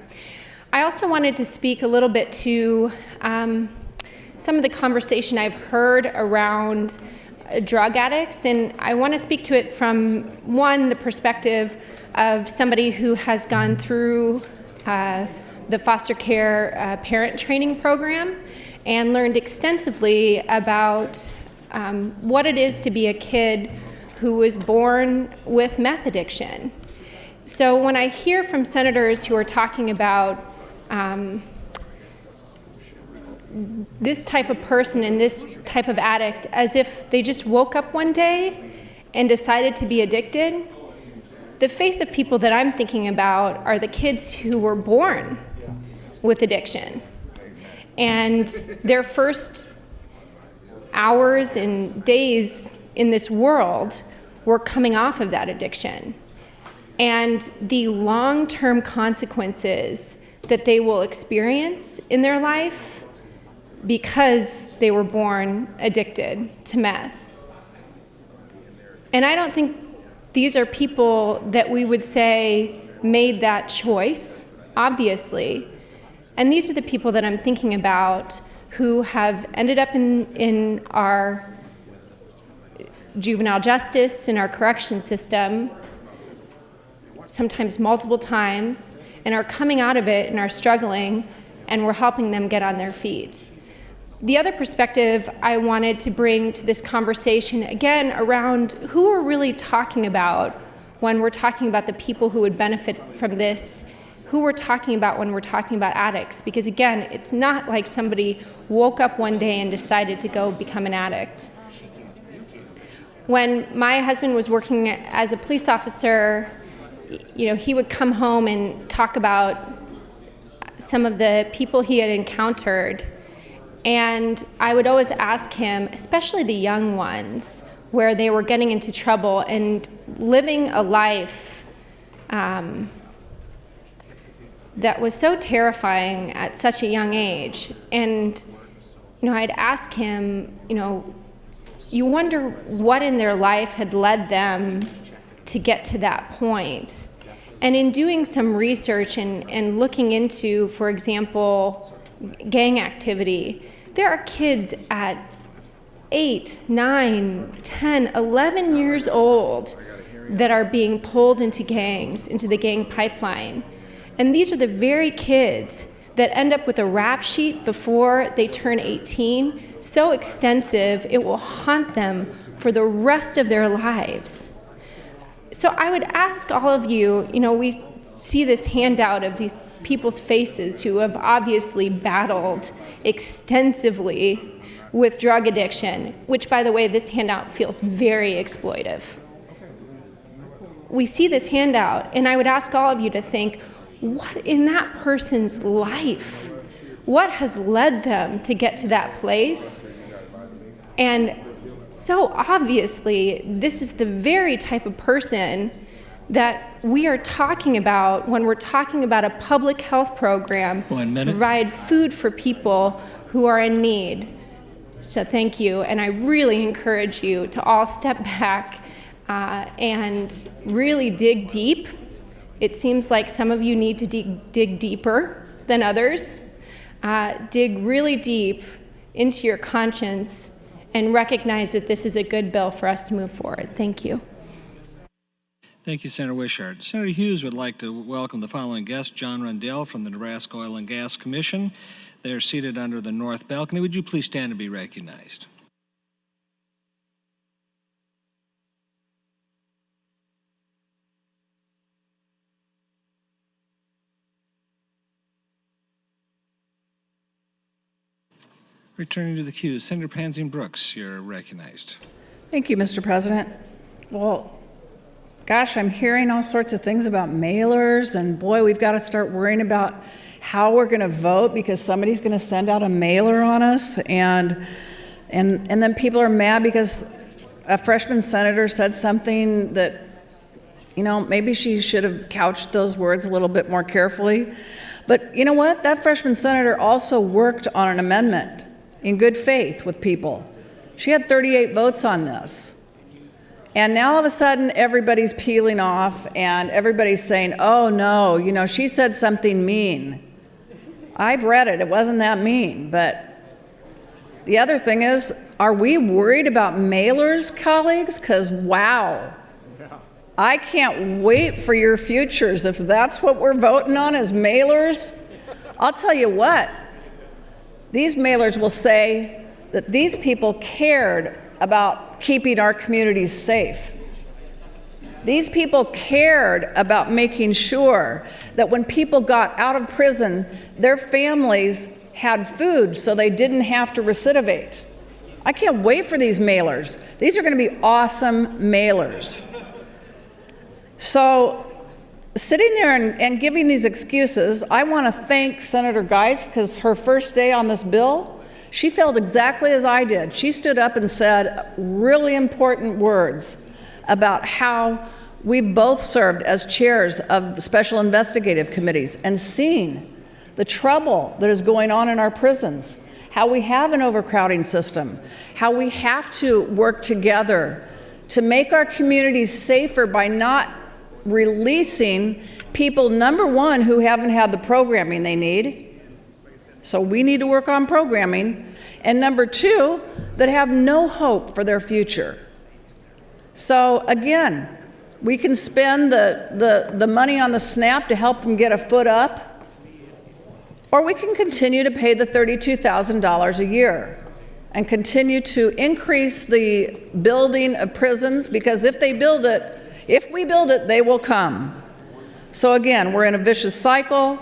I also wanted to speak a little bit to some of the conversation I've heard around drug addicts, and I want to speak to it from, one, the perspective of somebody who has gone through the foster care parent training program and learned extensively about what it is to be a kid who was born with meth addiction. So when I hear from senators who are talking about this type of person and this type of addict as if they just woke up one day and decided to be addicted, the face of people that I'm thinking about are the kids who were born with addiction. And their first hours and days in this world were coming off of that addiction. And the long-term consequences that they will experience in their life because they were born addicted to meth. And I don't think these are people that we would say made that choice, obviously. And these are the people that I'm thinking about who have ended up in our juvenile justice, in our correction system, sometimes multiple times, and are coming out of it and are struggling, and we're helping them get on their feet. The other perspective I wanted to bring to this conversation, again, around who we're really talking about when we're talking about the people who would benefit from this, who we're talking about when we're talking about addicts, because again, it's not like somebody woke up one day and decided to go become an addict. When my husband was working as a police officer, he would come home and talk about some of the people he had encountered, And I would always ask him, especially the young ones, where they were getting into trouble and living a life that was so terrifying at such a young age. And, I'd ask him, you wonder what in their life had led them to get to that point. And in doing some research and looking into, for example, gang activity, there are kids at 8, 9, 10, 11 years old that are being pulled into gangs, into the gang pipeline. And these are the very kids that end up with a rap sheet before they turn 18, so extensive it will haunt them for the rest of their lives. So I would ask all of you, we see this handout of these people's faces who have obviously battled extensively with drug addiction, which, by the way, this handout feels very exploitive. We see this handout, and I would ask all of you to think, what in that person's life? What has led them to get to that place? And so obviously, this is the very type of person that we are talking about when we're talking about a public health program to provide food for people who are in need. So thank you, and I really encourage you to all step back and really dig deep. It seems like some of you need to dig deeper than others. Dig really deep into your conscience and recognize that this is a good bill for us to move forward. Thank you. Thank you, Senator Wishart. Senator Hughes would like to welcome the following guest, John Rundell from the Nebraska Oil and Gas Commission. They are seated under the north balcony. Would you please stand and be recognized? Returning to the queue, Senator Pansy Brooks, you're recognized. Thank you, Mr. President. Well, gosh, I'm hearing all sorts of things about mailers, and boy, we've got to start worrying about how we're going to vote because somebody's going to send out a mailer on us, and then people are mad because a freshman senator said something that, maybe she should have couched those words a little bit more carefully. But you know what? That freshman senator also worked on an amendment in good faith with people. She had 38 votes on this. And now all of a sudden, everybody's peeling off and everybody's saying, oh no, she said something mean. I've read it, it wasn't that mean. But the other thing is, are we worried about mailers, colleagues? Because wow, I can't wait for your futures if that's what we're voting on is mailers. I'll tell you what, these mailers will say that these people cared about keeping our communities safe. These people cared about making sure that when people got out of prison, their families had food so they didn't have to recidivate. I can't wait for these mailers. These are going to be awesome mailers. So sitting there and giving these excuses, I want to thank Senator Geist because her first day on this bill, she felt exactly as I did. She stood up and said really important words about how we've both served as chairs of special investigative committees and seen the trouble that is going on in our prisons, how we have an overcrowding system, how we have to work together to make our communities safer by not releasing people, number one, who haven't had the programming they need. So we need to work on programming. And number two, that have no hope for their future. So again, we can spend the money on the SNAP to help them get a foot up, or we can continue to pay the $32,000 a year and continue to increase the building of prisons, because if we build it, they will come. So again, we're in a vicious cycle,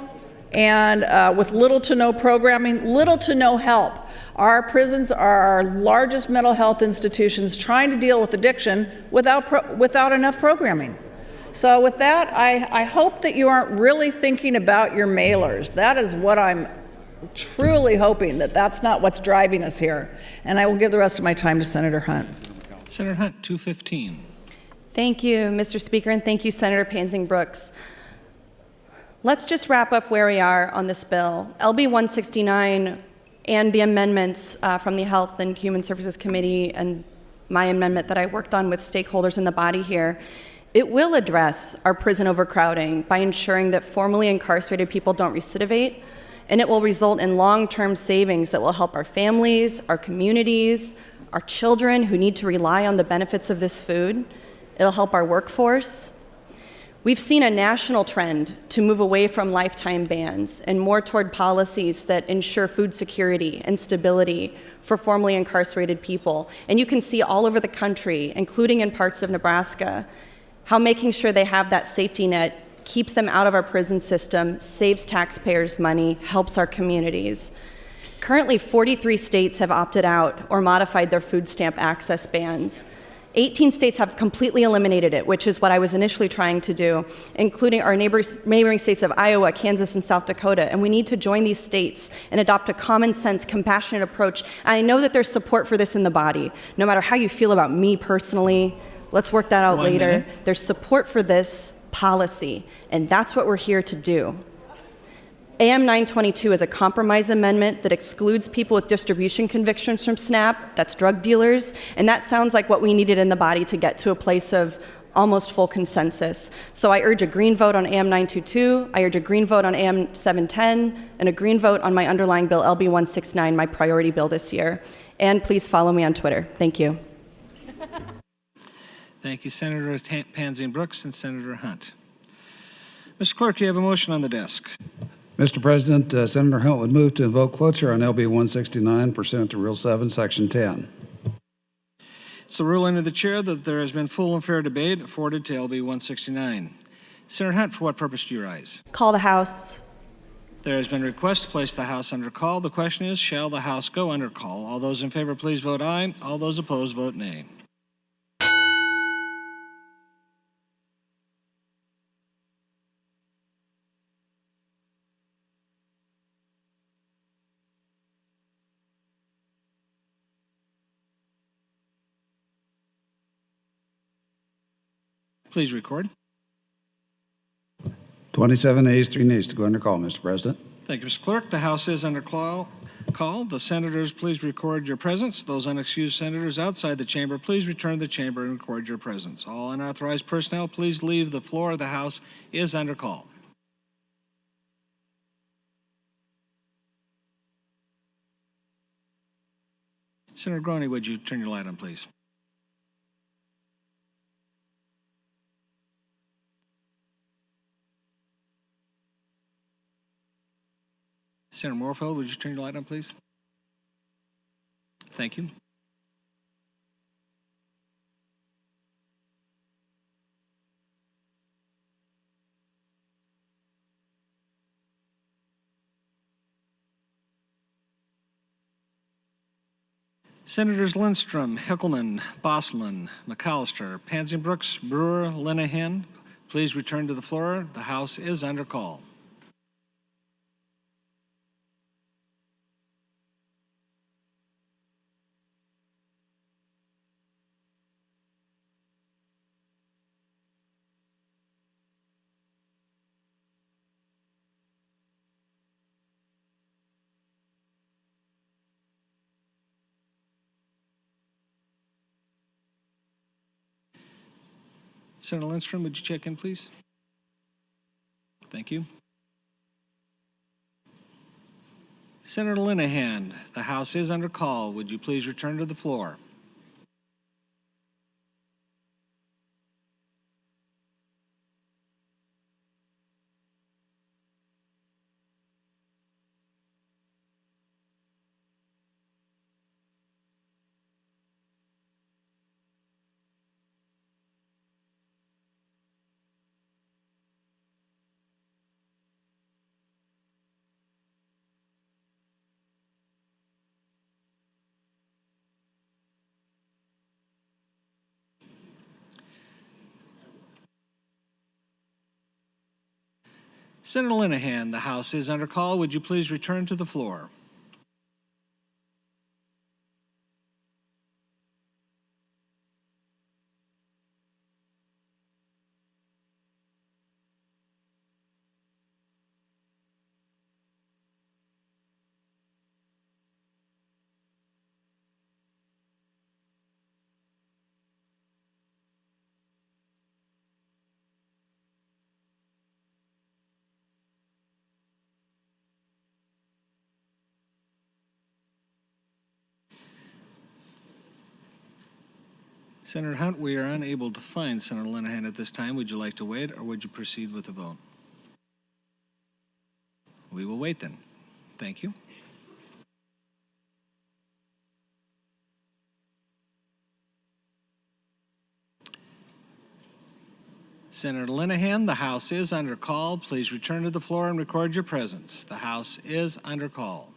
and with little to no programming, little to no help. Our prisons are our largest mental health institutions trying to deal with addiction without enough programming. So with that, I hope that you aren't really thinking about your mailers. That is what I'm truly hoping that that's not what's driving us here. And I will give the rest of my time to Senator Hunt. Senator Hunt, 215. Thank you, Mr. Speaker, and thank you, Senator Pansing Brooks. Let's just wrap up where we are on this bill. LB 169 and the amendments from the Health and Human Services Committee and my amendment that I worked on with stakeholders in the body here, it will address our prison overcrowding by ensuring that formerly incarcerated people don't recidivate, and it will result in long-term savings that will help our families, our communities, our children who need to rely on the benefits of this food. It'll help our workforce. We've seen a national trend to move away from lifetime bans and more toward policies that ensure food security and stability for formerly incarcerated people. And you can see all over the country, including in parts of Nebraska, how making sure they have that safety net keeps them out of our prison system, saves taxpayers money, helps our communities. Currently, 43 states have opted out or modified their food stamp access bans. 18 states have completely eliminated it, which is what I was initially trying to do, including our neighboring states of Iowa, Kansas, and South Dakota. And we need to join these states and adopt a common sense, compassionate approach. And I know that there's support for this in the body. No matter how you feel about me personally, let's work that out later. There's support for this policy, and that's what we're here to do. AM 922 is a compromise amendment that excludes people with distribution convictions from SNAP, that's drug dealers, and that sounds like what we needed in the body to get to a place of almost full consensus. So I urge a green vote on AM 922, I urge a green vote on AM 710, and a green vote on my underlying bill, LB 169, my priority bill this year. And please follow me on Twitter. Thank you. Thank you, Senator Pansing Brooks and Senator Hunt. Mr. Clerk, you have a motion on the desk. Mr. President, Senator Hunt would move to invoke cloture on LB 169 pursuant to Rule 7, Section 10. It's the ruling of the chair that there has been full and fair debate afforded to LB 169. Senator Hunt, for what purpose do you rise? Call the House. There has been a request to place the House under call. The question is, shall the House go under call? All those in favor, please vote aye. All those opposed, vote nay. Please record. 27 ayes, 3 nays to go under call, Mr. President. Thank you, Mr. Clerk. The House is under call. The senators, please record your presence. Those unexcused senators outside the chamber, please return to the chamber and record your presence. All unauthorized personnel, please leave the floor. The House is under call. Senator Groney, would you turn your light on, please? Senator Moorfield, would you turn your light on, please? Thank you. Senators Lindstrom, Hickelman, Bosselman, McAllister, Pansing Brooks, Brewer, Linehan, please return to the floor. The House is under call. Senator Lindstrom, would you check in, please? Thank you. Senator Linehan, the House is under call. Would you please return to the floor? Senator Linehan, the House is under call. Would you please return to the floor? Senator Hunt, we are unable to find Senator Linehan at this time. Would you like to wait, or would you proceed with the vote? We will wait then. Thank you. Senator Linehan, the House is under call. Please return to the floor and record your presence. The House is under call.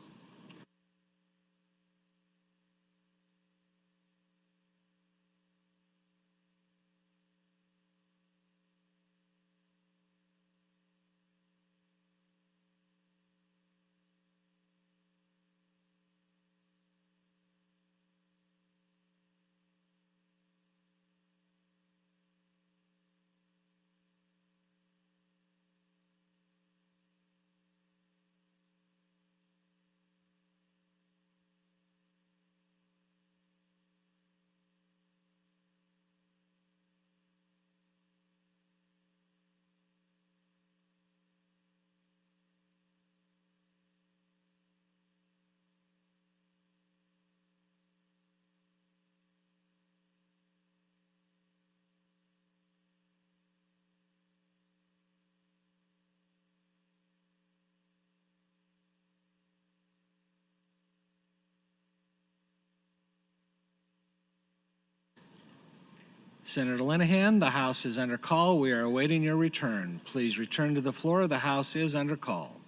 Senator Linehan, the House is under call. We are awaiting your return. Please return to the floor. The House is under call.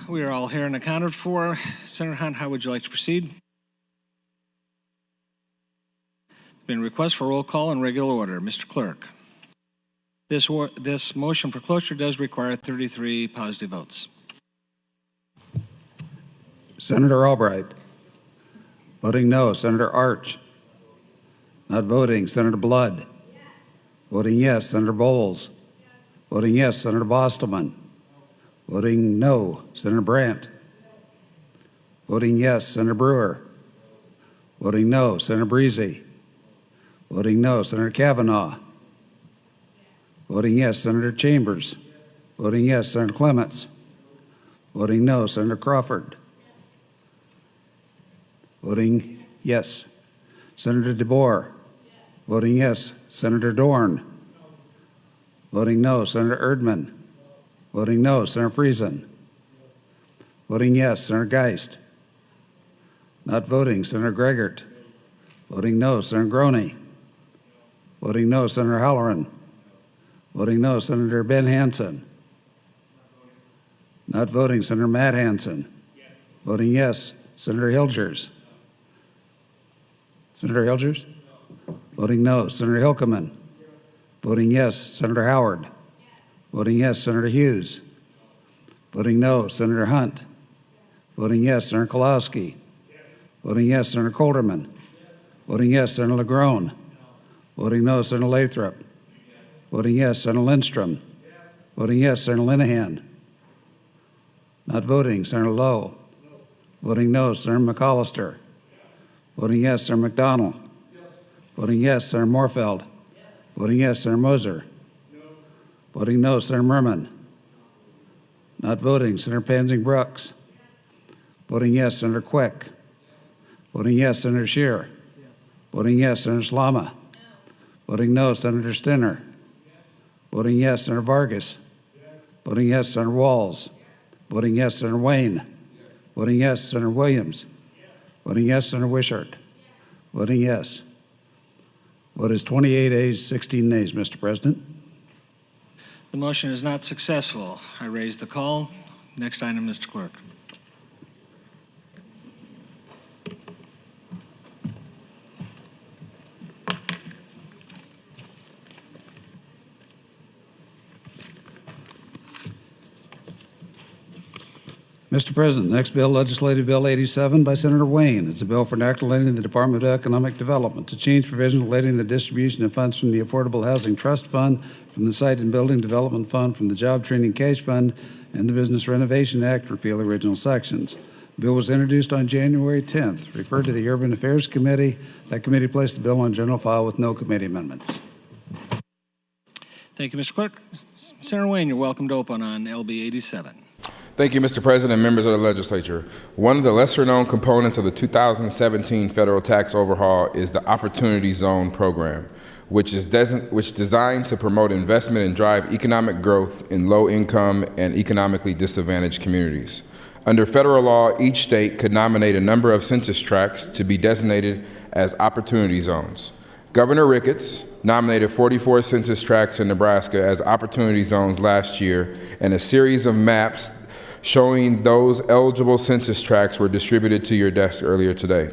We are all here and accounted for. Senator Hunt, how would you like to proceed? There's been a request for roll call in regular order. Mr. Clerk, this motion for cloture does require 33 positive votes. Senator Albright. Voting no, Senator Arch. Not voting, Senator Blood. Voting yes, Senator Bowles. Voting yes, Senator Bostelman. Voting no, Senator Brandt. Voting yes, Senator Brewer. Voting no, Senator Breezy. Voting no, Senator Kavanaugh. Voting yes, Senator Chambers. Voting yes, Senator Clements. Voting no, Senator Crawford. Voting yes, Senator DeBoer. Voting yes, Senator Dorn. Voting no, Senator Erdman. Voting no, Senator Friesen. Voting yes, Senator Geist. Not voting, Senator Gregert. Voting no, Senator Groney. Voting no, Senator Halloran. Voting no, Senator Ben Hansen. Not voting, Senator Matt Hansen. Voting yes, Senator Hilgers. Senator Hilgers? Voting no, Senator Hilkeman. Voting yes, Senator Howard. Voting yes, Senator Hughes. Voting no, Senator Hunt. Voting yes, Senator Kolowski. Voting yes, Senator Colderman. Voting yes, Senator LeGrone. Voting no, Senator Lathrop. Voting yes, Senator Lindstrom. Voting yes, Senator Linehan. Not voting, Senator Lowe. Voting no, Senator McAllister. Voting yes, Senator McDonald. Voting yes, Senator Morfeld. Voting yes, Senator Moser. Voting no, Senator Merman. Not voting, Senator Pansing Brooks. Voting yes, Senator Quick. Voting yes, Senator Scheer. Voting yes, Senator Slama. Voting no, Senator Stinner. Voting yes, Senator Vargas. Voting yes, Senator Walls. Voting yes, Senator Wayne. Voting yes, Senator Williams. Voting yes, Senator Wishart. Voting yes. Vote is 28 ayes, 16 nays, Mr. President. The motion is not successful. I raise the call. Next item, Mr. Clerk. Mr. President, next bill, Legislative Bill 87 by Senator Wayne. It's a bill for enacting relating the Department of Economic Development to change provisions relating the distribution of funds from the Affordable Housing Trust Fund, from the Site and Building Development Fund, from the Job Training Cash Fund, and the Business Renovation Act, repeal original sections. The bill was introduced on January 10th, referred to the Urban Affairs Committee. That committee placed the bill on general file with no committee amendments. Thank you, Mr. Clerk. Senator Wayne, you're welcome to open on LB 87. Thank you, Mr. President and members of the legislature. One of the lesser-known components of the 2017 federal tax overhaul is the Opportunity Zone program, which is designed to promote investment and drive economic growth in low-income and economically disadvantaged communities. Under federal law, each state could nominate a number of census tracts to be designated as Opportunity Zones. Governor Ricketts nominated 44 census tracts in Nebraska as Opportunity Zones last year, and a series of maps showing those eligible census tracts were distributed to your desk earlier today.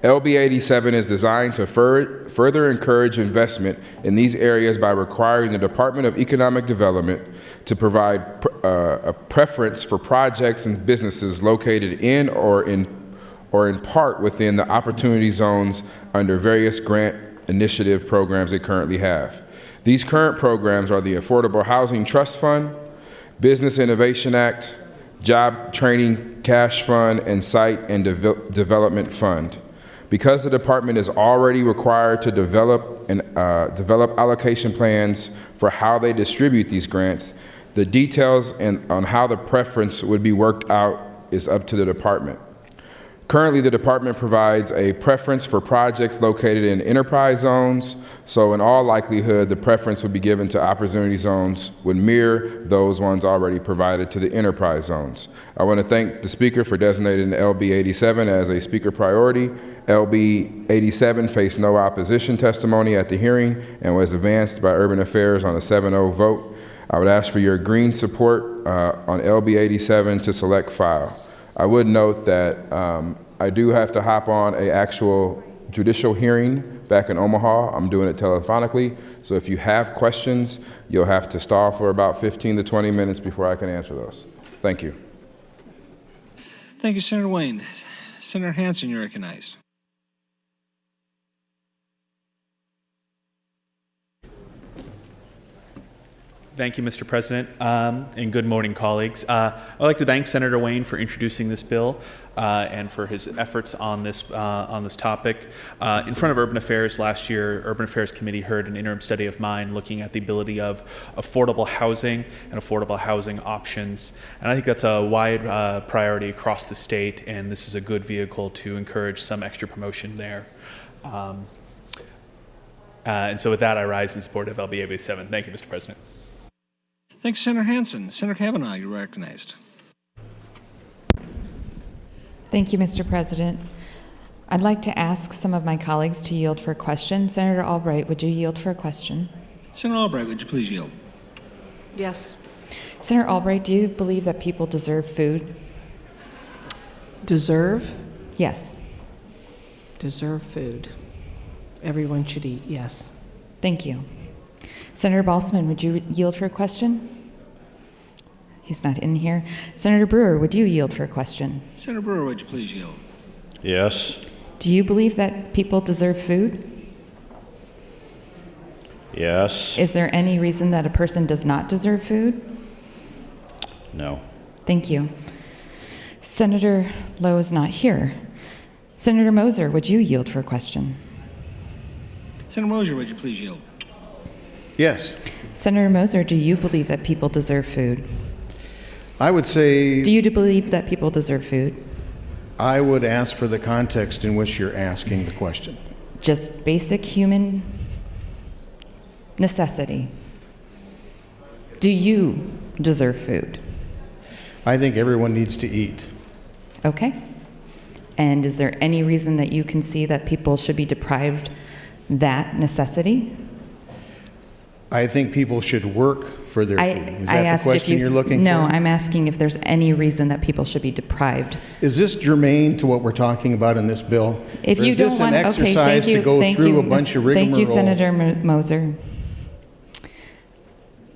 LB 87 is designed to further encourage investment in these areas by requiring the Department of Economic Development to provide a preference for projects and businesses located in or in part within the Opportunity Zones under various grant initiative programs they currently have. These current programs are the Affordable Housing Trust Fund, Business Innovation Act, Job Training Cash Fund, and Site and Development Fund. Because the department is already required to develop allocation plans for how they distribute these grants, the details on how the preference would be worked out is up to the department. Currently, the department provides a preference for projects located in enterprise zones, so in all likelihood, the preference would be given to opportunity zones would mirror those ones already provided to the enterprise zones. I want to thank the Speaker for designating LB 87 as a Speaker priority. LB 87 faced no opposition testimony at the hearing and was advanced by Urban Affairs on a 7-0 vote. I would ask for your green support on LB 87 to select file. I would note that I do have to hop on an actual judicial hearing back in Omaha. I'm doing it telephonically, so if you have questions, you'll have to stall for about 15 to 20 minutes before I can answer those. Thank you. Thank you, Senator Wayne. Senator Hansen, you're recognized. Thank you, Mr. President, and good morning, colleagues. I'd like to thank Senator Wayne for introducing this bill and for his efforts on this topic. In front of Urban Affairs last year, Urban Affairs Committee heard an interim study of mine looking at the ability of affordable housing and affordable housing options. And I think that's a wide priority across the state, and this is a good vehicle to encourage some extra promotion there. And so with that, I rise in support of LB 87. Thank you, Mr. President. Thank you, Senator Hansen. Senator Kavanaugh, you're recognized. Thank you, Mr. President. I'd like to ask some of my colleagues to yield for a question. Senator Albright, would you yield for a question? Senator Albright, would you please yield? Yes. Senator Albright, do you believe that people deserve food? Deserve? Yes. Deserve food. Everyone should eat, yes. Thank you. Senator Balsman, would you yield for a question? He's not in here. Senator Brewer, would you yield for a question? Senator Brewer, would you please yield? Yes. Do you believe that people deserve food? Yes. Is there any reason that a person does not deserve food? No. Thank you. Senator Lowe is not here. Senator Moser, would you yield for a question? Senator Moser, would you please yield? Yes. Senator Moser, do you believe that people deserve food? I would say... Do you believe that people deserve food? I would ask for the context in which you're asking the question. just basic human necessity. Do you deserve food? I think everyone needs to eat. Okay. And is there any reason that you can see that people should be deprived that necessity? I think people should work for their food. Is that the asked question you're looking for? No, I'm asking if there's any reason that people should be deprived. Is this germane to what we're talking about in this bill? If Or you is don't this want, an okay, exercise thank you, to go thank through you, a bunch of rigmarole? Thank you, Senator Moser.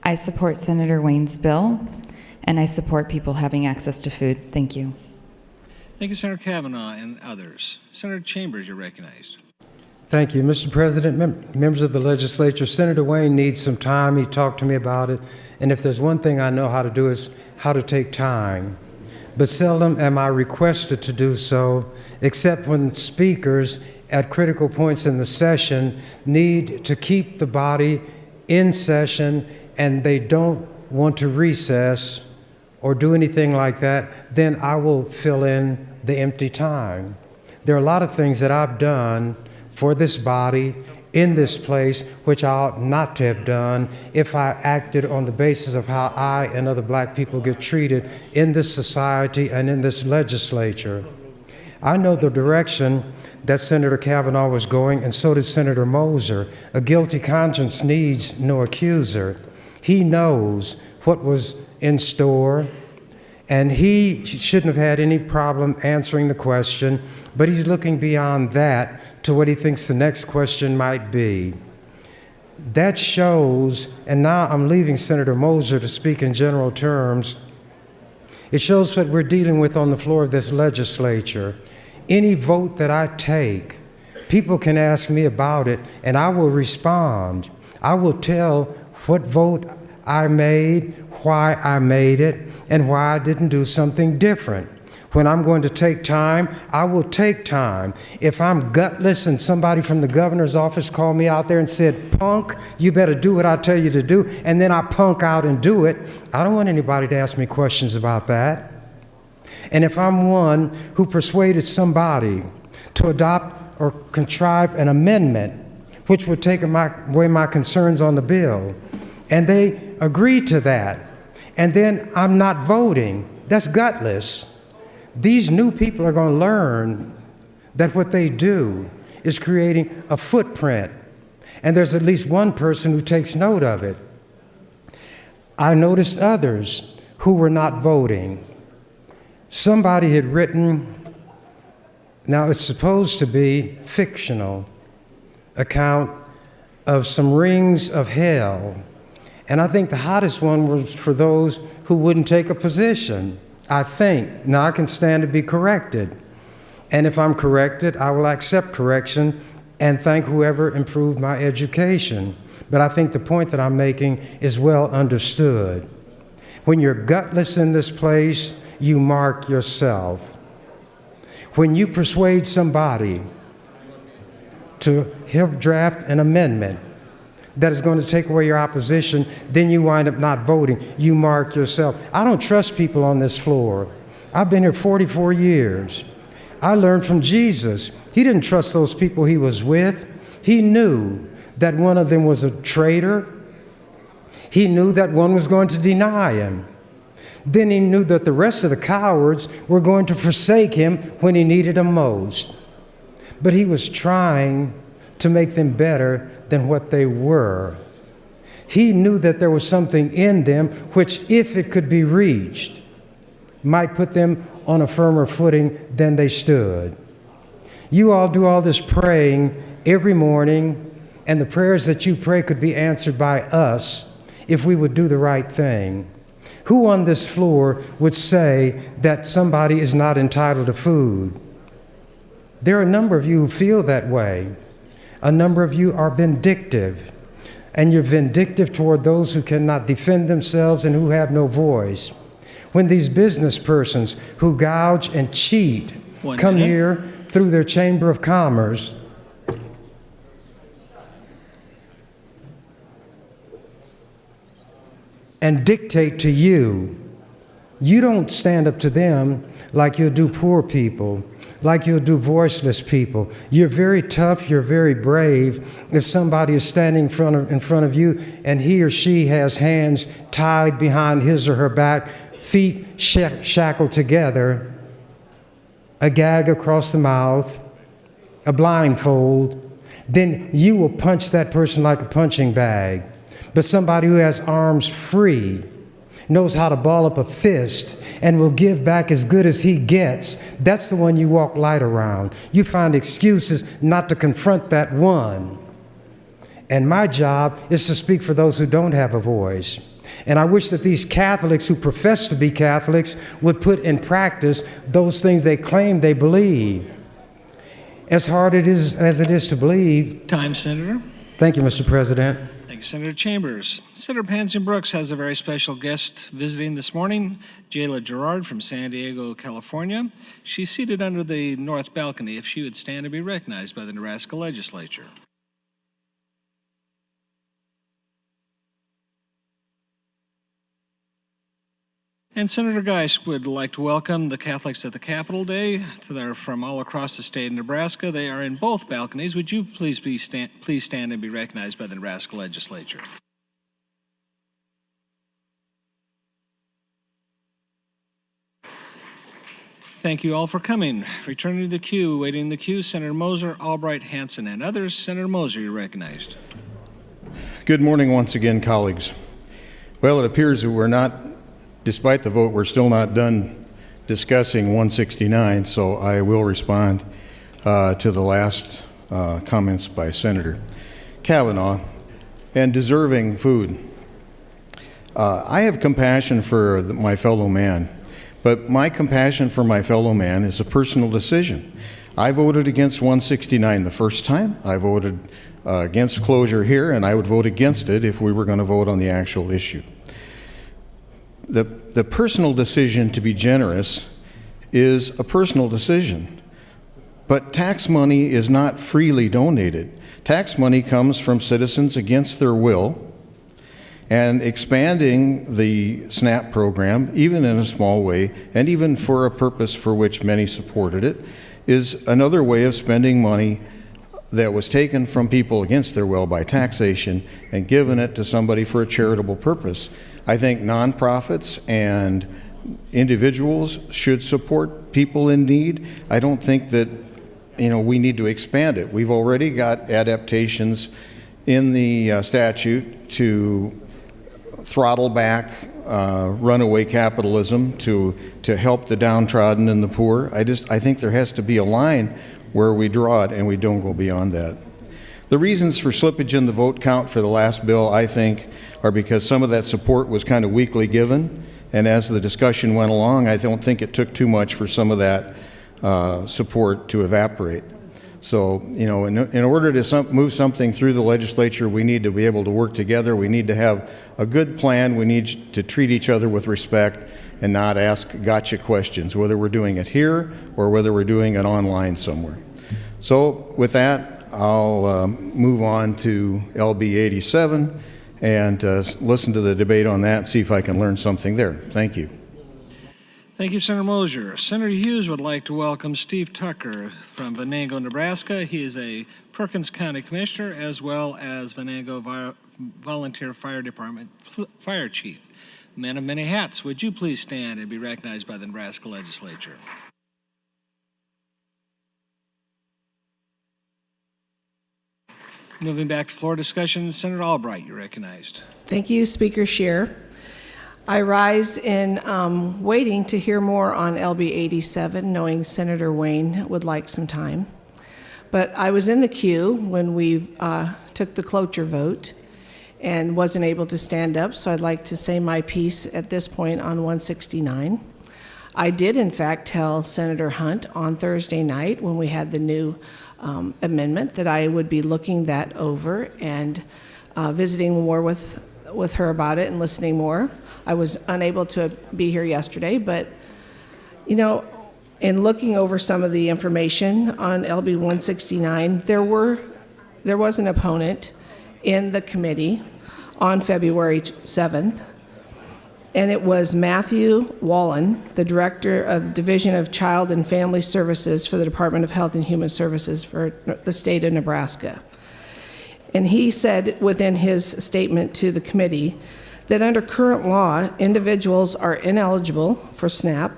I support Senator Wayne's bill, and I support people having access to food. Thank you. Thank you, Senator Kavanaugh and others. Senator Chambers, you're recognized. Thank you, Mr. President, members of the legislature. Senator Wayne needs some time. He talked to me about it. And if there's one thing I know how to do is how to take time. But seldom am I requested to do so, except when speakers at critical points in the session need to keep the body in session and they don't want to recess or do anything like that, then I will fill in the empty time. There are a lot of things that I've done for this body in this place, which I ought not to have done if I acted on the basis of how I and other black people get treated in this society and in this legislature. I know the direction that Senator Kavanaugh was going, and so did Senator Moser. A guilty conscience needs no accuser. He knows what was in store, and he shouldn't have had any problem answering the question, but he's looking beyond that to what he thinks the next question might be. That shows, and now I'm leaving Senator Moser to speak in general terms, it shows what we're dealing with on the floor of this legislature. Any vote that I take, people can ask me about it, and I will respond. I will tell what vote I made, why I made it, and why I didn't do something different. When I'm going to take time, I will take time. If I'm gutless and somebody from the governor's office called me out there and said, "Punk, you better do what I tell you to do," and then I punk out and do it, I don't want anybody to ask me questions about that. And if I'm one who persuaded somebody to adopt or contrive an amendment which would take away my concerns on the bill, and they agree to that, and then I'm not voting, that's gutless. These new people are going to learn that what they do is creating a footprint, and there's at least one person who takes note of it. I noticed others who were not voting. Somebody had written, now it's supposed to be fictional, account of some rings of hell. And I think the hottest one was for those who wouldn't take a position. I think. Now I can stand to be corrected. And if I'm corrected, I will accept correction and thank whoever improved my education. But I think the point that I'm making is well understood. When you're gutless in this place, you mark yourself. When you persuade somebody to help draft an amendment that is going to take away your opposition, then you wind up not voting. You mark yourself. I don't trust people on this floor. I've been here 44 years. I learned from Jesus. He didn't trust those people he was with. He knew that one of them was a traitor. He knew that one was going to deny him. Then he knew that the rest of the cowards were going to forsake him when he needed them most. But he was trying to make them better than what they were. He knew that there was something in them which, if it could be reached, might put them on a firmer footing than they stood. You all do all this praying every morning, and the prayers that you pray could be answered by us if we would do the right thing. Who on this floor would say that somebody is not entitled to food? There are a number of you who feel that way. A number of you are vindictive, and you're vindictive toward those who cannot defend themselves and who have no voice. When these business persons who gouge and cheat come here through their Chamber of Commerce, and dictate to you You don't stand up to them like you'll do poor people, like you'll do voiceless people. You're very tough, you're very brave. If somebody is standing in front of you and he or she has hands tied behind his or her back, feet shackled together, a gag across the mouth, a blindfold, then you will punch that person like a punching bag. But somebody who has arms free, knows how to ball up a fist, and will give back as good as he gets, that's the one you walk light around. You find excuses not to confront that one. And my job is to speak for those who don't have a voice. And I wish that these Catholics who profess to be Catholics would put in practice those things they claim they believe. As hard as it is to believe. Time, Senator. Thank you, Mr. President. Thank you, Senator Chambers. Senator Pansy Brooks has a very special guest visiting this morning, Jayla Gerard from San Diego, California. She's seated under the north balcony. If she would stand and be recognized by the Nebraska Legislature. And Senator Geis would like to welcome the Catholics at the Capitol Day. They're from all across the state of Nebraska. They are in both balconies. Would you please stand and be recognized by the Nebraska Legislature? Thank you all for coming. Returning to the queue, waiting in the queue, Senator Moser, Albright, Hansen, and others. Senator Moser, you're recognized. Good morning once again, colleagues. Well, it appears that we're not, despite the vote, we're still not done discussing 169, so I will respond to the last comments by Senator Kavanaugh and deserving food. I have compassion for my fellow man, but my compassion for my fellow man is a personal decision. I voted against 169 the first time. I voted against closure here, and I would vote against it if we were going to vote on the actual issue. The personal decision to be generous is a personal decision, but tax money is not freely donated. Tax money comes from citizens against their will, and expanding the SNAP program, even in a small way, and even for a purpose for which many supported it, is another way of spending money that was taken from people against their will by taxation and given it to somebody for a charitable purpose. I think nonprofits and individuals should support people in need. I don't think that we need to expand it. We've already got adaptations in the statute to throttle back runaway capitalism, to help the downtrodden and the poor. I think there has to be a line where we draw it and we don't go beyond that. The reasons for slippage in the vote count for the last bill, I think, are because some of that support was kind of weakly given, and as the discussion went along, I don't think it took too much for some of that support to evaporate. So, in order to move something through the legislature, we need to be able to work together. We need to have a good plan. We need to treat each other with respect and not ask gotcha questions, whether we're doing it here or whether we're doing it online somewhere. So with that, I'll move on to LB 87 and listen to the debate on that and see if I can learn something there. Thank you. Thank you, Senator Moser. Senator Hughes would like to welcome Steve Tucker from Venango, Nebraska. He is a Perkins County Commissioner as well as Venango Volunteer Fire Department Fire Chief. Man of many hats, would you please stand and be recognized by the Nebraska Legislature? Moving back to floor discussion, Senator Albright, you're recognized. Thank you, Speaker Scheer. I rise in waiting to hear more on LB 87, knowing Senator Wayne would like some time. But I was in the queue when we took the cloture vote and wasn't able to stand up, so I'd like to say my piece at this point on 169. I did, in fact, tell Senator Hunt on Thursday night when we had the new amendment that I would be looking that over and visiting more with her about it and listening more. I was unable to be here yesterday, but in looking over some of the information on LB 169, there was an opponent in the committee on February 7th And it was Matthew Wallen, the Director of Division of Child and Family Services for the Department of Health and Human Services for the state of Nebraska. And he said within his statement to the committee that under current law, individuals are ineligible for SNAP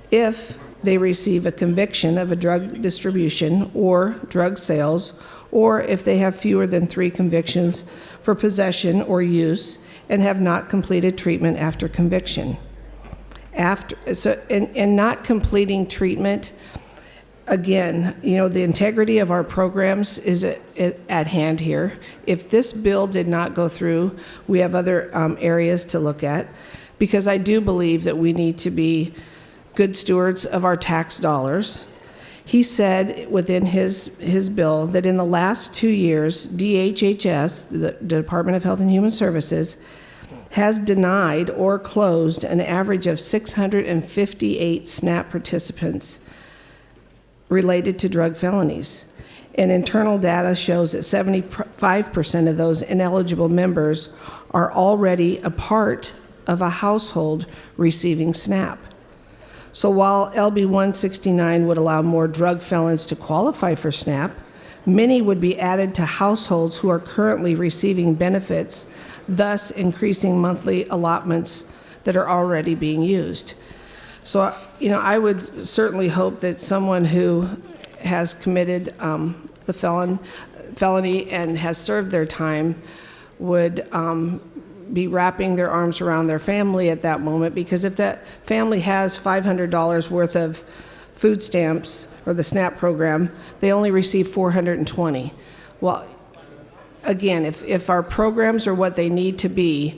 if they receive a conviction of a drug distribution or drug sales, or if they have fewer than 3 convictions for possession or use and have not completed treatment after conviction. And not completing treatment, again, the integrity of our programs is at hand here. If this bill did not go through, we have other areas to look at, because I do believe that we need to be good stewards of our tax dollars. He said within his bill that in the last 2 years, DHHS, the Department of Health and Human Services, has denied or closed an average of 658 SNAP participants related to drug felonies. And internal data shows that 75% of those ineligible members are already a part of a household receiving SNAP. So while LB 169 would allow more drug felons to qualify for SNAP, many would be added to households who are currently receiving benefits, thus increasing monthly allotments that are already being used. So, I would certainly hope that someone who has committed the felony and has served their time would be wrapping their arms around their family at that moment, because if that family has $500 worth of food stamps or the SNAP program, they only receive $420. Well, again, if our programs are what they need to be,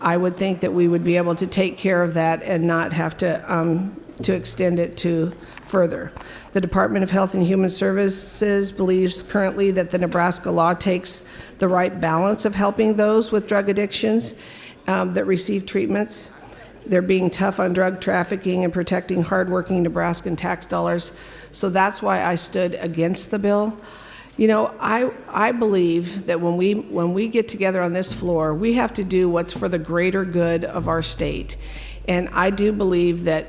I would think that we would be able to take care of that and not have to extend it to further. The Department of Health and Human Services believes currently that the Nebraska law takes the right balance of helping those with drug addictions that receive treatments. They're being tough on drug trafficking and protecting hardworking Nebraskan tax dollars. So that's why I stood against the bill. I believe that when we get together on this floor, we have to do what's for the greater good of our state. And I do believe that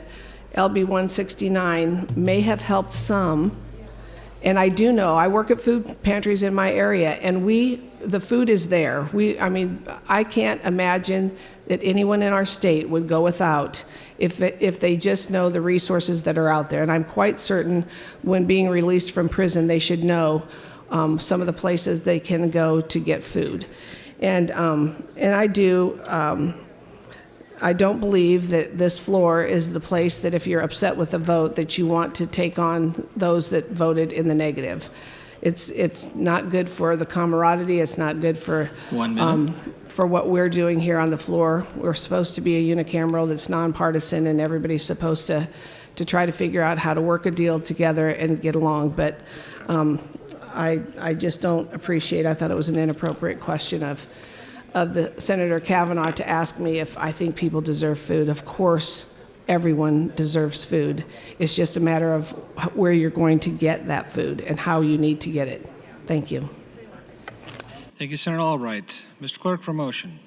LB 169 may have helped some. And I do know, I work at food pantries in my area, and the food is there. I can't imagine that anyone in our state would go without if they just know the resources that are out there. And I'm quite certain when being released from prison, they should know some of the places they can go to get food. And I don't believe that this floor is the place that if you're upset with a vote that you want to take on those that voted in the negative. It's not good for the camaraderie. It's not good for 1 minute. For what we're doing here on the floor. We're supposed to be a unicameral that's nonpartisan, and everybody's supposed to try to figure out how to work a deal together and get along. But I just don't appreciate. I thought it was an inappropriate question of the Senator Kavanaugh to ask me if I think people deserve food. Of course, everyone deserves food. It's just a matter of where you're going to get that food and how you need to get it. Thank you. Thank you, Senator Albright. Mr. Clerk, for motion.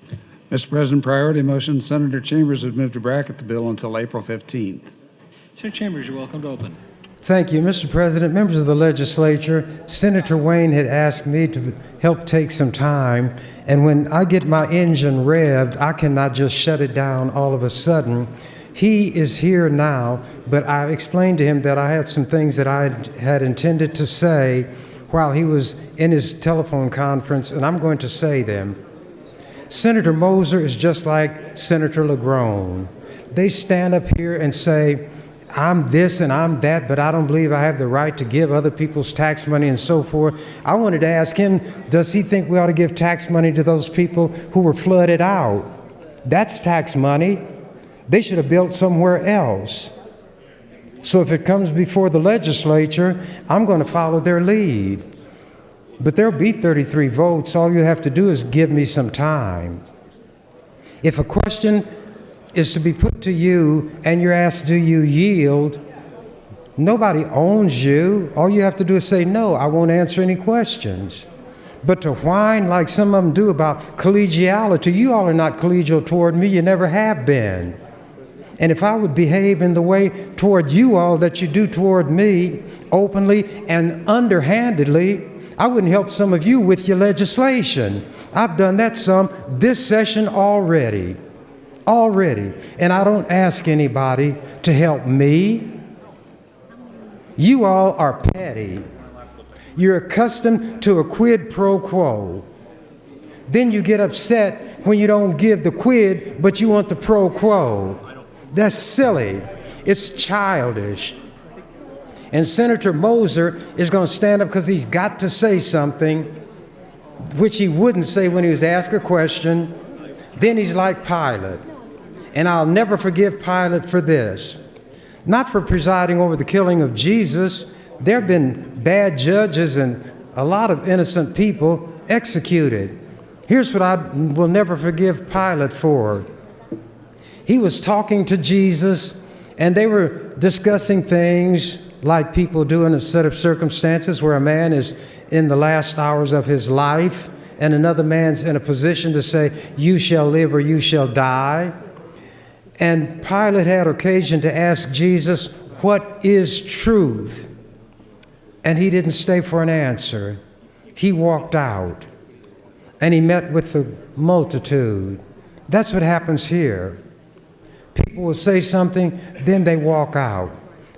Mr. President, priority motion. Senator Chambers would move to bracket the bill until April 15th. Senator Chambers, you're welcome to open. Thank you, Mr. President, members of the legislature. Senator Wayne had asked me to help take some time, and when I get my engine revved, I cannot just shut it down all of a sudden. He is here now, but I explained to him that I had some things that I had intended to say while he was in his telephone conference, and I'm going to say them. Senator Moser is just like Senator LaGrone. They stand up here and say, I'm this and I'm that, but I don't believe I have the right to give other people's tax money and so forth. I wanted to ask him, does he think we ought to give tax money to those people who were flooded out? That's tax money. They should have built somewhere else. So if it comes before the legislature, I'm going to follow their lead. But there'll be 33 votes. All you have to do is give me some time. If a question is to be put to you and you're asked, do you yield? Nobody owns you. All you have to do is say, no, I won't answer any questions. But to whine like some of them do about collegiality, you all are not collegial toward me. You never have been. And if I would behave in the way toward you all that you do toward me, openly and underhandedly, I wouldn't help some of you with your legislation. I've done that some this session already. And I don't ask anybody to help me. You all are petty. You're accustomed to a quid pro quo. Then you get upset when you don't give the quid, but you want the pro quo. That's silly. It's childish. And Senator Moser is going to stand up because he's got to say something, which he wouldn't say when he was asked a question. Then he's like Pilate. And I'll never forgive Pilate for this. Not for presiding over the killing of Jesus. There have been bad judges and a lot of innocent people executed. Here's what I will never forgive Pilate for. He was talking to Jesus, and they were discussing things like people do in a set of circumstances where a man is in the last hours of his life, and another man's in a position to say, you shall live or you shall die. And Pilate had occasion to ask Jesus, what is truth? And he didn't stay for an answer. He walked out, and he met with the multitude. That's what happens here. People will say something, then they walk out.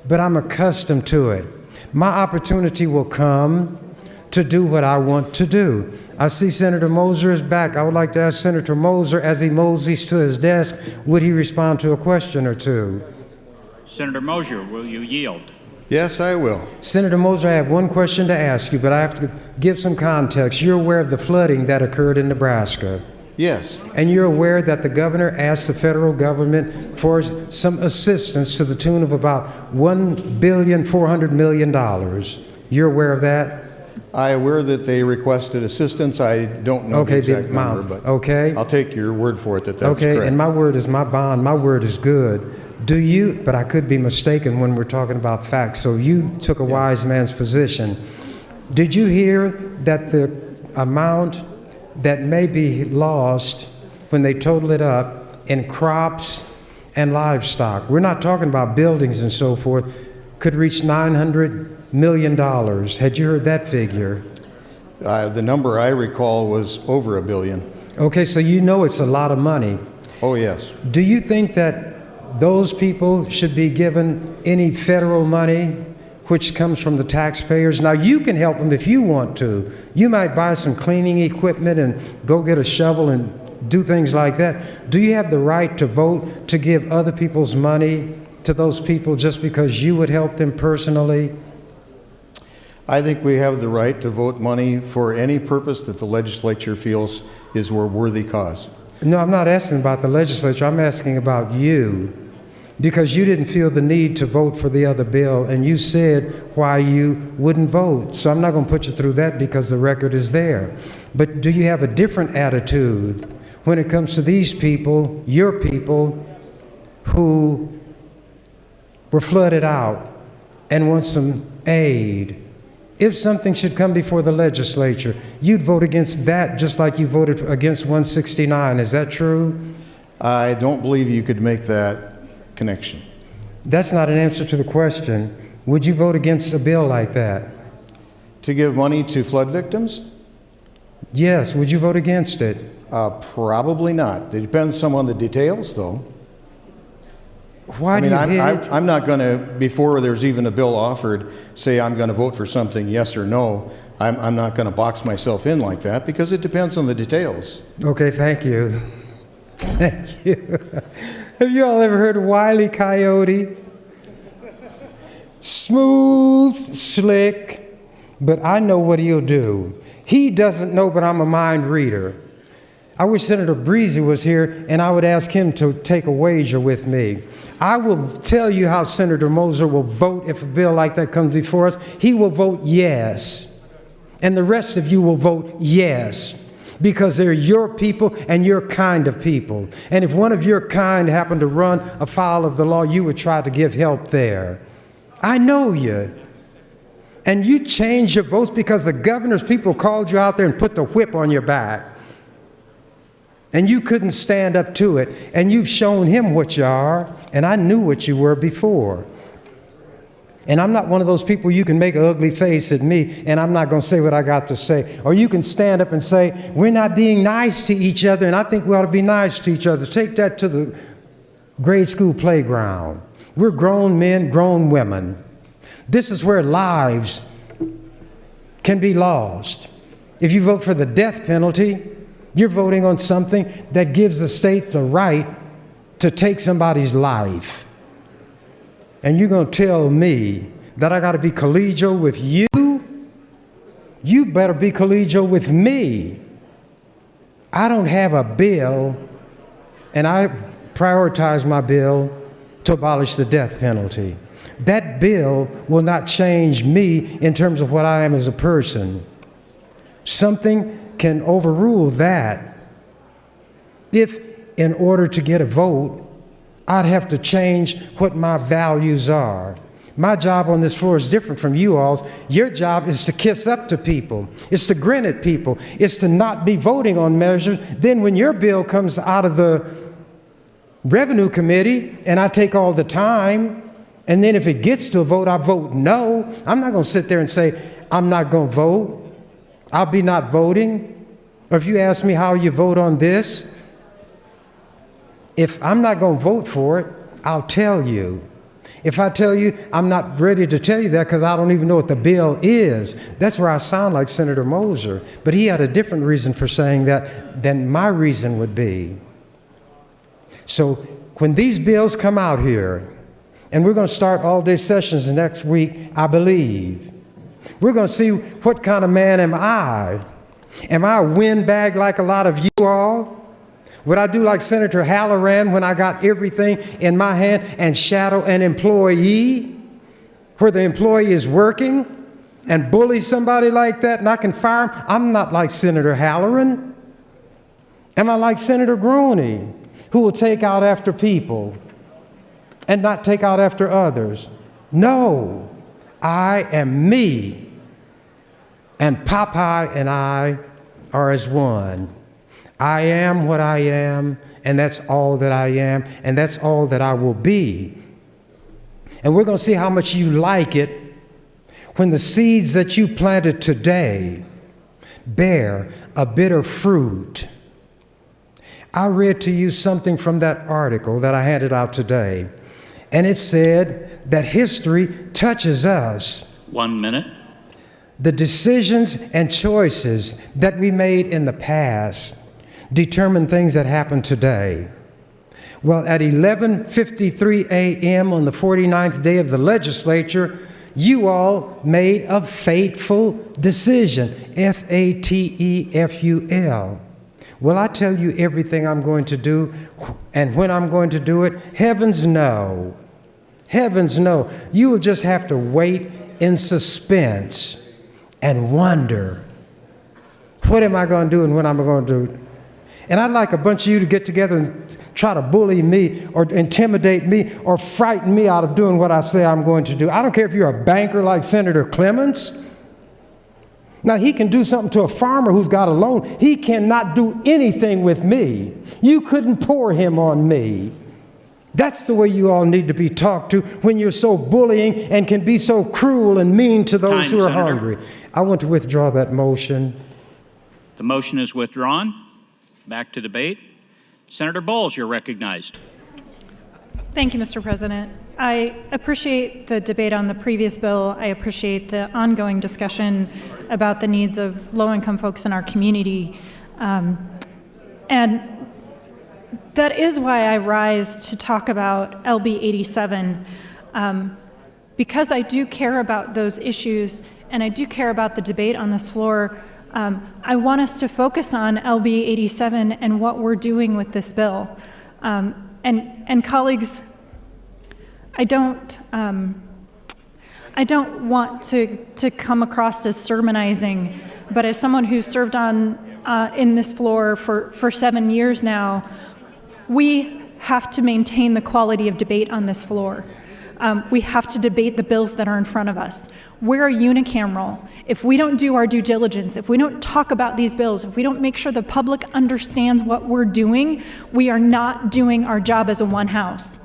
But I'm accustomed to it. My opportunity will come to do what I want to do. I see Senator Moser is back. I would like to ask Senator Moser, as he moseys to his desk, would he respond to a question or two? Senator Moser, will you yield? Yes, I will. Senator Moser, I have one question to ask you, but I have to give some context. You're aware of the flooding that occurred in Nebraska. Yes. And you're aware that the governor asked the federal government for some assistance to the tune of about $1.4 billion. You're aware of that? I'm aware that they requested assistance. I don't know the exact number, but I'll take your word for it that that's correct. Okay, and my word is my bond. My word is good. Do you, but I could be mistaken when we're talking about facts, so you took a wise man's position. Did you hear that the amount that may be lost when they total it up in crops and livestock, we're not talking about buildings and so forth, could reach $900 million. Had you heard that figure? The number I recall was over $1 billion. Okay, so you know it's a lot of money. Oh, yes. Do you think that those people should be given any federal money which comes from the taxpayers? Now, you can help them if you want to. You might buy some cleaning equipment and go get a shovel and do things like that. Do you have the right to vote to give other people's money to those people just because you would help them personally? I think we have the right to vote money for any purpose that the legislature feels is a worthy cause. No, I'm not asking about the legislature. I'm asking about you. Because you didn't feel the need to vote for the other bill, and you said why you wouldn't vote. So I'm not going to put you through that because the record is there. But do you have a different attitude when it comes to these people, your people, who were flooded out and want some aid? If something should come before the legislature, you'd vote against that just like you voted against 169. Is that true? I don't believe you could make that connection. That's not an answer to the question. Would you vote against a bill like that? To give money to flood victims? Yes. Would you vote against it? Probably not. It depends some on the details, though. Why do you I'm not going to, before there's even a bill offered, say I'm going to vote for something, yes or no. I'm not going to box myself in like that because it depends on the details. Okay, thank you. Thank you. Have you all ever heard of Wile E. Coyote? Smooth, slick, but I know what he'll do. He doesn't know, but I'm a mind reader. I wish Senator Breezy was here, and I would ask him to take a wager with me. I will tell you how Senator Moser will vote if a bill like that comes before us. He will vote yes, and the rest of you will vote yes, because they're your people and your kind of people. And if one of your kind happened to run afoul of the law, you would try to give help there. I know you. And you changed your votes because the governor's people called you out there and put the whip on your back. And you couldn't stand up to it. And you've shown him what you are, and I knew what you were before. And I'm not one of those people you can make an ugly face at me, and I'm not going to say what I got to say. Or you can stand up and say, we're not being nice to each other, and I think we ought to be nice to each other. Take that to the grade school playground. We're grown men, grown women. This is where lives can be lost. If you vote for the death penalty, you're voting on something that gives the state the right to take somebody's life. And you're going to tell me that I got to be collegial with you? You better be collegial with me. I don't have a bill, and I prioritize my bill to abolish the death penalty. That bill will not change me in terms of what I am as a person. Something can overrule that. If, in order to get a vote, I'd have to change what my values are. My job on this floor is different from you all's. Your job is to kiss up to people. It's to grin at people. It's to not be voting on measures. Then when your bill comes out of the Revenue Committee and I take all the time, and then if it gets to a vote, I vote no. I'm not going to sit there and say, I'm not going to vote. I'll be not voting. Or if you ask me how you vote on this, if I'm not going to vote for it, I'll tell you. If I tell you, I'm not ready to tell you that because I don't even know what the bill is. That's where I sound like Senator Moser. But he had a different reason for saying that than my reason would be. So when these bills come out here, and we're going to start all-day sessions next week, I believe, we're going to see what kind of man am I. Am I a windbag like a lot of you all? Would I do like Senator Halloran when I got everything in my hand and shadow an employee where the employee is working and bully somebody like that and I can fire him? I'm not like Senator Halloran. Am I like Senator Groney, who will take out after people and not take out after others? No, I am me. And Popeye and I are as one. I am what I am, and that's all that I am, and that's all that I will be. And we're going to see how much you like it when the seeds that you planted today bear a bitter fruit. I read to you something from that article that I handed out today, and it said that history touches us. 1 minute. The decisions and choices that we made in the past determine things that happen today. Well, at 11:53 a.m. on the 49th day of the legislature, you all made a fateful decision, F-A-T-E-F-U-L. Will I tell you everything I'm going to do and when I'm going to do it? Heavens no. Heavens no. You will just have to wait in suspense and wonder, what am I going to do and when am I going to do it? And I'd like a bunch of you to get together and try to bully me or intimidate me or frighten me out of doing what I say I'm going to do. I don't care if you're a banker like Senator Clemens. Now, he can do something to a farmer who's got a loan. He cannot do anything with me. You couldn't pour him on me. That's the way you all need to be talked to when you're so bullying and can be so cruel and mean to those who are hungry. I want to withdraw that motion. The motion is withdrawn. Back to debate. Senator Bowles, you're recognized. Thank you, Mr. President. I appreciate the debate on the previous bill. I appreciate the ongoing discussion about the needs of low-income folks in our community. And that is why I rise to talk about LB 87, because I do care about those issues and I do care about the debate on this floor. I want us to focus on LB 87 and what we're doing with this bill. And colleagues, I don't want to come across as sermonizing, but as someone who's served on in this floor for 7 years now, we have to maintain the quality of debate on this floor. We have to debate the bills that are in front of us. We're unicameral. If we don't do our due diligence, if we don't talk about these bills, if we don't make sure the public understands what we're doing, we are not doing our job as a one house.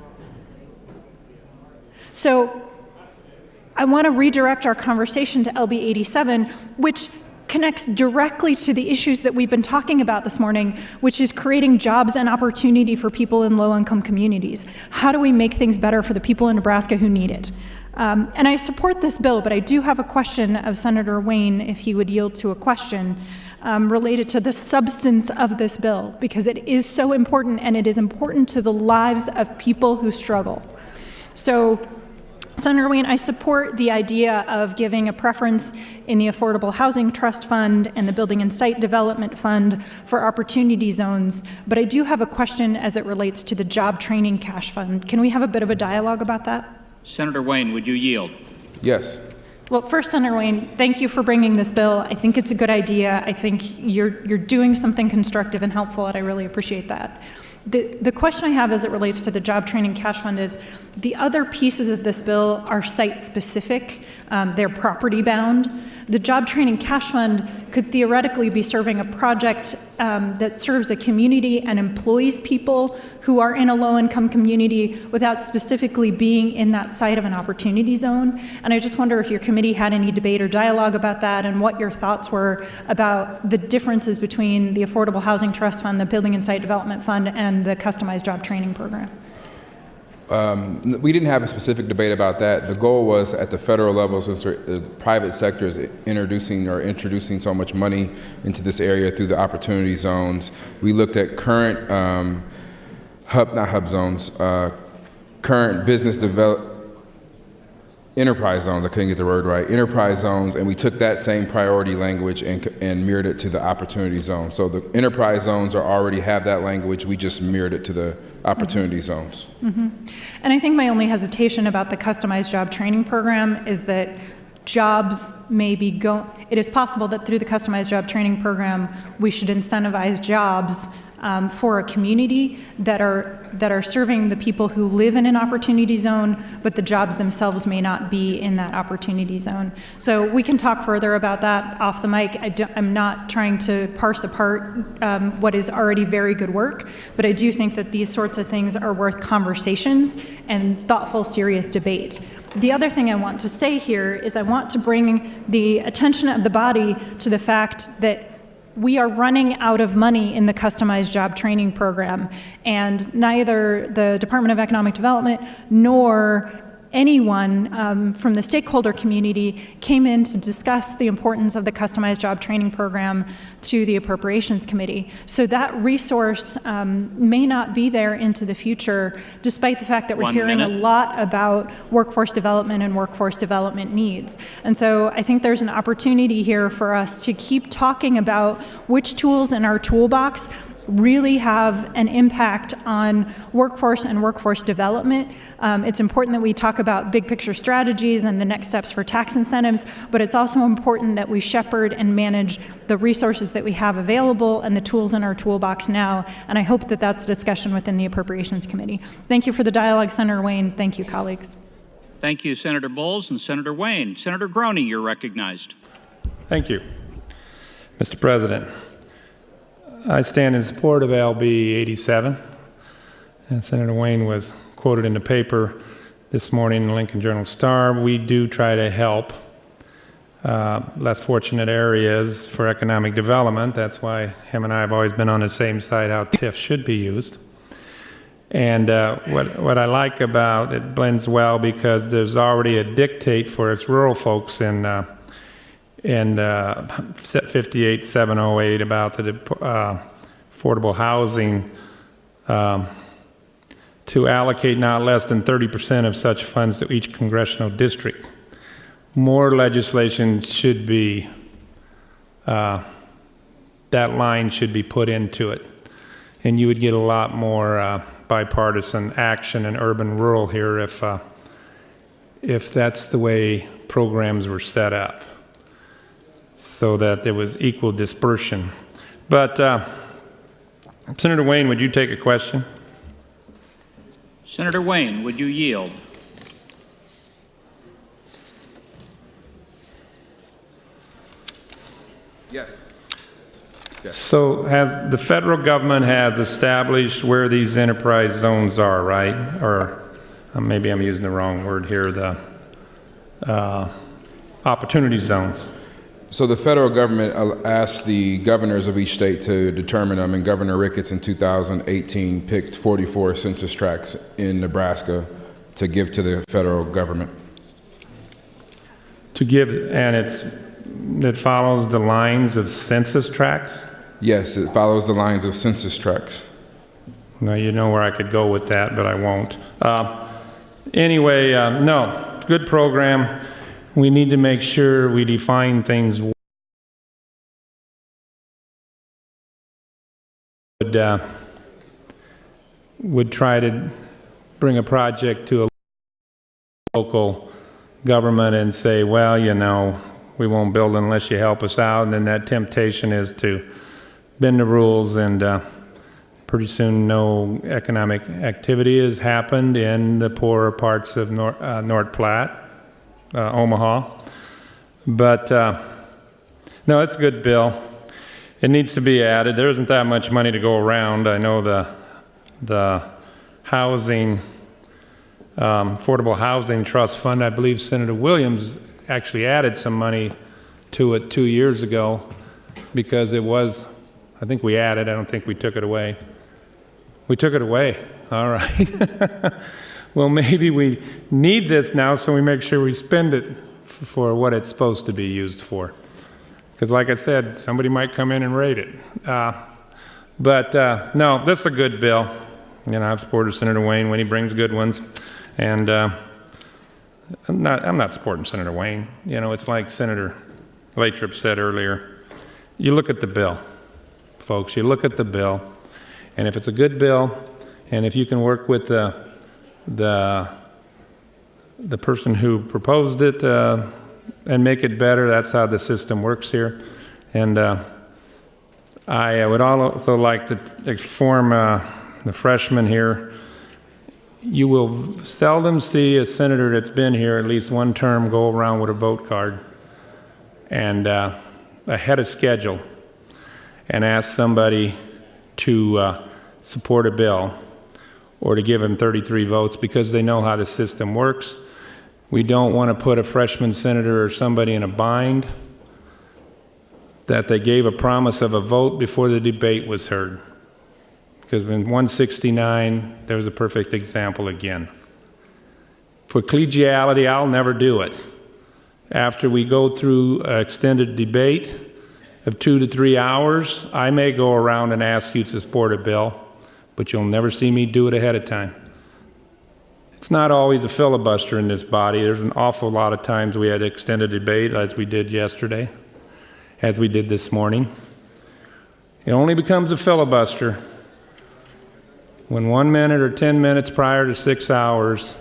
So I want to redirect our conversation to LB 87, which connects directly to the issues that we've been talking about this morning, which is creating jobs and opportunity for people in low-income communities. How do we make things better for the people in Nebraska who need it? And I support this bill, but I do have a question of Senator Wayne, if he would yield to a question related to the substance of this bill, because it is so important, and it is important to the lives of people who struggle. So, Senator Wayne, I support the idea of giving a preference in the Affordable Housing Trust Fund and the Building and Site Development Fund for opportunity zones, but I do have a question as it relates to the Job Training Cash Fund. Can we have a bit of a dialogue about that? Senator Wayne, would you yield? Yes. Well, first, Senator Wayne, thank you for bringing this bill. I think it's a good idea. I think you're doing something constructive and helpful, and I really appreciate that. The question I have as it relates to the Job Training Cash Fund is the other pieces of this bill are site-specific, they're property-bound. The Job Training Cash Fund could theoretically be serving a project that serves a community and employs people who are in a low-income community without specifically being in that site of an opportunity zone. And I just wonder if your committee had any debate or dialogue about that and what your thoughts were about the differences between the Affordable Housing Trust Fund, the Building and Site Development Fund, and the Customized Job Training Program. We didn't have a specific debate about that. The goal was at the federal level, since the private sector is introducing so much money into this area through the opportunity zones. We looked at current current business enterprise zones. I couldn't get the word right. Enterprise zones, and we took that same priority language and mirrored it to the opportunity zone. So the enterprise zones already have that language. We just mirrored it to the opportunity zones. Mm-hmm. And I think my only hesitation about the customized job training program is that jobs may be it is possible that through the customized job training program, we should incentivize jobs for a community that are serving the people who live in an opportunity zone, but the jobs themselves may not be in that opportunity zone. So we can talk further about that off the mic. I'm not trying to parse apart what is already very good work, but I do think that these sorts of things are worth conversations and thoughtful, serious debate. The other thing I want to say here is I want to bring the attention of the body to the fact that we are running out of money in the customized job training program, and neither the Department of Economic Development nor anyone from the stakeholder community came in to discuss the importance of the customized job training program to the Appropriations Committee. So that resource may not be there into the future, despite the fact that we're hearing a lot about workforce development and workforce development needs. And so I think there's an opportunity here for us to keep talking about which tools in our toolbox really have an impact on workforce and workforce development. It's important that we talk about big picture strategies and the next steps for tax incentives, but it's also important that we shepherd and manage the resources that we have available and the tools in our toolbox now. And I hope that that's a discussion within the Appropriations Committee. Thank you for the dialogue, Senator Wayne. Thank you, colleagues. Thank you, Senator Bowles and Senator Wayne. Senator Groney, you're recognized. Thank you, Mr. President. I stand in support of LB 87. And Senator Wayne was quoted in the paper this morning in the Lincoln Journal-Star. We do try to help less fortunate areas for economic development. That's why him and I have always been on the same side how TIF should be used. And what I like about it blends well because there's already a dictate for its rural folks in 58708 about the affordable housing to allocate not less than 30% of such funds to each congressional district. More legislation should be, that line should be put into it. And you would get a lot more bipartisan action in urban-rural here if that's the way programs were set up, so that there was equal dispersion. But Senator Wayne, would you take a question? Senator Wayne, would you yield? Yes. So has the federal government has established where these enterprise zones are, right? Or maybe I'm using the wrong word here, the opportunity zones. So the federal government asked the governors of each state to determine them, and Governor Ricketts in 2018 picked 44 census tracts in Nebraska to give to the federal government. To give, and it follows the lines of census tracts? Yes, it follows the lines of census tracts. Now, you know where I could go with that, but I won't. Anyway, no, good program. We need to make sure we define things. Would try to bring a project to a local government and say, well, you know, we won't build unless you help us out. And then that temptation is to bend the rules, and pretty soon no economic activity has happened in the poorer parts of North Platte, Omaha. But no, it's a good bill. It needs to be added. There isn't that much money to go around. I know the housing, Affordable Housing Trust Fund, I believe Senator Williams actually added some money to it 2 years ago, because it was, I think we added, I don't think we took it away. We took it away, all right. Well, maybe we need this now, so we make sure we spend it for what it's supposed to be used for. Because like I said, somebody might come in and raid it. But no, this is a good bill. You know, I've supported Senator Wayne when he brings good ones. And I'm not supporting Senator Wayne. You know, it's like Senator Lathrop said earlier. You look at the bill, folks. You look at the bill. And if it's a good bill, and if you can work with the person who proposed it and make it better, that's how the system works here. And I would also like to inform the freshmen here, you will seldom see a senator that's been here at least one term go around with a vote card and ahead of schedule and ask somebody to support a bill or to give them 33 votes, because they know how the system works. We don't want to put a freshman senator or somebody in a bind that they gave a promise of a vote before the debate was heard. Because in 169, there was a perfect example again. For collegiality, I'll never do it. After we go through an extended debate of 2 to 3 hours, I may go around and ask you to support a bill, but you'll never see me do it ahead of time. It's not always a filibuster in this body. There's an awful lot of times we had extended debate, as we did yesterday, as we did this morning. It only becomes a filibuster when 1 minute or 10 minutes prior to 6 hours,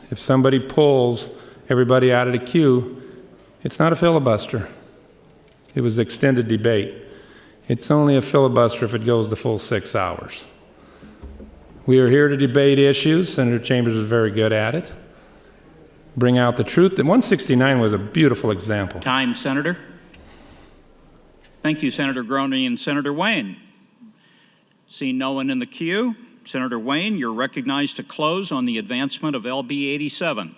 if somebody pulls everybody out of the queue, it's not a filibuster. It was extended debate. It's only a filibuster if it goes the full 6 hours. We are here to debate issues. Senator Chambers is very good at it. Bring out the truth. And 169 was a beautiful example. Time, Senator. Thank you, Senator Groney and Senator Wayne. See no one in the queue. Senator Wayne, you're recognized to close on the advancement of LB 87.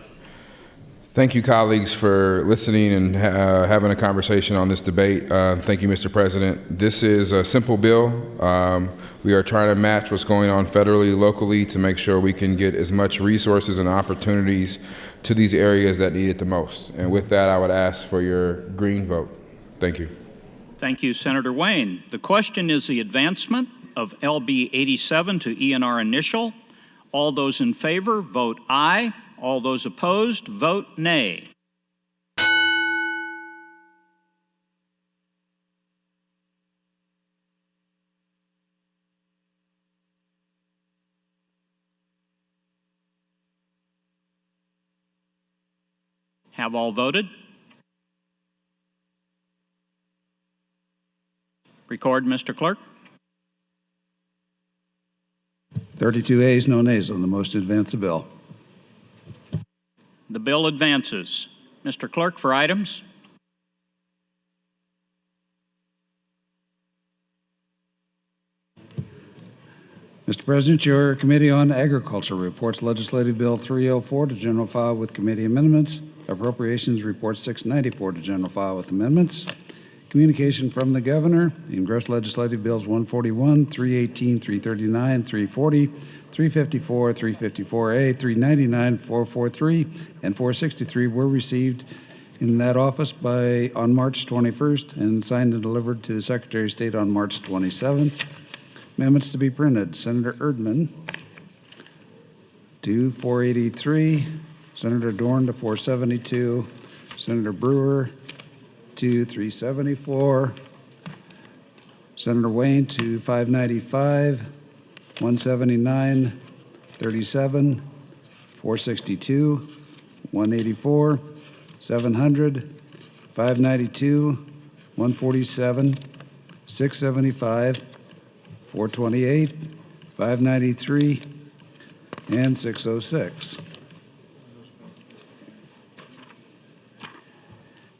Thank you, colleagues, for listening and having a conversation on this debate. Thank you, Mr. President. This is a simple bill. We are trying to match what's going on federally, locally, to make sure we can get as much resources and opportunities to these areas that need it the most. And with that, I would ask for your green vote. Thank you. Thank you, Senator Wayne. The question is the advancement of LB 87 to ENR initial. All those in favor, vote aye. All those opposed, vote nay. Have all voted? Record, Mr. Clerk. 32 ayes, no nays on the motion to advance the bill. The bill advances. Mr. Clerk, for items. Mr. President, your Committee on Agriculture reports Legislative Bill 304 to general file with committee amendments. Appropriations report 694 to general file with amendments. Communication from the Governor. Engrossed legislative bills 141, 318, 339, 340, 354, 354A, 399, 443, and 463 were received in that office on March 21st and signed and delivered to the Secretary of State on March 27th. Amendments to be printed. Senator Erdman to 483, Senator Dorn to 472, Senator Brewer to 374, Senator Wayne to 595, 179, 37, 462, 184, 700, 592, 147, 675, 428, 593, and 606.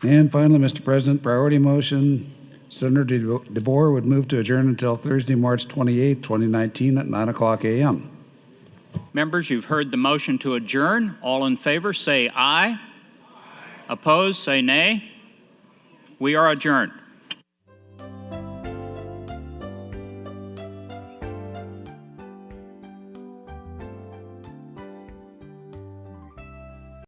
And finally, Mr. President, priority motion, Senator DeBoer would move to adjourn until Thursday, March 28, 2019 at 9 o'clock a.m. Members, you've heard the motion to adjourn. All in favor, say aye. Opposed, say nay. We are adjourned.